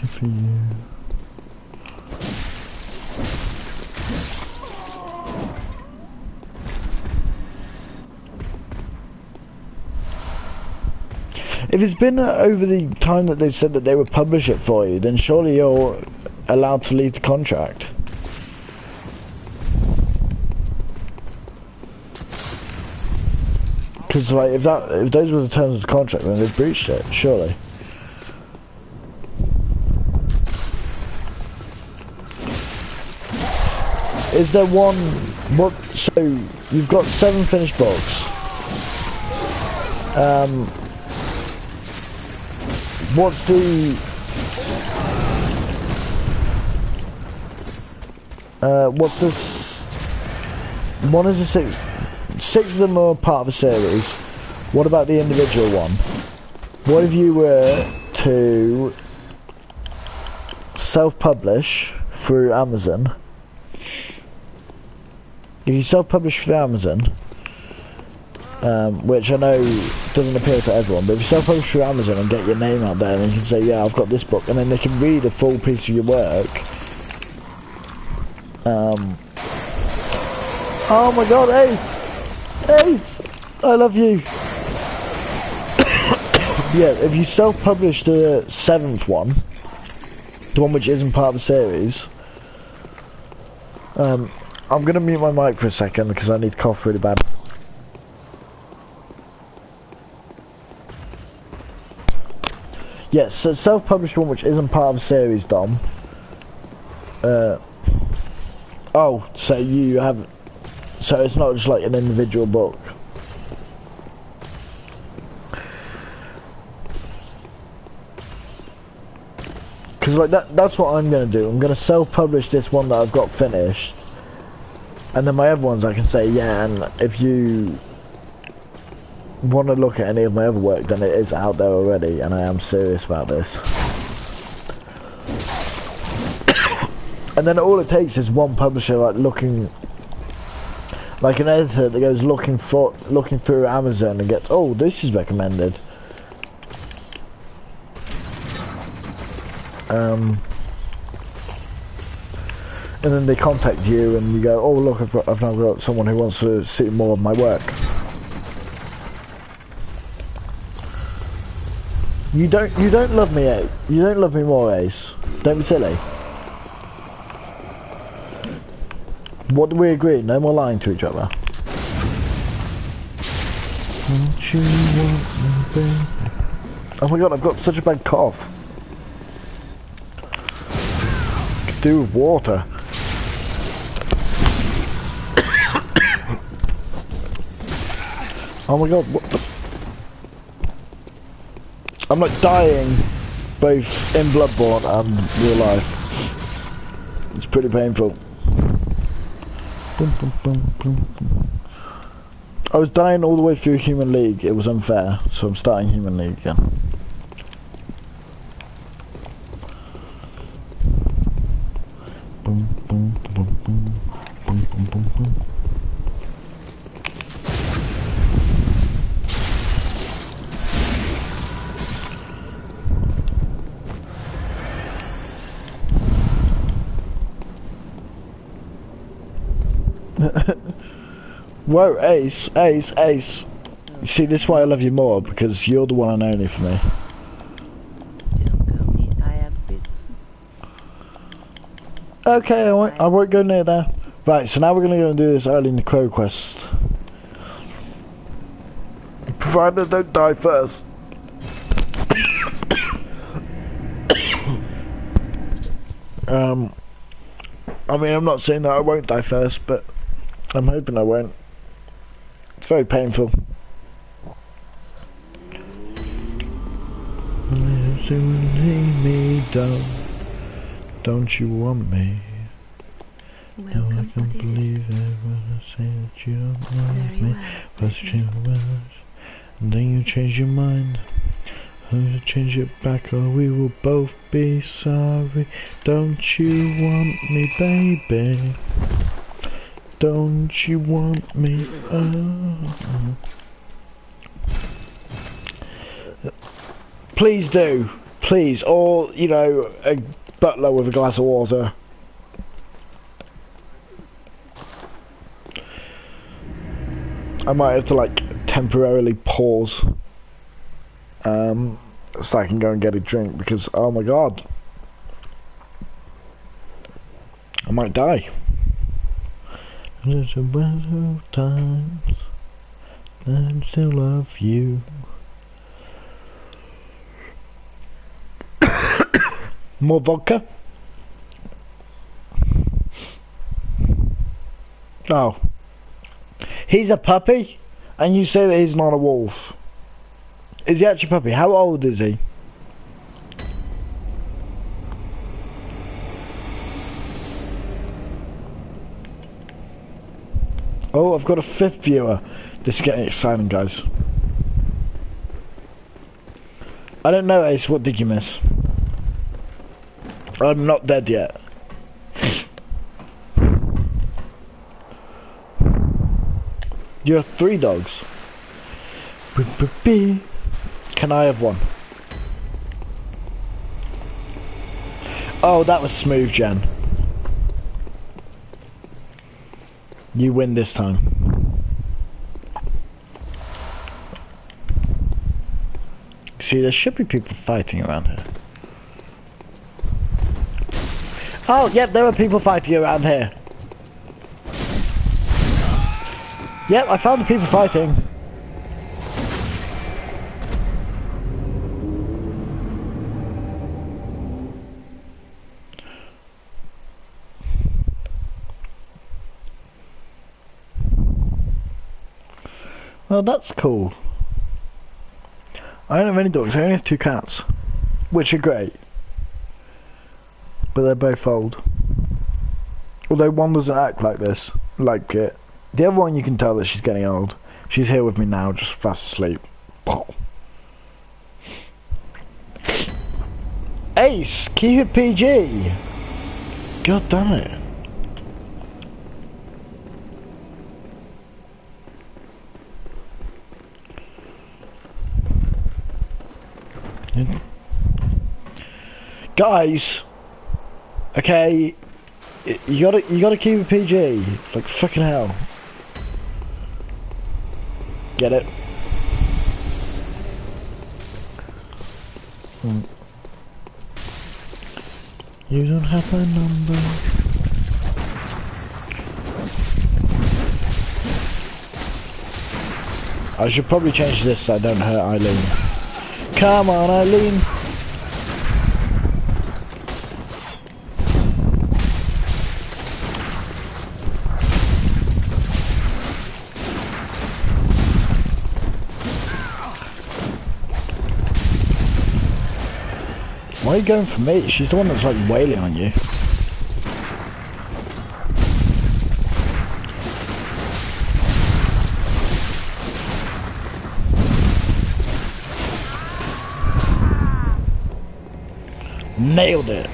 Speaker 1: for you. If it's been over the time that they said that they would publish it for you, then surely you're allowed to leave the contract. Because like, if those were the terms of the contract, then they've breached it, surely. Is there one... What? So, you've got 7 finished books. What's the... what's this... One is a 6... 6 of them are part of a series. What about the individual one? What if you were to self-publish through Amazon if you self-publish through Amazon, which I know doesn't appeal to everyone, but if you self-publish through Amazon and get your name out there, and you can say, yeah, I've got this book, and then they can read a full piece of your work. Oh my god, Ace! Ace! I love you! Yeah, if you self-publish the 7th one, the one which isn't part of the series, I'm going to mute my mic for a second because I need to cough really bad. Yes, so self-published one which isn't part of the series, Dom. Oh, so you have... So it's not just like an individual book. Because like that's what I'm going to do. I'm going to self-publish this one that I've got finished. And then my other ones I can say, yeah, and if you want to look at any of my other work, then it is out there already, and I am serious about this. And then all it takes is one publisher like looking, like an editor that goes looking through Amazon and gets, oh, this is recommended. And then they contact you and you go, oh look, I've now got someone who wants to see more of my work. You don't love me, Ace. You don't love me more, Ace. Don't be silly. What do we agree? No more lying to each other. Don't you want me, baby? Oh my god, I've got such a bad cough. Could do with water. Oh my god, what the... I'm like dying, both in Bloodborne and real life. It's pretty painful. I was dying all the way through Human League. It was unfair, so I'm starting Human League again. Whoa, Ace, Ace, Ace. You see, this is why I love you more, because you're the one and only for me. Okay, I won't go near there. Right, so now we're going to go and do this early in the Crow quest. Provided I don't die first. I mean, I'm not saying that I won't die first, but I'm hoping I won't. It's very painful. Me down. Don't you want me?
Speaker 4: Welcome,
Speaker 1: No, I can't believe it when I say that you don't want me. First you change and then you change your mind. I'm gonna change it back or we will both be sorry. Don't you want me, baby? Don't you want me? Please do. Please. Or, you know, a butler with a glass of water. I might have to, like, temporarily pause. So I can go and get a drink because, oh my god, I might die. There's a matter of times I still love you. More vodka? Oh. He's a puppy? And you say that he's not a wolf? Is he actually a puppy? How old is he? Oh, I've got a 5th viewer. This is getting exciting, guys. I don't know, Ace. What did you miss? I'm not dead yet. You have 3 dogs. Can I have one? Oh, that was smooth, Jen. You win this time. See, there should be people fighting around here. Oh, yep, there are people fighting around here. Yep, I found the people fighting. Well, that's cool. I don't have any dogs, I only have 2 cats. Which are great. But they're both old. Although one doesn't act like this, like it. The other one you can tell that she's getting old. She's here with me now, just fast asleep. Ace, keep it PG. God damn it. Guys, okay, you gotta keep it PG. Like fucking hell. Get it? You don't have a number. I should probably change this so I don't hurt Eileen. Come on, Eileen. Why are you going for me? She's the one that's like wailing on you. Nailed it.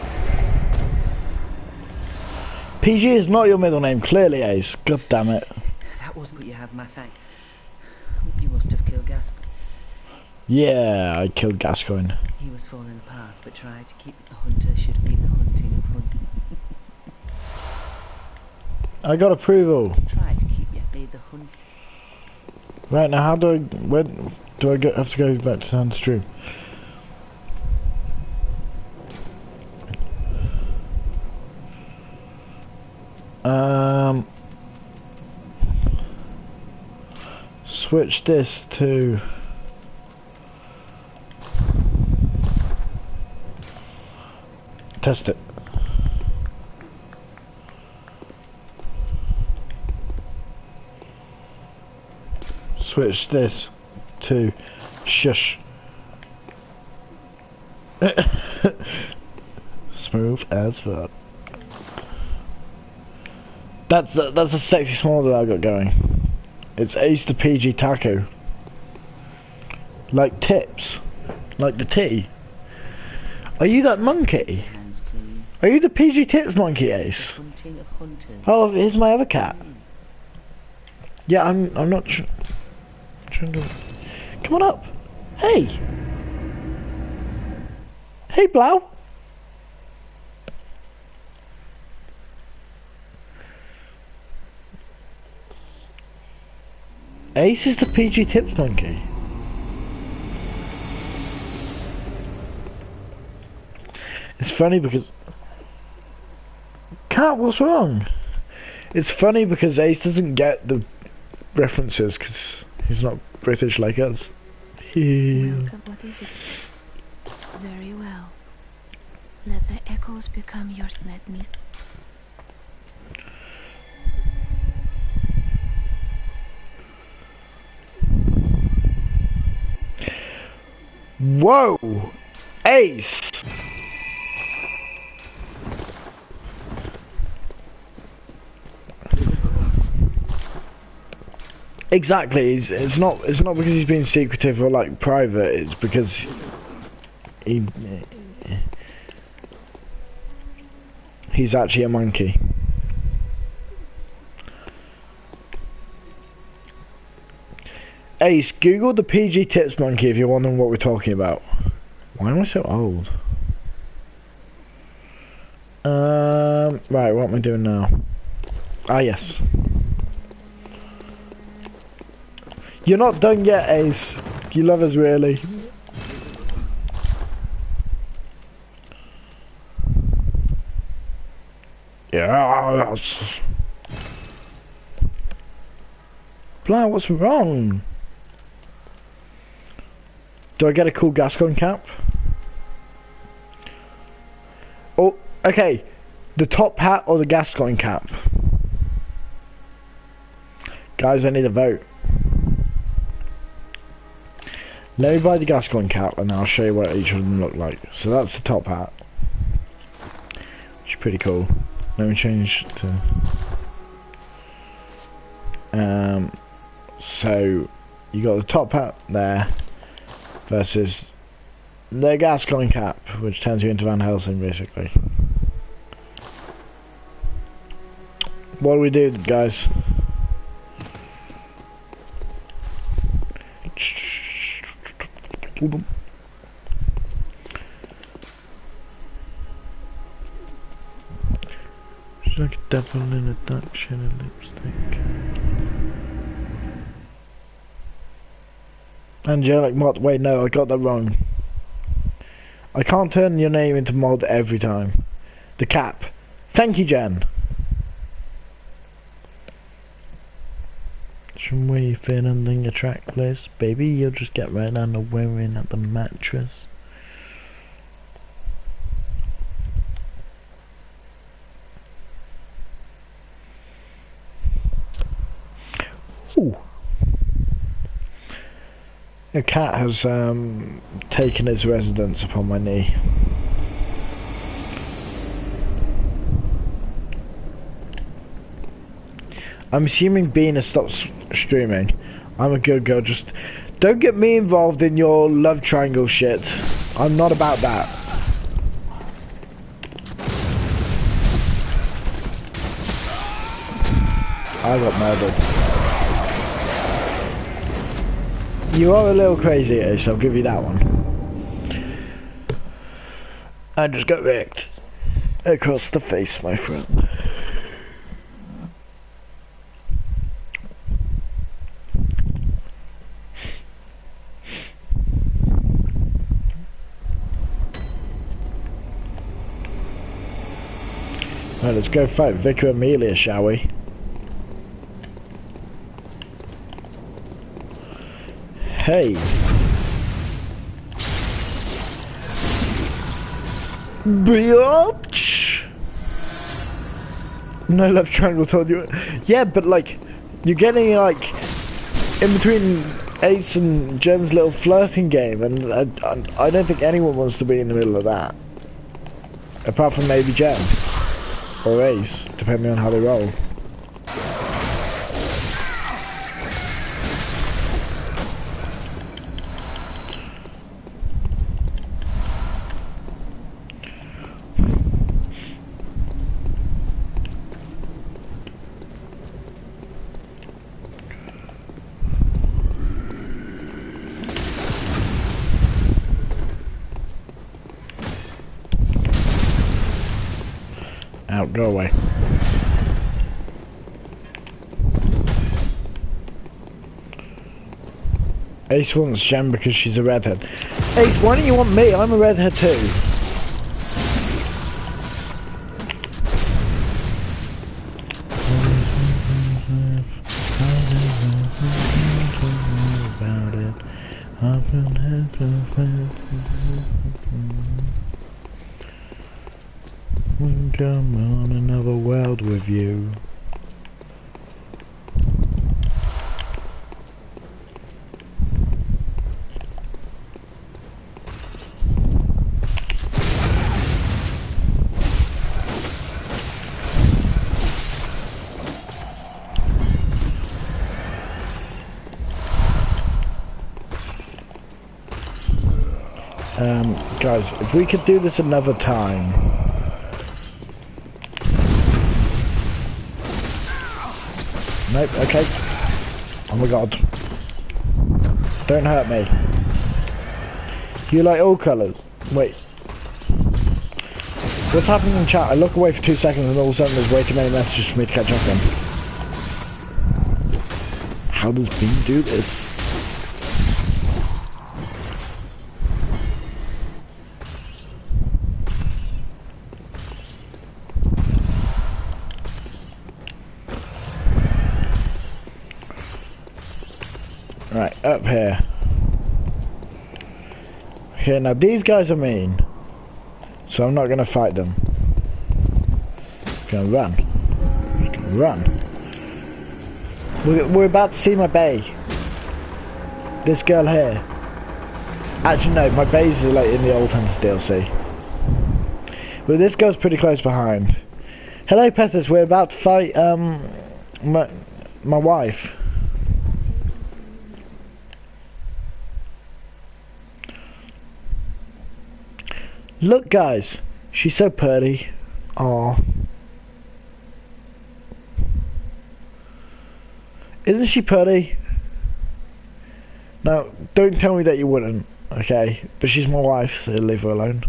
Speaker 1: PG is not your middle name, clearly, Ace. God damn it.
Speaker 5: That wasn't what you had, Matt. You must have killed Gascoigne.
Speaker 1: Yeah, I killed Gascoigne.
Speaker 5: He was falling apart, but tried to keep the hunter should leave the hunting of hunting.
Speaker 1: I got approval.
Speaker 5: Tried to keep you leave the hunting.
Speaker 1: Right, now how do I... Where do I have to go back to downstream? Switch this to... Test it. Switch this to shush. Smooth as fuck. That's a sexy small that I got going. It's Ace the PG Taco. Like tips. Like the tea. Are you that monkey? Are you the PG Tips monkey, Ace?
Speaker 5: Hunting of hunters.
Speaker 1: Oh, here's my other cat. Yeah, I'm not trying to... Come on up. Hey. Hey, Blau. Ace is the PG Tips monkey. It's funny because... Cat, what's wrong? It's funny because Ace doesn't get the references because he's not British like us.
Speaker 4: Welcome. What is it? Very well. Let the echoes become yours. Let me...
Speaker 1: Whoa! Ace! Exactly. It's not because he's being secretive or like private. It's because he's actually a monkey. Ace, Google the PG Tips Monkey if you're wondering what we're talking about. Why am I so old? Right, what am I doing now? Ah, yes. You're not done yet, Ace. You love us, really. Yes. Blah, what's wrong? Do I get a cool Gascon cap? Oh, okay. The top hat or the Gascon cap? Guys, I need a vote. Let me buy the Gascon cap and I'll show you what each of them look like. So that's the top hat, which is pretty cool. Let me change to... So, you got the top hat there versus the Gascon cap, which turns you into Van Helsing, basically. What do we do, guys? She's like a devil in a dark shade of lipstick. Angelic mod. Wait, no, I got that wrong. I can't turn your name into mod every time. The cap. Thank you, Jen. From where you fit on your track list, baby, you'll just get right down to wearing at the mattress. Ooh. A cat has taken its residence upon my knee. I'm assuming Bean has stopped streaming. I'm a good girl, just don't get me involved in your love triangle shit. I'm not about that. I got murdered. You are a little crazy, Ace, I'll give you that one. I just got wrecked. Across the face, my friend. Right, let's go fight Vicar Amelia, shall we? Hey! Bitch! No love triangle told you. Yeah, but like, you're getting like in between Ace and Jen's little flirting game, and I don't think anyone wants to be in the middle of that. Apart from maybe Jen. Or Ace, depending on how they roll. Out, go away. Ace wants Jen because she's a redhead. Ace, why don't you want me? I'm a redhead too. Come on another world with you. Guys, if we could do this another time. Nope, okay. Oh my god. Don't hurt me. You like all colours? Wait. What's happening in chat? I look away for 2 seconds and all of a sudden there's way too many messages for me to catch up on. How does Bean do this? Right, up here. Okay, now these guys are mean. So I'm not gonna fight them. I'm gonna run. Run. We're about to see my bae. This girl here. Actually no, my baes are like in the Old Hunters DLC. But this girl's pretty close behind. Hello Petters, we're about to fight my wife. Look guys, she's so pretty. Aww. Isn't she pretty? No, don't tell me that you wouldn't, okay? But she's my wife, so leave her alone.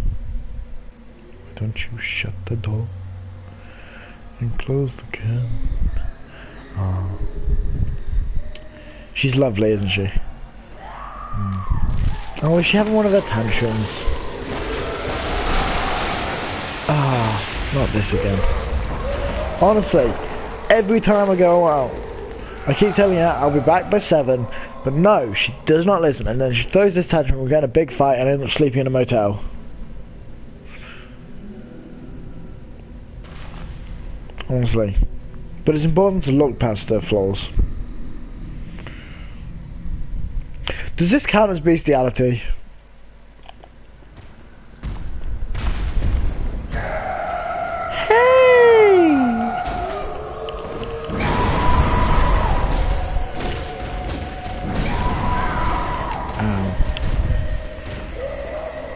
Speaker 1: Don't you shut the door and close the curtain. Aww. She's lovely, isn't she? Oh, is she having one of her tantrums? Ah, not this again. Honestly, every time I go out, I keep telling her I'll be back by 7, but no, she does not listen, and then she throws this tantrum, we get in a big fight, and I end up sleeping in a motel. Honestly. But it's important to look past their flaws. Does this count as bestiality?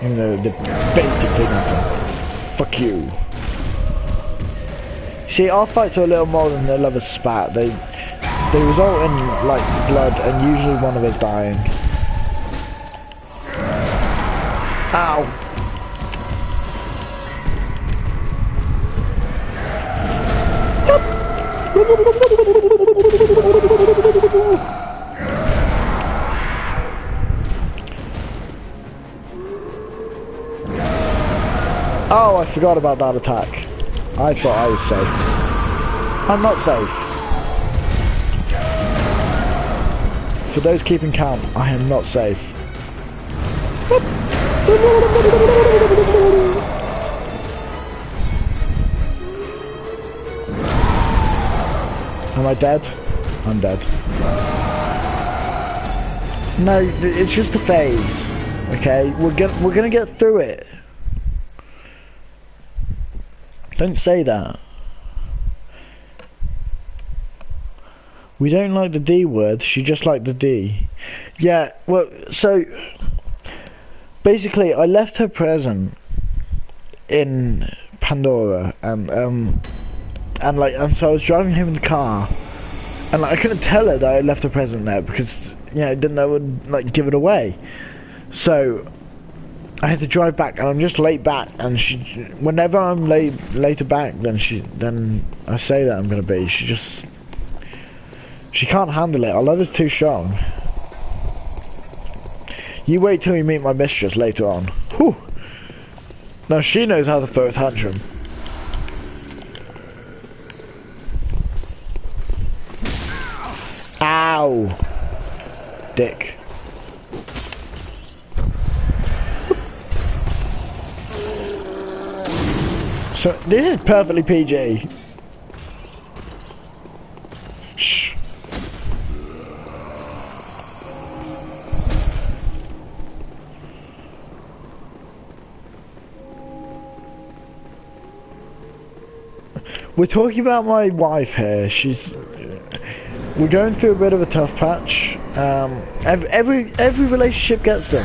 Speaker 1: Even though they're basically nothing. Fuck you. See, our fights are a little more than the lover's spat. They result in, like, blood and usually one of us dying. Ow! Oh, I forgot about that attack. I thought I was safe. I'm not safe. For those keeping count, I am not safe. Am I dead? I'm dead. No, it's just a phase. Okay, we're gonna get through it. Don't say that. We don't like the D word, she just liked the D. Yeah, well, so basically I left her present in Pandora and so I was driving home in the car and like I couldn't tell her that I left her present there because I didn't know I would like give it away. So I had to drive back, and I'm just late back. And whenever I'm later back, then I say that I'm gonna be. She can't handle it. Our love is too strong. You wait till you meet my mistress later on. Whew. Now she knows how to throw a tantrum. Ow, dick. So, this is perfectly PG. Shh. We're talking about my wife here. We're going through a bit of a tough patch. Every relationship gets them.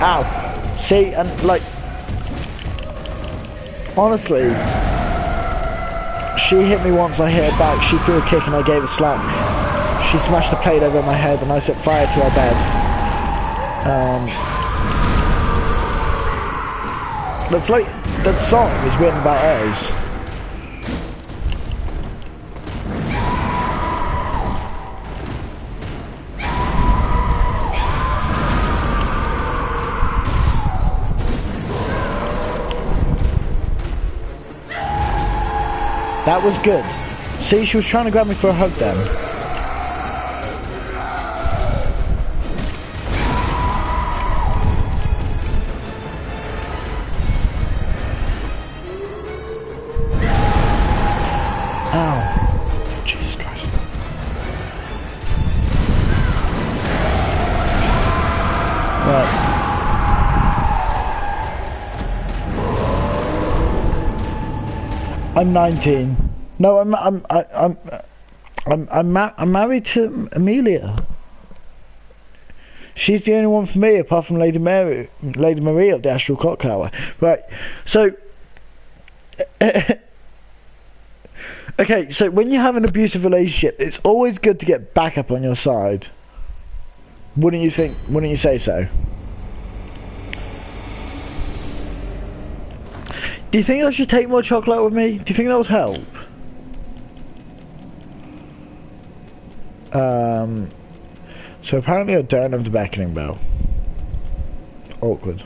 Speaker 1: Ow! See, and like, honestly, she hit me once, I hit her back, she threw a kick and I gave a slap. She smashed a plate over my head and I set fire to our bed. That's like, that song is written about us. That was good. See, she was trying to grab me for a hug then. Ow. Jesus Christ. Right. I'm 19. No, I'm married to Amelia. She's the only one for me, apart from Lady Maria of the Astral Clock Tower. Right. So, okay. So when you have an abusive relationship, it's always good to get backup on your side. Wouldn't you think? Wouldn't you say so? Do you think I should take more chocolate with me? Do you think that would help? So apparently I don't have the beckoning bell. Awkward.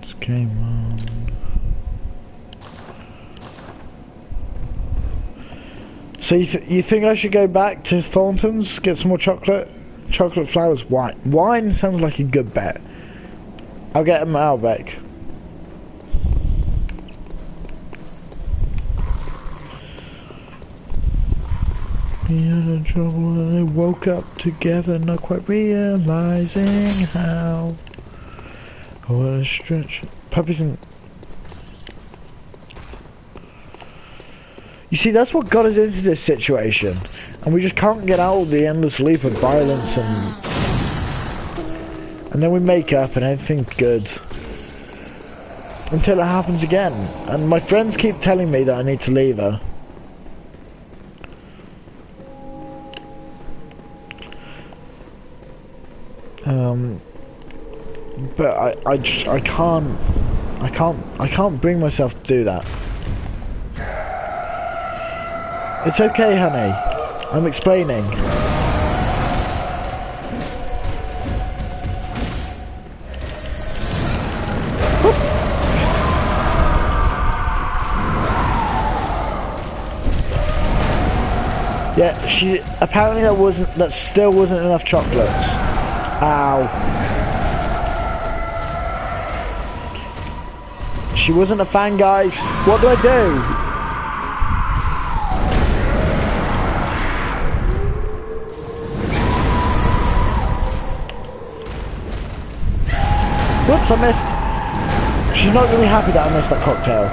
Speaker 1: It's game on. So you think I should go back to Thornton's, get some more chocolate? Chocolate, flowers, wine. Wine sounds like a good bet. I'll get them out back. We had in trouble when they woke up together, not quite realizing how. Oh, what a stretch. Puppies and... You see, that's what got us into this situation. And we just can't get out of the endless loop of violence and then we make up and everything's good. Until it happens again. And my friends keep telling me that I need to leave her. But I can't bring myself to do that. It's okay, honey. I'm explaining. Whoop. Yeah, apparently that still wasn't enough chocolates. Ow. She wasn't a fan, guys. What do I do? Whoops, I missed. She's not going to be happy that I missed that cocktail.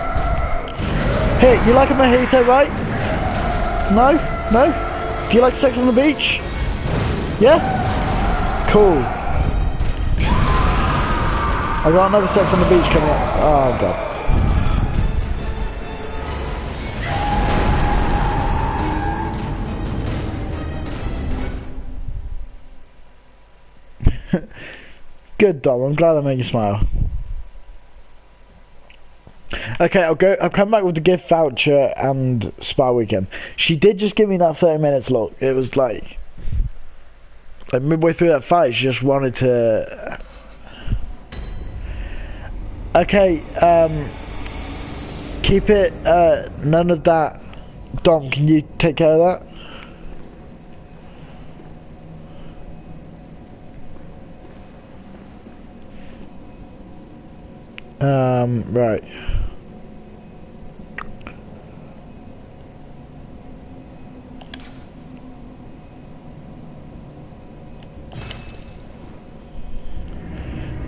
Speaker 1: Hey, you like a mojito, right? No? No? Do you like sex on the beach? Yeah? Cool. I got another sex on the beach coming up. Oh, God. Good, Dom. I'm glad I made you smile. Okay, I'll come back with the gift voucher and spa weekend. She did just give me that 30 minutes look. It was like midway through that fight, she just wanted to. Okay, keep it. None of that. Dom, can you take care of that? Right.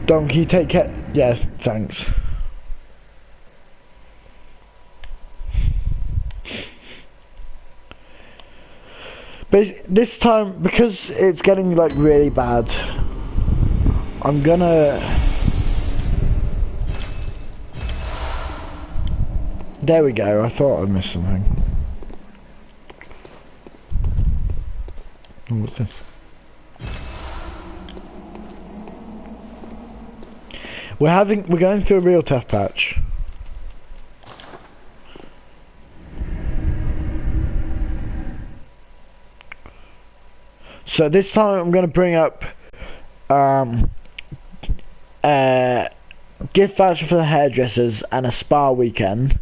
Speaker 1: Dom, can you take care? Yes, thanks. But this time, because it's getting like really bad, I'm gonna... There we go, I thought I missed something. Oh, what's this? We're going through a real tough patch. So this time I'm going to bring up gift voucher for the hairdressers and a spa weekend,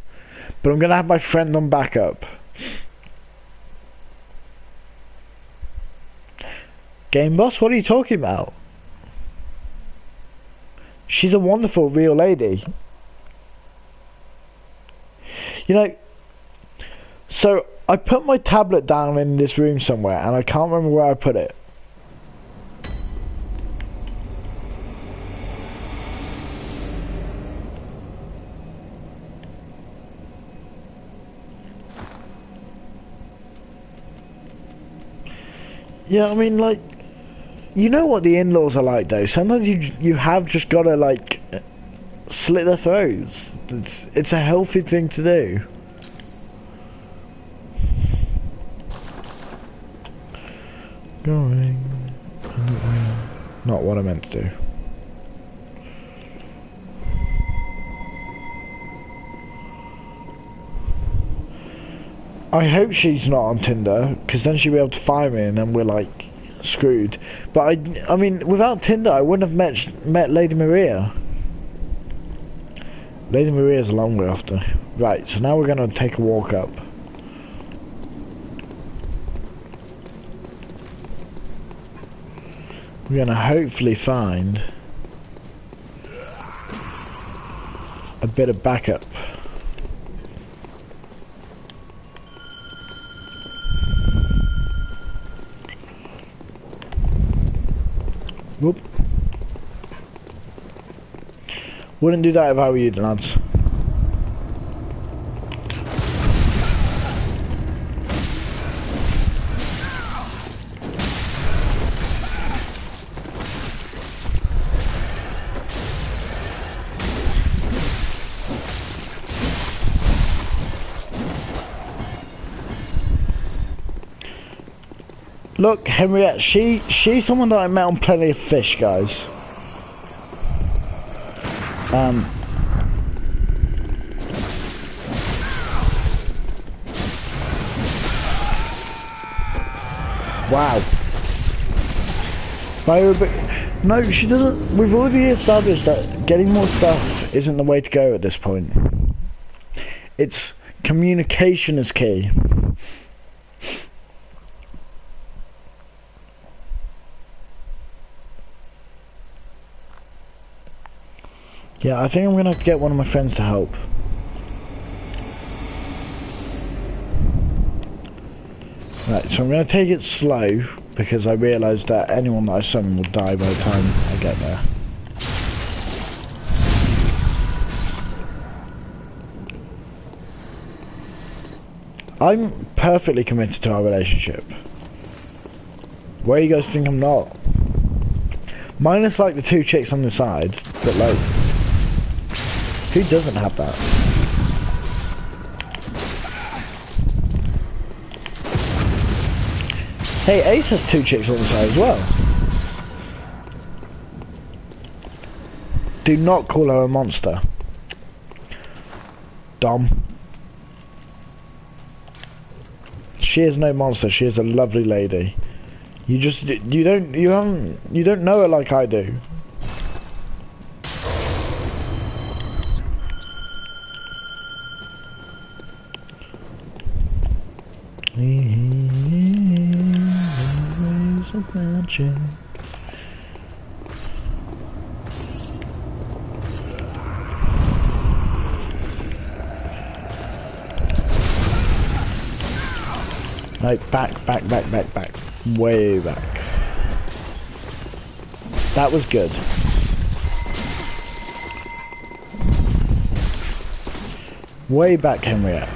Speaker 1: but I'm going to have my friend on backup. Game boss, what are you talking about? She's a wonderful real lady. You know, so I put my tablet down in this room somewhere and I can't remember where I put it. Yeah, I mean, like, you know what the in-laws are like, though. Sometimes you have just got to, like, slit their throats. It's a healthy thing to do. Going... Not what I meant to do. I hope she's not on Tinder, because then she'll be able to find me and then we're, like, screwed. But I mean, without Tinder, I wouldn't have met Lady Maria. Lady Maria's a long way after. Right, so now we're going to take a walk up. We're going to hopefully find a bit of backup. Whoop. Wouldn't do that if I were you, lads. Look, Henriette, she's someone that I met on Plenty of Fish, guys. Wow. No, she doesn't. We've already established that getting more stuff isn't the way to go at this point. It's communication is key. Yeah, I think I'm going to have to get one of my friends to help. Right, so I'm going to take it slow, because I realise that anyone that I summon will die by the time I get there. I'm perfectly committed to our relationship. Where do you guys think I'm not? Minus like the two chicks on the side, but like... Who doesn't have that? Hey, Ace has two chicks on the side as well. Do not call her a monster. Dom. She is no monster, she is a lovely lady. You don't know her like I do. Magic. Right, back. Way back. That was good. Way back, Henriette.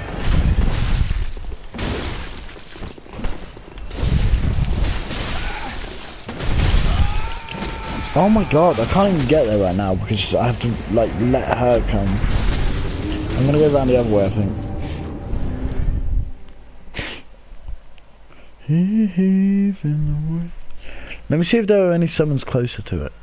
Speaker 1: Oh my god, I can't even get there right now because I have to like let her come. I'm gonna go around the other way, I think. Let me see if there are any summons closer to it.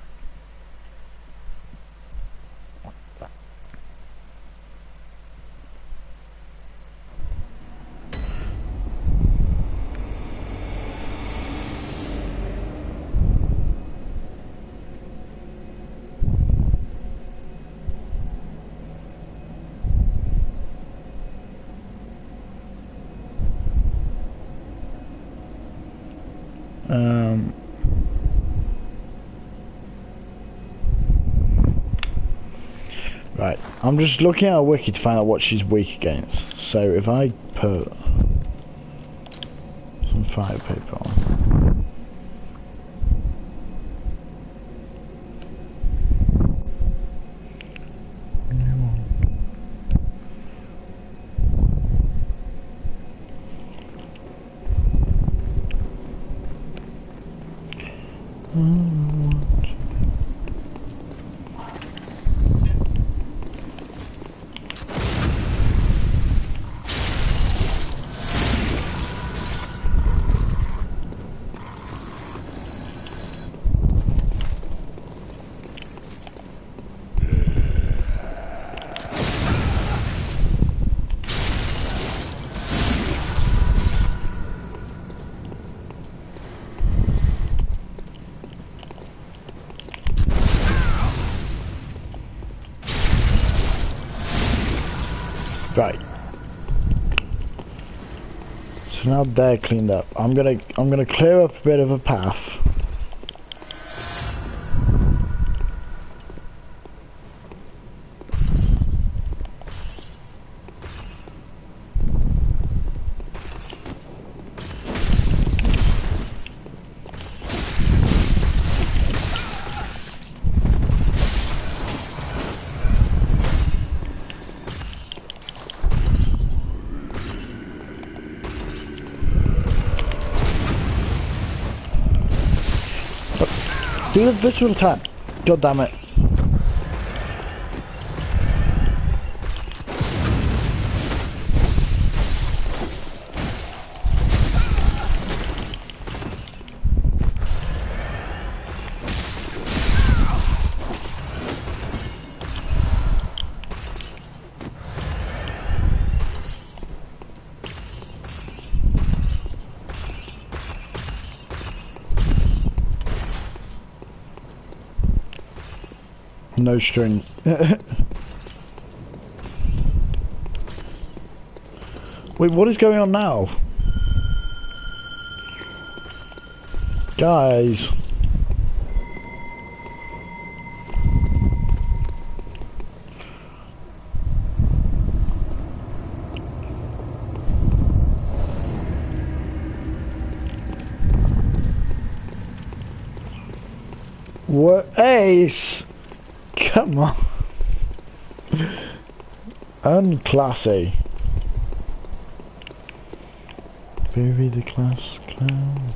Speaker 1: Right, I'm just looking at a wiki to find out what she's weak against. So if I put some fire paper on. Right. So now they're cleaned up. I'm gonna clear up a bit of a path. Do the visceral attack. God damn it. No string. Wait, what is going on now? Guys. What? Ace! Come on. Unclassy. Bury the class clown.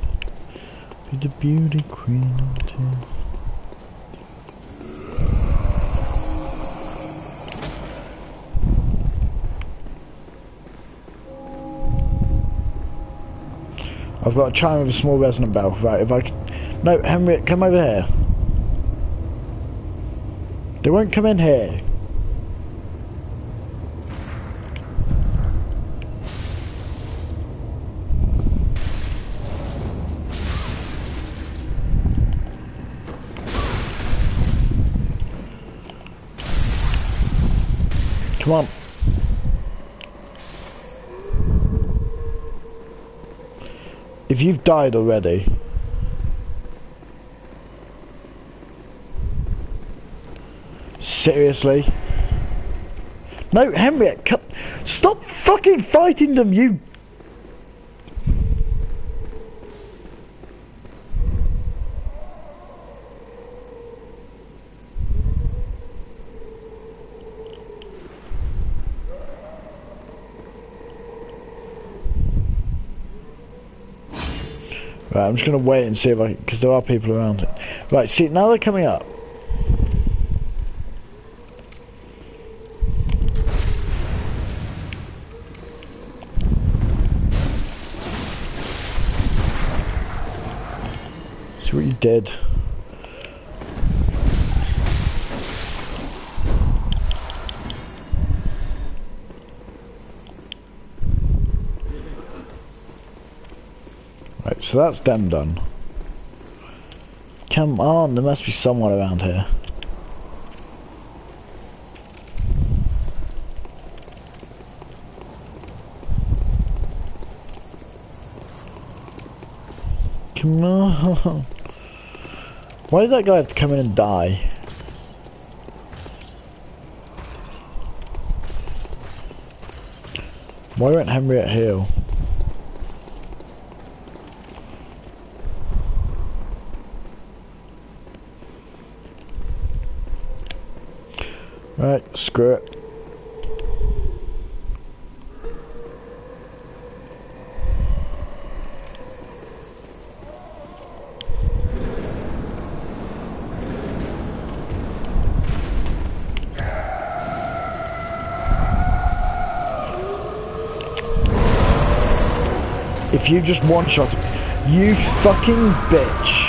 Speaker 1: Be the beauty queen too. I've got a chime with a small resonant bell. Right, if I can... No, Henry, come over here. They won't come in here. Come on. If you've died already... Seriously? No, Henriette, stop fucking fighting them, you... Right, I'm just gonna wait and see if I, because there are people around it. Right, see, now they're coming up. See what you did. Right, so that's them done. Come on, there must be someone around here. Come on. Why did that guy have to come in and die? Why won't Henriette heal? Right, screw it. If you just one-shot, you fucking bitch.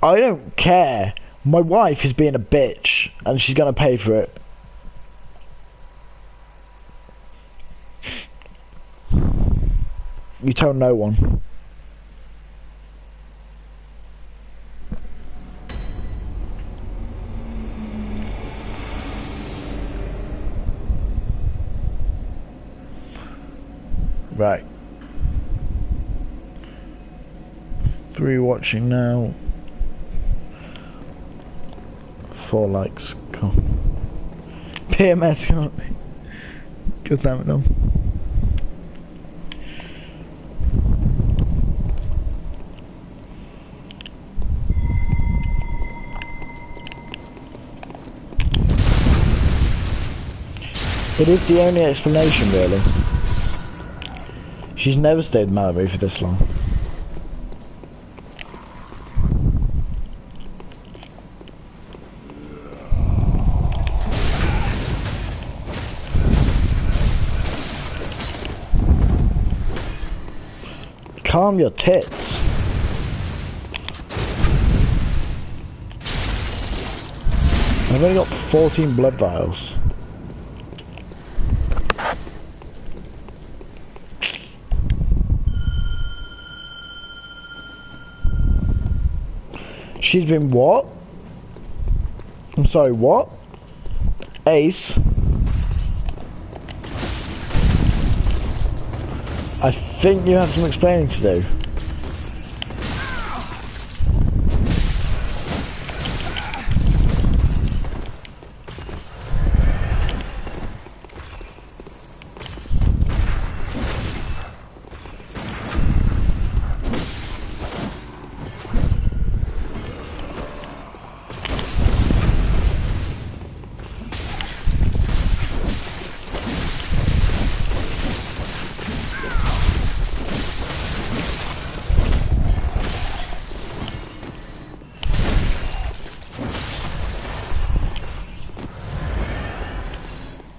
Speaker 1: I don't care. My wife is being a bitch and she's gonna pay for it. You tell no one. Right. 3 watching now. 4 likes. Cool. PMS can't be. God damn it, them. It is the only explanation, really. She's never stayed in Malibu for this long. Calm your tits. I've only got 14 blood vials. She's been what? I'm sorry, what? Ace? I think you have some explaining to do.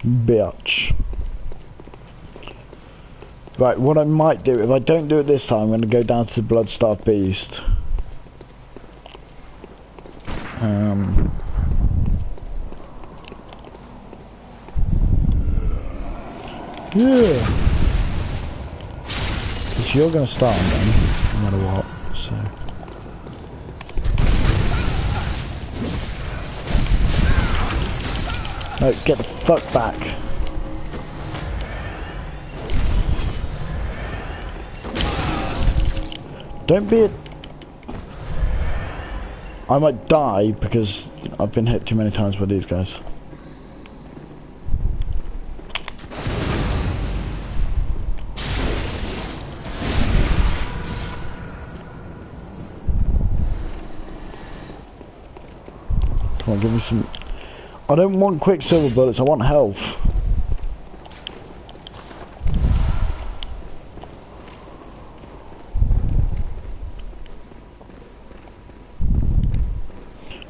Speaker 1: Bitch. Right, what I might do, if I don't do it this time, I'm going to go down to the Blood-Starved Beast. Yeah. Because you're going to start on them, no matter what, so... No, get the fuck back. Don't be a... I might die because I've been hit too many times by these guys. Come on, give me some... I don't want quicksilver bullets, I want health.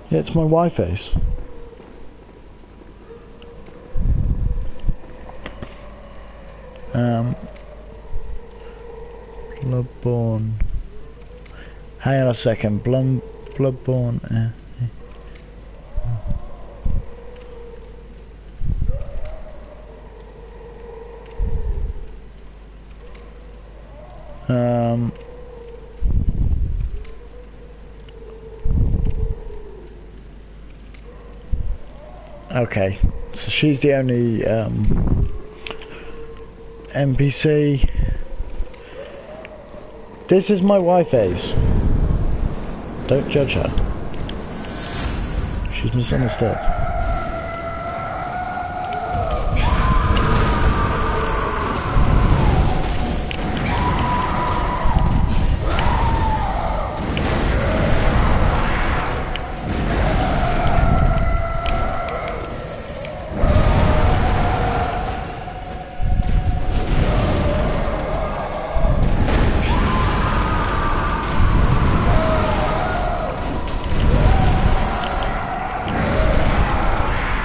Speaker 1: Yeah, it's my Y-face. Bloodborne. Hang on a second. Bloodborne. Okay, so she's the only NPC. This is my Y-face. Don't judge her. She's misunderstood.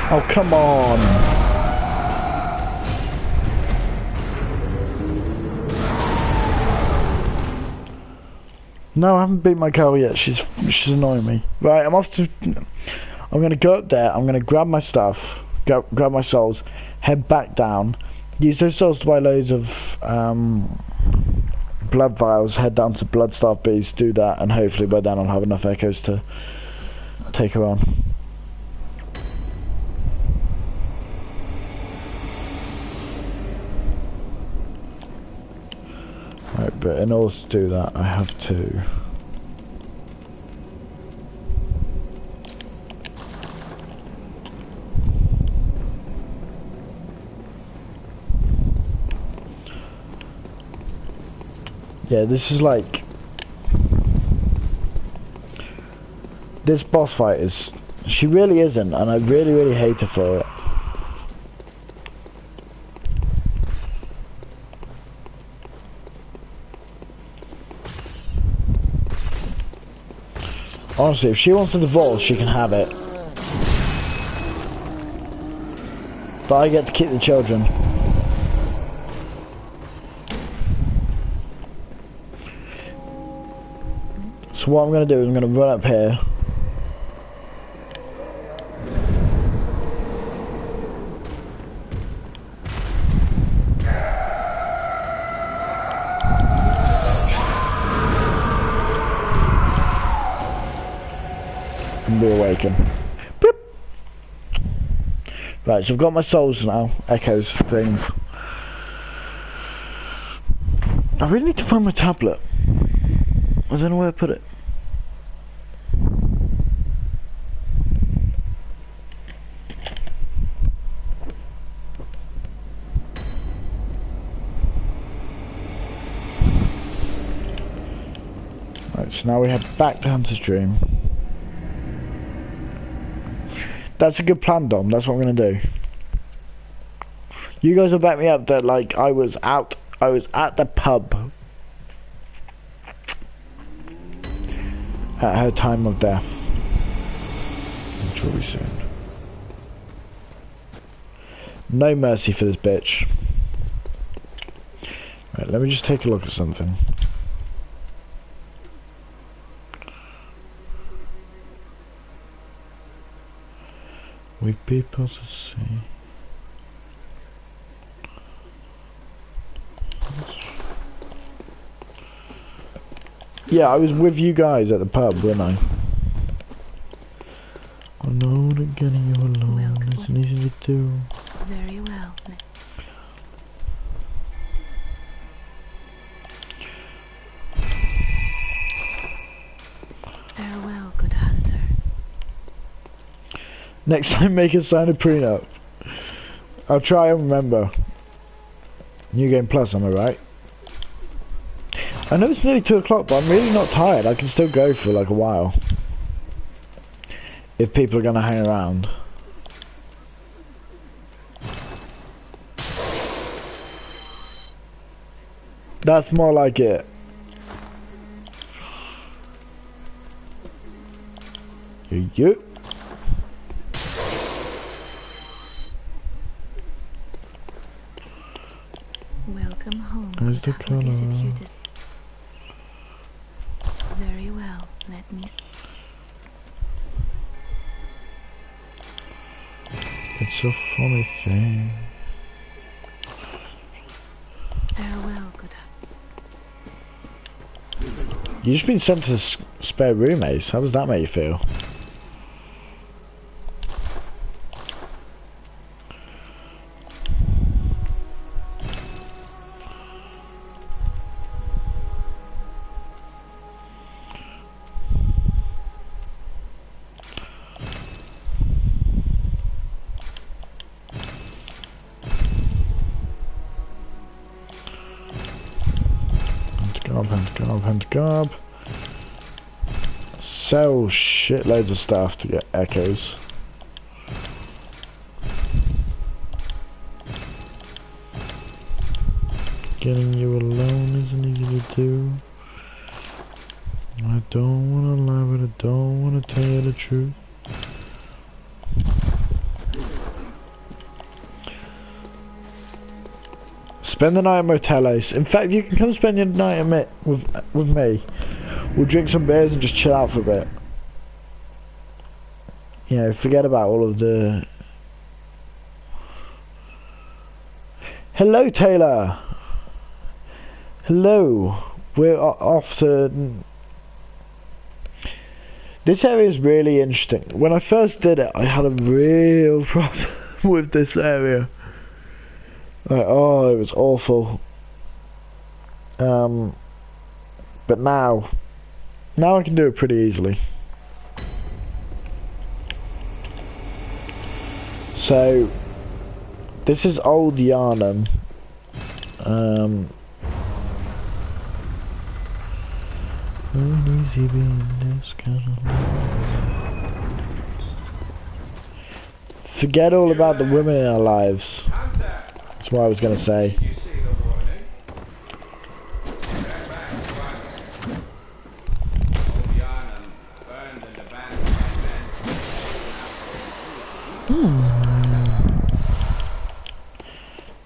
Speaker 1: Oh, come on! No, I haven't beat my girl yet. She's annoying me. Right, I'm off to... I'm gonna go up there. I'm gonna grab my stuff, grab my souls, head back down, use those souls to buy loads of blood vials, head down to Bloodstarved Beast, do that, and hopefully by then I'll have enough echoes to take her on. Right, but in order to do that, I have to... Yeah, this is like... This boss fight is... She really isn't, and I really hate her for it. Honestly, if she wants a divorce, she can have it. But I get to keep the children. So what I'm going to do is I'm going to run up here. And reawaken. Boop. Right, so I've got my souls now. Echoes, things. I really need to find my tablet. I don't know where I put it. Right, so now we head back to Hunter's Dream. That's a good plan, Dom. That's what I'm gonna do. You guys will back me up that like I was at the pub at her time of death. Which will be soon. No mercy for this bitch. Right, let me just take a look at something. With people to see. Yeah, I was with you guys at the pub, weren't I? I know that getting you alone isn't easy to do.
Speaker 4: Very well.
Speaker 1: Next time, make us sign a prenup. I'll try and remember. New Game Plus, am I right? I know it's nearly 2 o'clock, but I'm really not tired. I can still go for like a while. If people are gonna hang around. That's more like it. You.
Speaker 4: Welcome home.
Speaker 1: Where's the
Speaker 4: What is it
Speaker 1: color?
Speaker 4: you Very well. Let me.
Speaker 1: It's a funny thing.
Speaker 4: Farewell, good.
Speaker 1: You just been sent to spare roommates. How does that make you feel? Gob. Sell shitloads of stuff to get echoes. Getting you alone isn't easy to do. I don't wanna lie, but I don't wanna tell you the truth. Spend the night at Motelos. In fact, you can come spend your night at with me. We'll drink some beers and just chill out for a bit. You know, forget about all of the... Hello, Taylor! Hello! We're off to... This area is really interesting. When I first did it, I had a real problem with this area. Like, oh, it was awful. But now I can do it pretty easily. So, this is Old Yarnum. Uneasy being this kind of... Forget all about the women in our lives. That's what I was gonna say.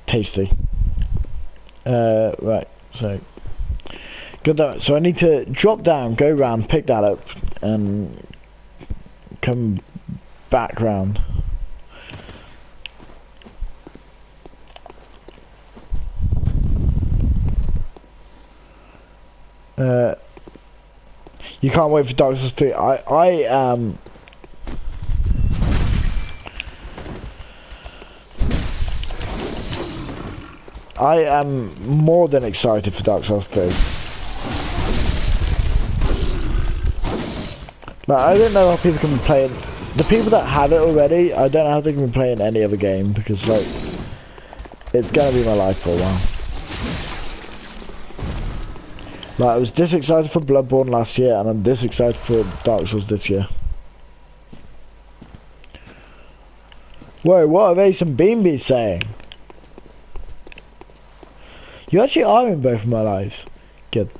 Speaker 1: Tasty. Right, so good. That, so I need to drop down, go round, pick that up, and come back round. You can't wait for Dark Souls 3. I am more than excited for Dark Souls 3. Like, I don't know how people can be playing... The people that have it already, I don't know how they can be playing any other game, because, like, it's gonna be my life for a while. Like, I was this excited for Bloodborne last year, and I'm this excited for Dark Souls this year. Whoa, what are Ace and Beanby saying? You actually are in both of my lives. Good.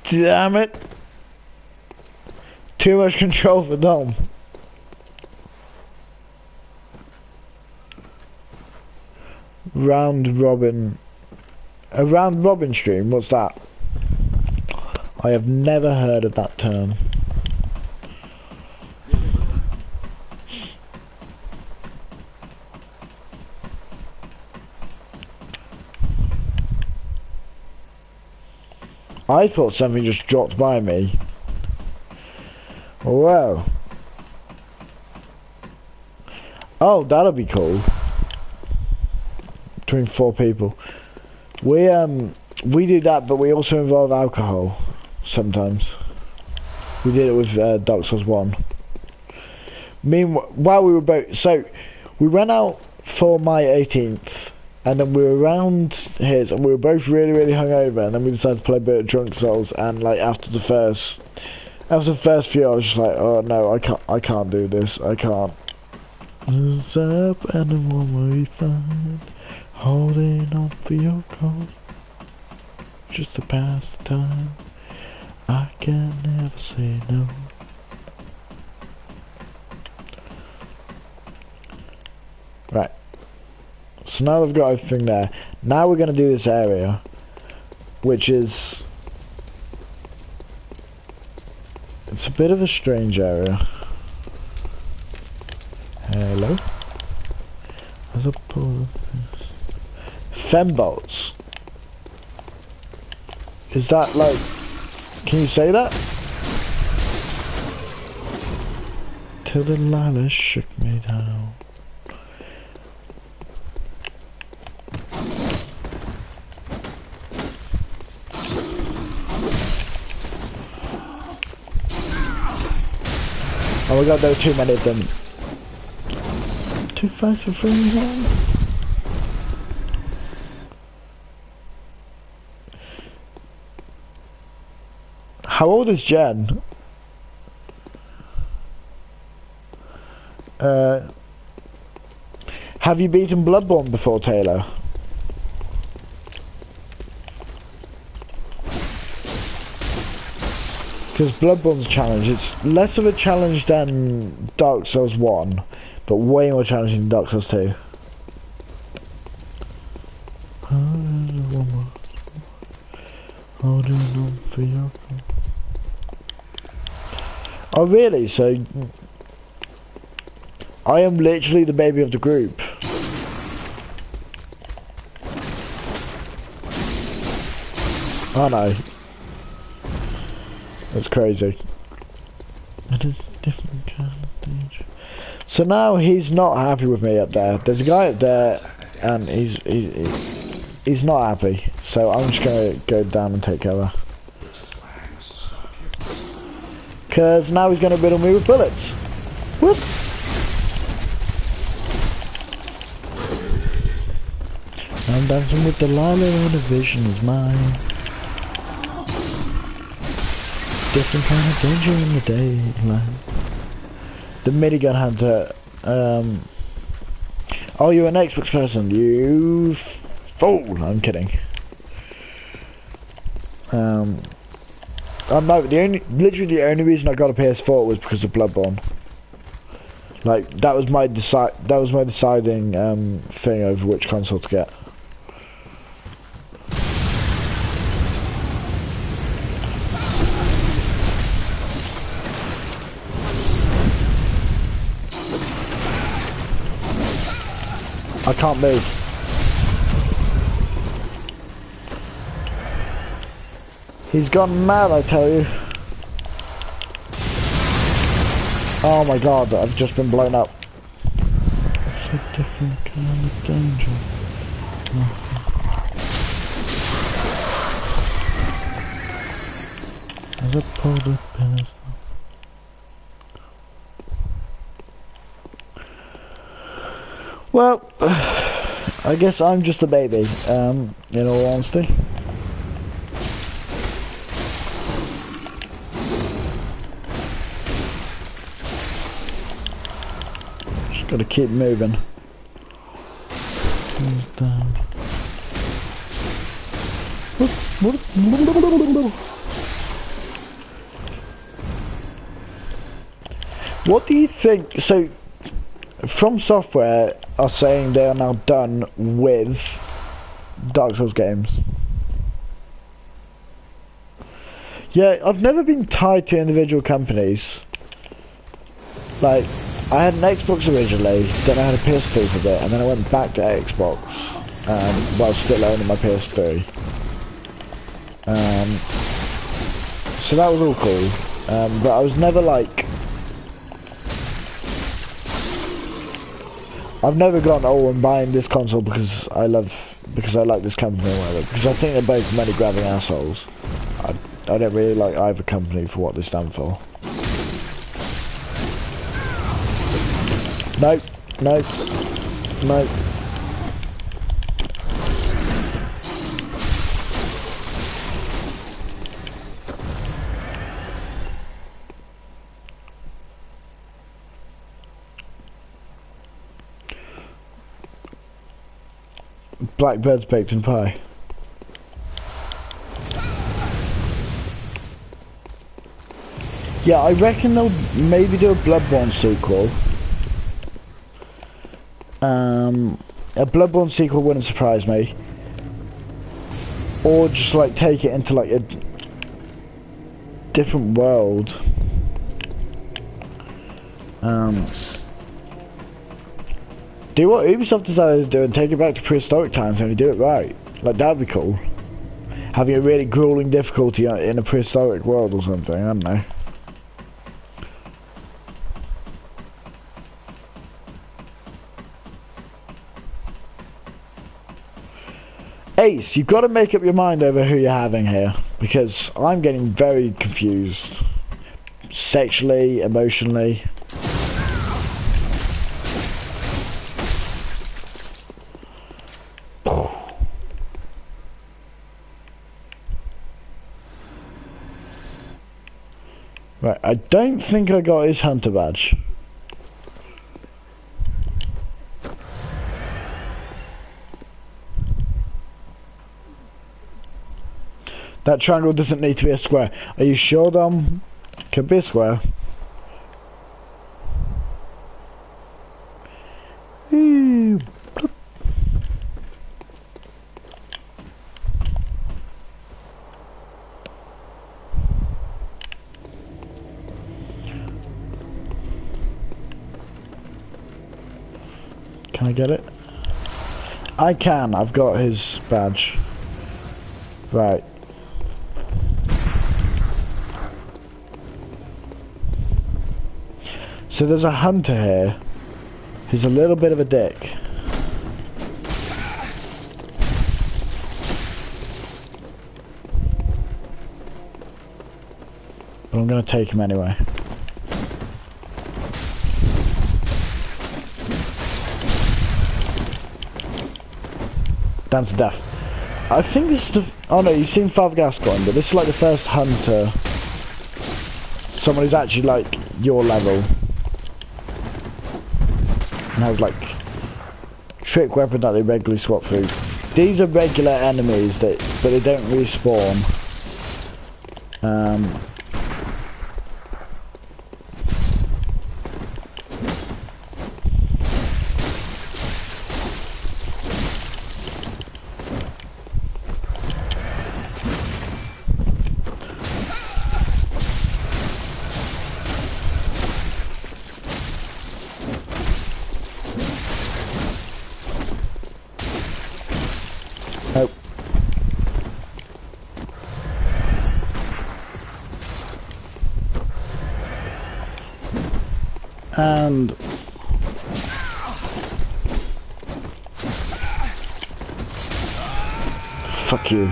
Speaker 1: Damn it. Too much control for Dom. Round Robin. A round robin stream? What's that? I have never heard of that term. I thought something just dropped by me. Wow. Oh, that'll be cool. Between 4 people. We do that, but we also involve alcohol sometimes. We did it with Dark Souls 1. Meanwhile, while we were both... So, we went out for my 18th, and then we were around his, and we were both really, really hungover, and then we decided to play a bit of Drunk Souls, and like after the first few, I was just like, oh no, I can't do this, I can't. What's up, and the one we find, holding on for your cause, just to pass the time, I can never say no. Right, so now we've got everything there. Now we're going to do this area, which is... It's a bit of a strange area. Hello? There's a pool of this. Fembots. Is that like... Can you say that? Till the Lila shook me down. Oh my god, there were too many of them. Too fast for free one. How old is Jen? Have you beaten Bloodborne before, Taylor? Because Bloodborne's a challenge. It's less of a challenge than Dark Souls 1, but way more challenging than Dark Souls 2. Holding on for your... Oh really? So I am literally the baby of the group. Oh no. That's crazy. It is a different kind of danger. So now he's not happy with me up there. There's a guy up there, and he's not happy. So I'm just gonna go down and take cover. Cause now he's gonna riddle me with bullets. Whoop! I'm dancing with Delilah and the vision is mine. Different kind of danger in the daylight. The minigun hunter. Oh, you're an Xbox person. You fool! I'm kidding. Oh no, literally the only reason I got a PS4 was because of Bloodborne. Like that was my deciding thing over which console to get. I can't move. He's gone mad, I tell you. Oh my god, I've just been blown up. It's a different kind of danger. As I pulled up in his... Well, I guess I'm just a baby, in all honesty. Just gotta keep moving. What do you think? So, From Software are saying they are now done with Dark Souls games. Yeah, I've never been tied to individual companies. Like, I had an Xbox originally, then I had a PS3 for a bit, and then I went back to Xbox while still owning my PS3. So that was all cool, but I was never like... I've never gone, oh, I'm buying this console because I like this company or whatever, because I think they're both money grabbing assholes. I don't really like either company for what they stand for. No, no, no. Blackbird's baked in pie. Yeah, I reckon they'll maybe do a Bloodborne sequel. A Bloodborne sequel wouldn't surprise me. Or just like take it into like a different world. Do what Ubisoft decided to do and take it back to prehistoric times and do it right. Like, that'd be cool. Having a really grueling difficulty in a prehistoric world or something, I don't know. Ace, you've got to make up your mind over who you're having here, because I'm getting very confused. Sexually, emotionally. Right, I don't think I got his hunter badge. That triangle doesn't need to be a square. Are you sure, Dom? Could be a square. Ooh. Can I get it? I can. I've got his badge. Right. So there's a hunter here. He's a little bit of a dick. But I'm gonna take him anyway. Dance to death. I think this is the... Oh no, you've seen Father Gascoigne, but this is like the first hunter. Someone who's actually like your level. And has like trick weapon that they regularly swap through. These are regular enemies but they don't respawn. And fuck you.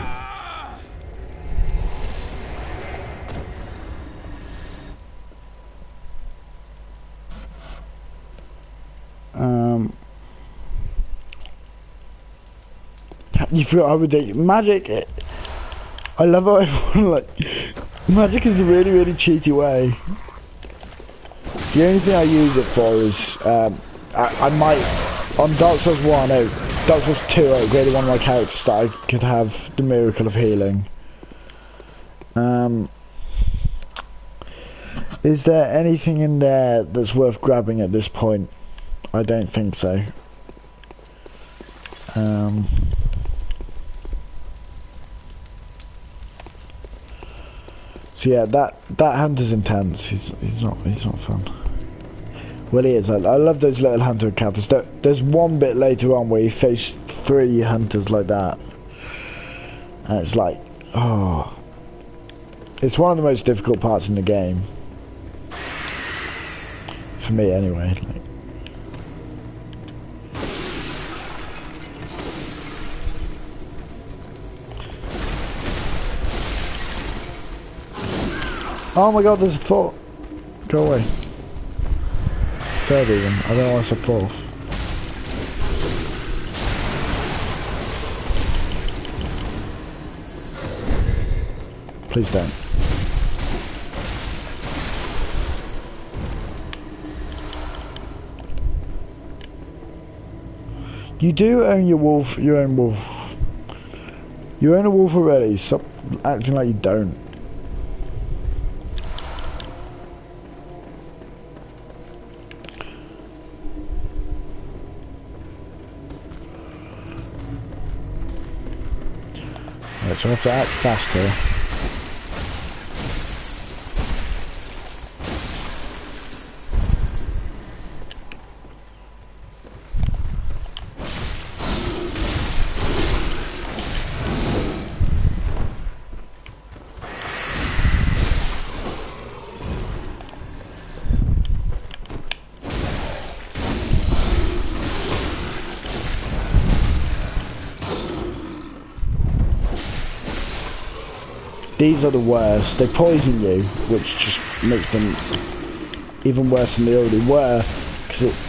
Speaker 1: You feel I would do magic. I love how everyone like magic is a really, really cheaty way. The only thing I use it for is, I might, on Dark Souls 1, Dark Souls 2, I upgraded one of my characters that I could have the miracle of healing. Is there anything in there that's worth grabbing at this point? I don't think so. So yeah, that hunter's intense. He's not fun. Well, he is. I love those little hunter encounters. There's one bit later on where you face 3 hunters like that, and it's like, oh, it's one of the most difficult parts in the game for me, anyway. Like, oh my god, there's a thought. Go away. third even. I don't know why I said fourth. Please don't. You do own your wolf, you own wolf. You own a wolf already, stop acting like you don't. Right, so I have to act faster. These are the worst. They poison you, which just makes them even worse than they already were.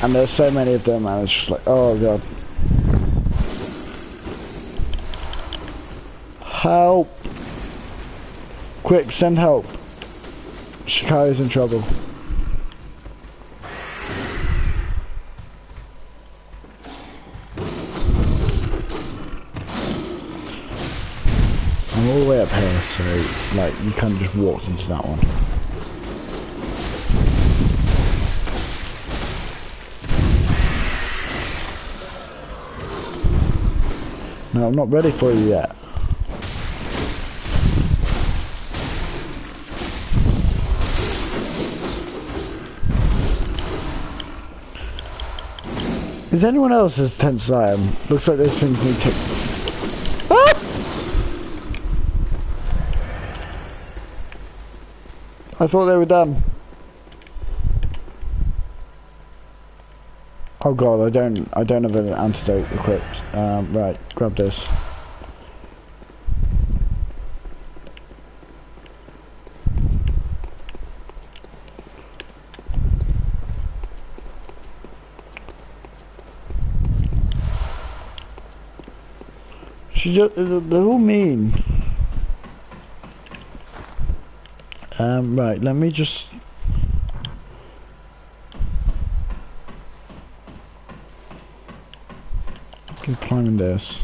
Speaker 1: And there's so many of them, and it's just like, oh god. Help! Quick, send help. Shikai's in trouble. I'm all the way up here, so like you kind of just walked into that one. No, I'm not ready for you yet. Is anyone else as tense as I am? Looks like those things need to... Ah! I thought they were done. Oh god, I don't have an antidote equipped. Right, grab this. They're all mean. Right, let me just... Keep climbing this.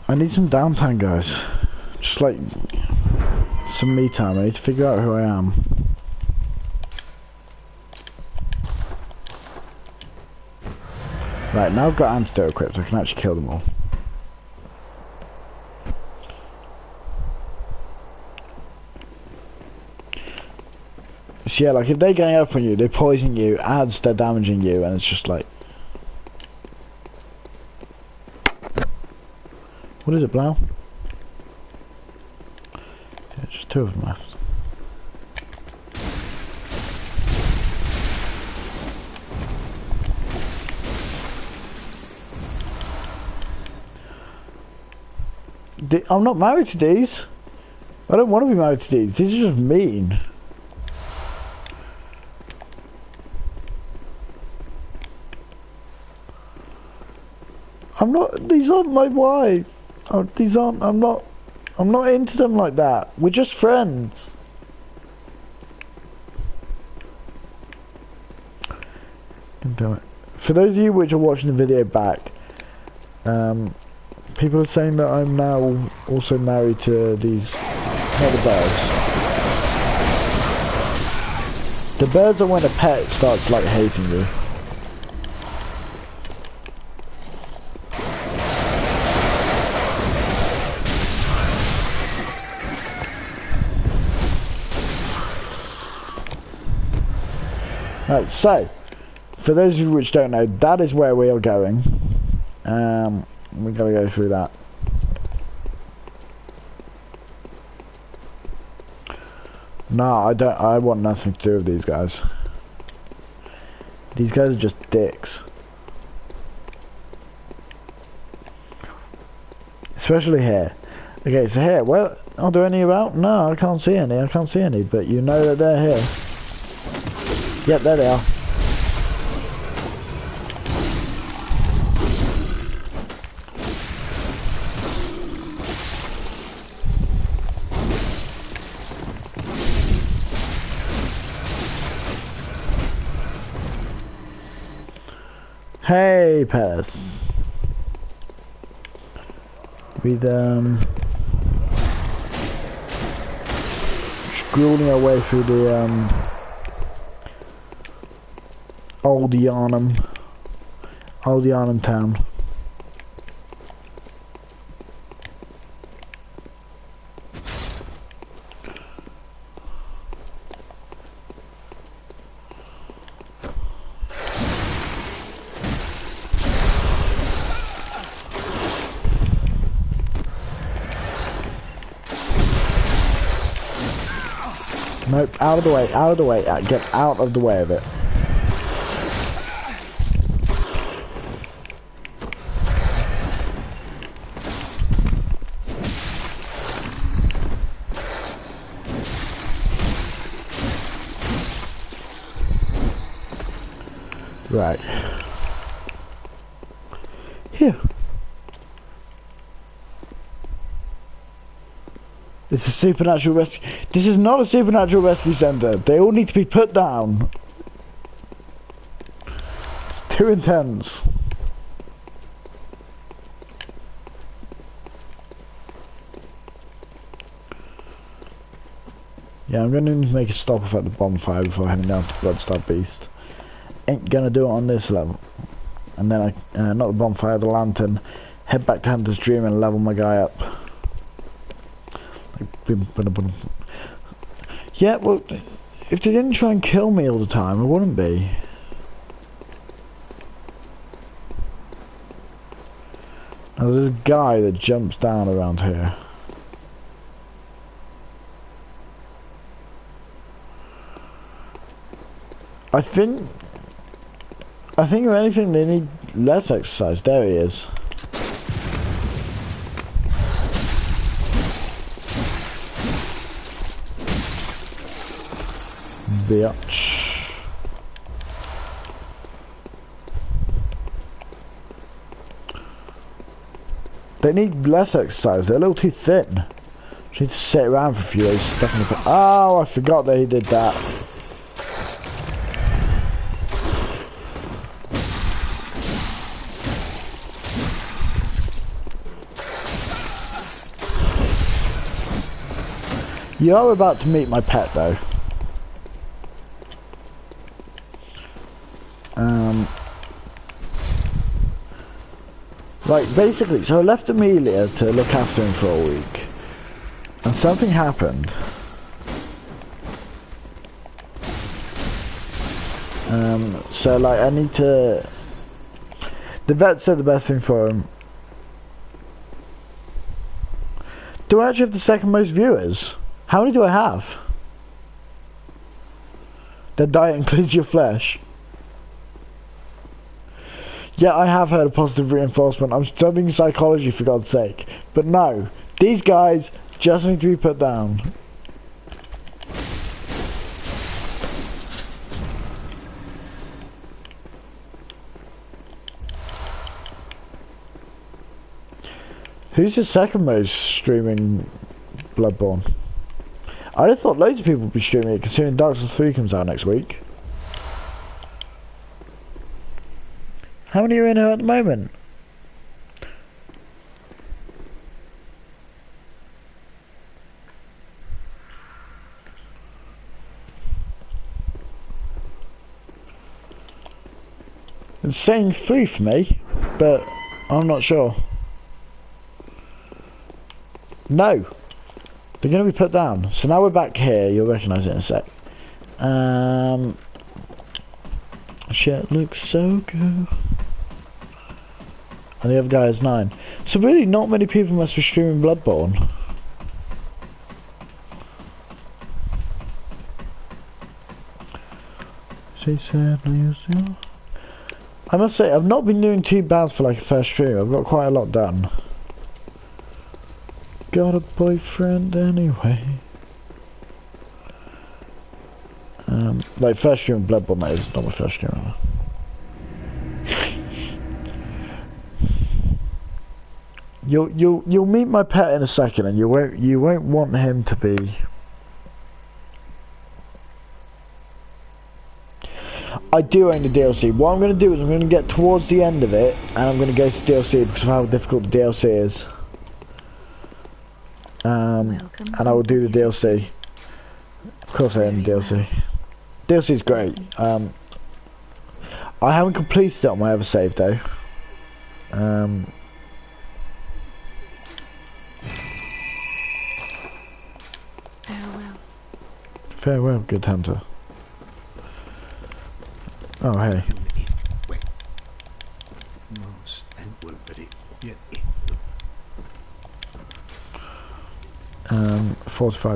Speaker 1: I need some downtime, guys. Just like some me time. I need to figure out who I am. Right, now I've got antidote equipped, I can actually kill them all. So yeah, like if they're going up on you, they poison you, adds they're damaging you, and it's just like... What is it, Blau? Yeah, just two of them left. I'm not married to these. I don't want to be married to these. These are just mean. I'm not. These aren't my wife. These aren't. I'm not into them like that. We're just friends. Damn it. For those of you which are watching the video back, people are saying that I'm now also married to these other birds. The birds are when a pet starts like hating you. Right, so for those of you which don't know, that is where we are going. We gotta go through that. No, I don't. I want nothing to do with these guys. These guys are just dicks. Especially here. Okay, so here. Well, are there any about? No, I can't see any. I can't see any. But you know that they're here. Yep, there they are. Hey, Palace. With scrolling our way through the Old Yarnum town. Nope, out of the way, get out of the way of it. Right. Here. This is supernatural rescue. This is not a supernatural rescue center. They all need to be put down. It's too intense. Yeah, I'm going to make a stop off at the bonfire before heading down to Bloodstaff Beast. Ain't gonna do it on this level. And then not the bonfire, the lantern. Head back to Hunter's Dream and level my guy up. Yeah, well, if they didn't try and kill me all the time, I wouldn't be. Now, there's a guy that jumps down around here. I think if anything, they need less exercise. There he is. Bitch. They need less exercise. They're a little too thin. Just need to sit around for a few days stuck in the... Oh, I forgot that he did that. You are about to meet my pet, though. Like, basically, so I left Amelia to look after him for a week. And something happened. So, like, I need to... The vet said the best thing for him. Do I actually have the second most viewers? How many do I have? Their diet includes your flesh. Yeah, I have heard of positive reinforcement. I'm studying psychology, for God's sake. But no, these guys just need to be put down. Who's the second most streaming Bloodborne? I'd have thought loads of people would be streaming it, considering Dark Souls 3 comes out next week. How many are in here at the moment? It's saying 3 for me, but I'm not sure. No! They're going to be put down. So now we're back here. You'll recognise it in a sec. Shit looks so good. And the other guy is 9. So really, not many people must be streaming Bloodborne. She said, I must say, I've not been doing too bad for like a first stream. I've got quite a lot done. Got a boyfriend anyway. Like first stream of Bloodborne, that is not my first stream ever. You'll meet my pet in a second, and you won't want him to be. I do own the DLC. What I'm going to do is I'm going to get towards the end of it, and I'm going to go to DLC because of how difficult the DLC is. And I will do the DLC. Of course I own the DLC. DLC is great. I haven't completed it on my other save though.
Speaker 4: Farewell.
Speaker 1: Farewell, good hunter. Oh, hey.
Speaker 2: Most and will be yet
Speaker 1: 45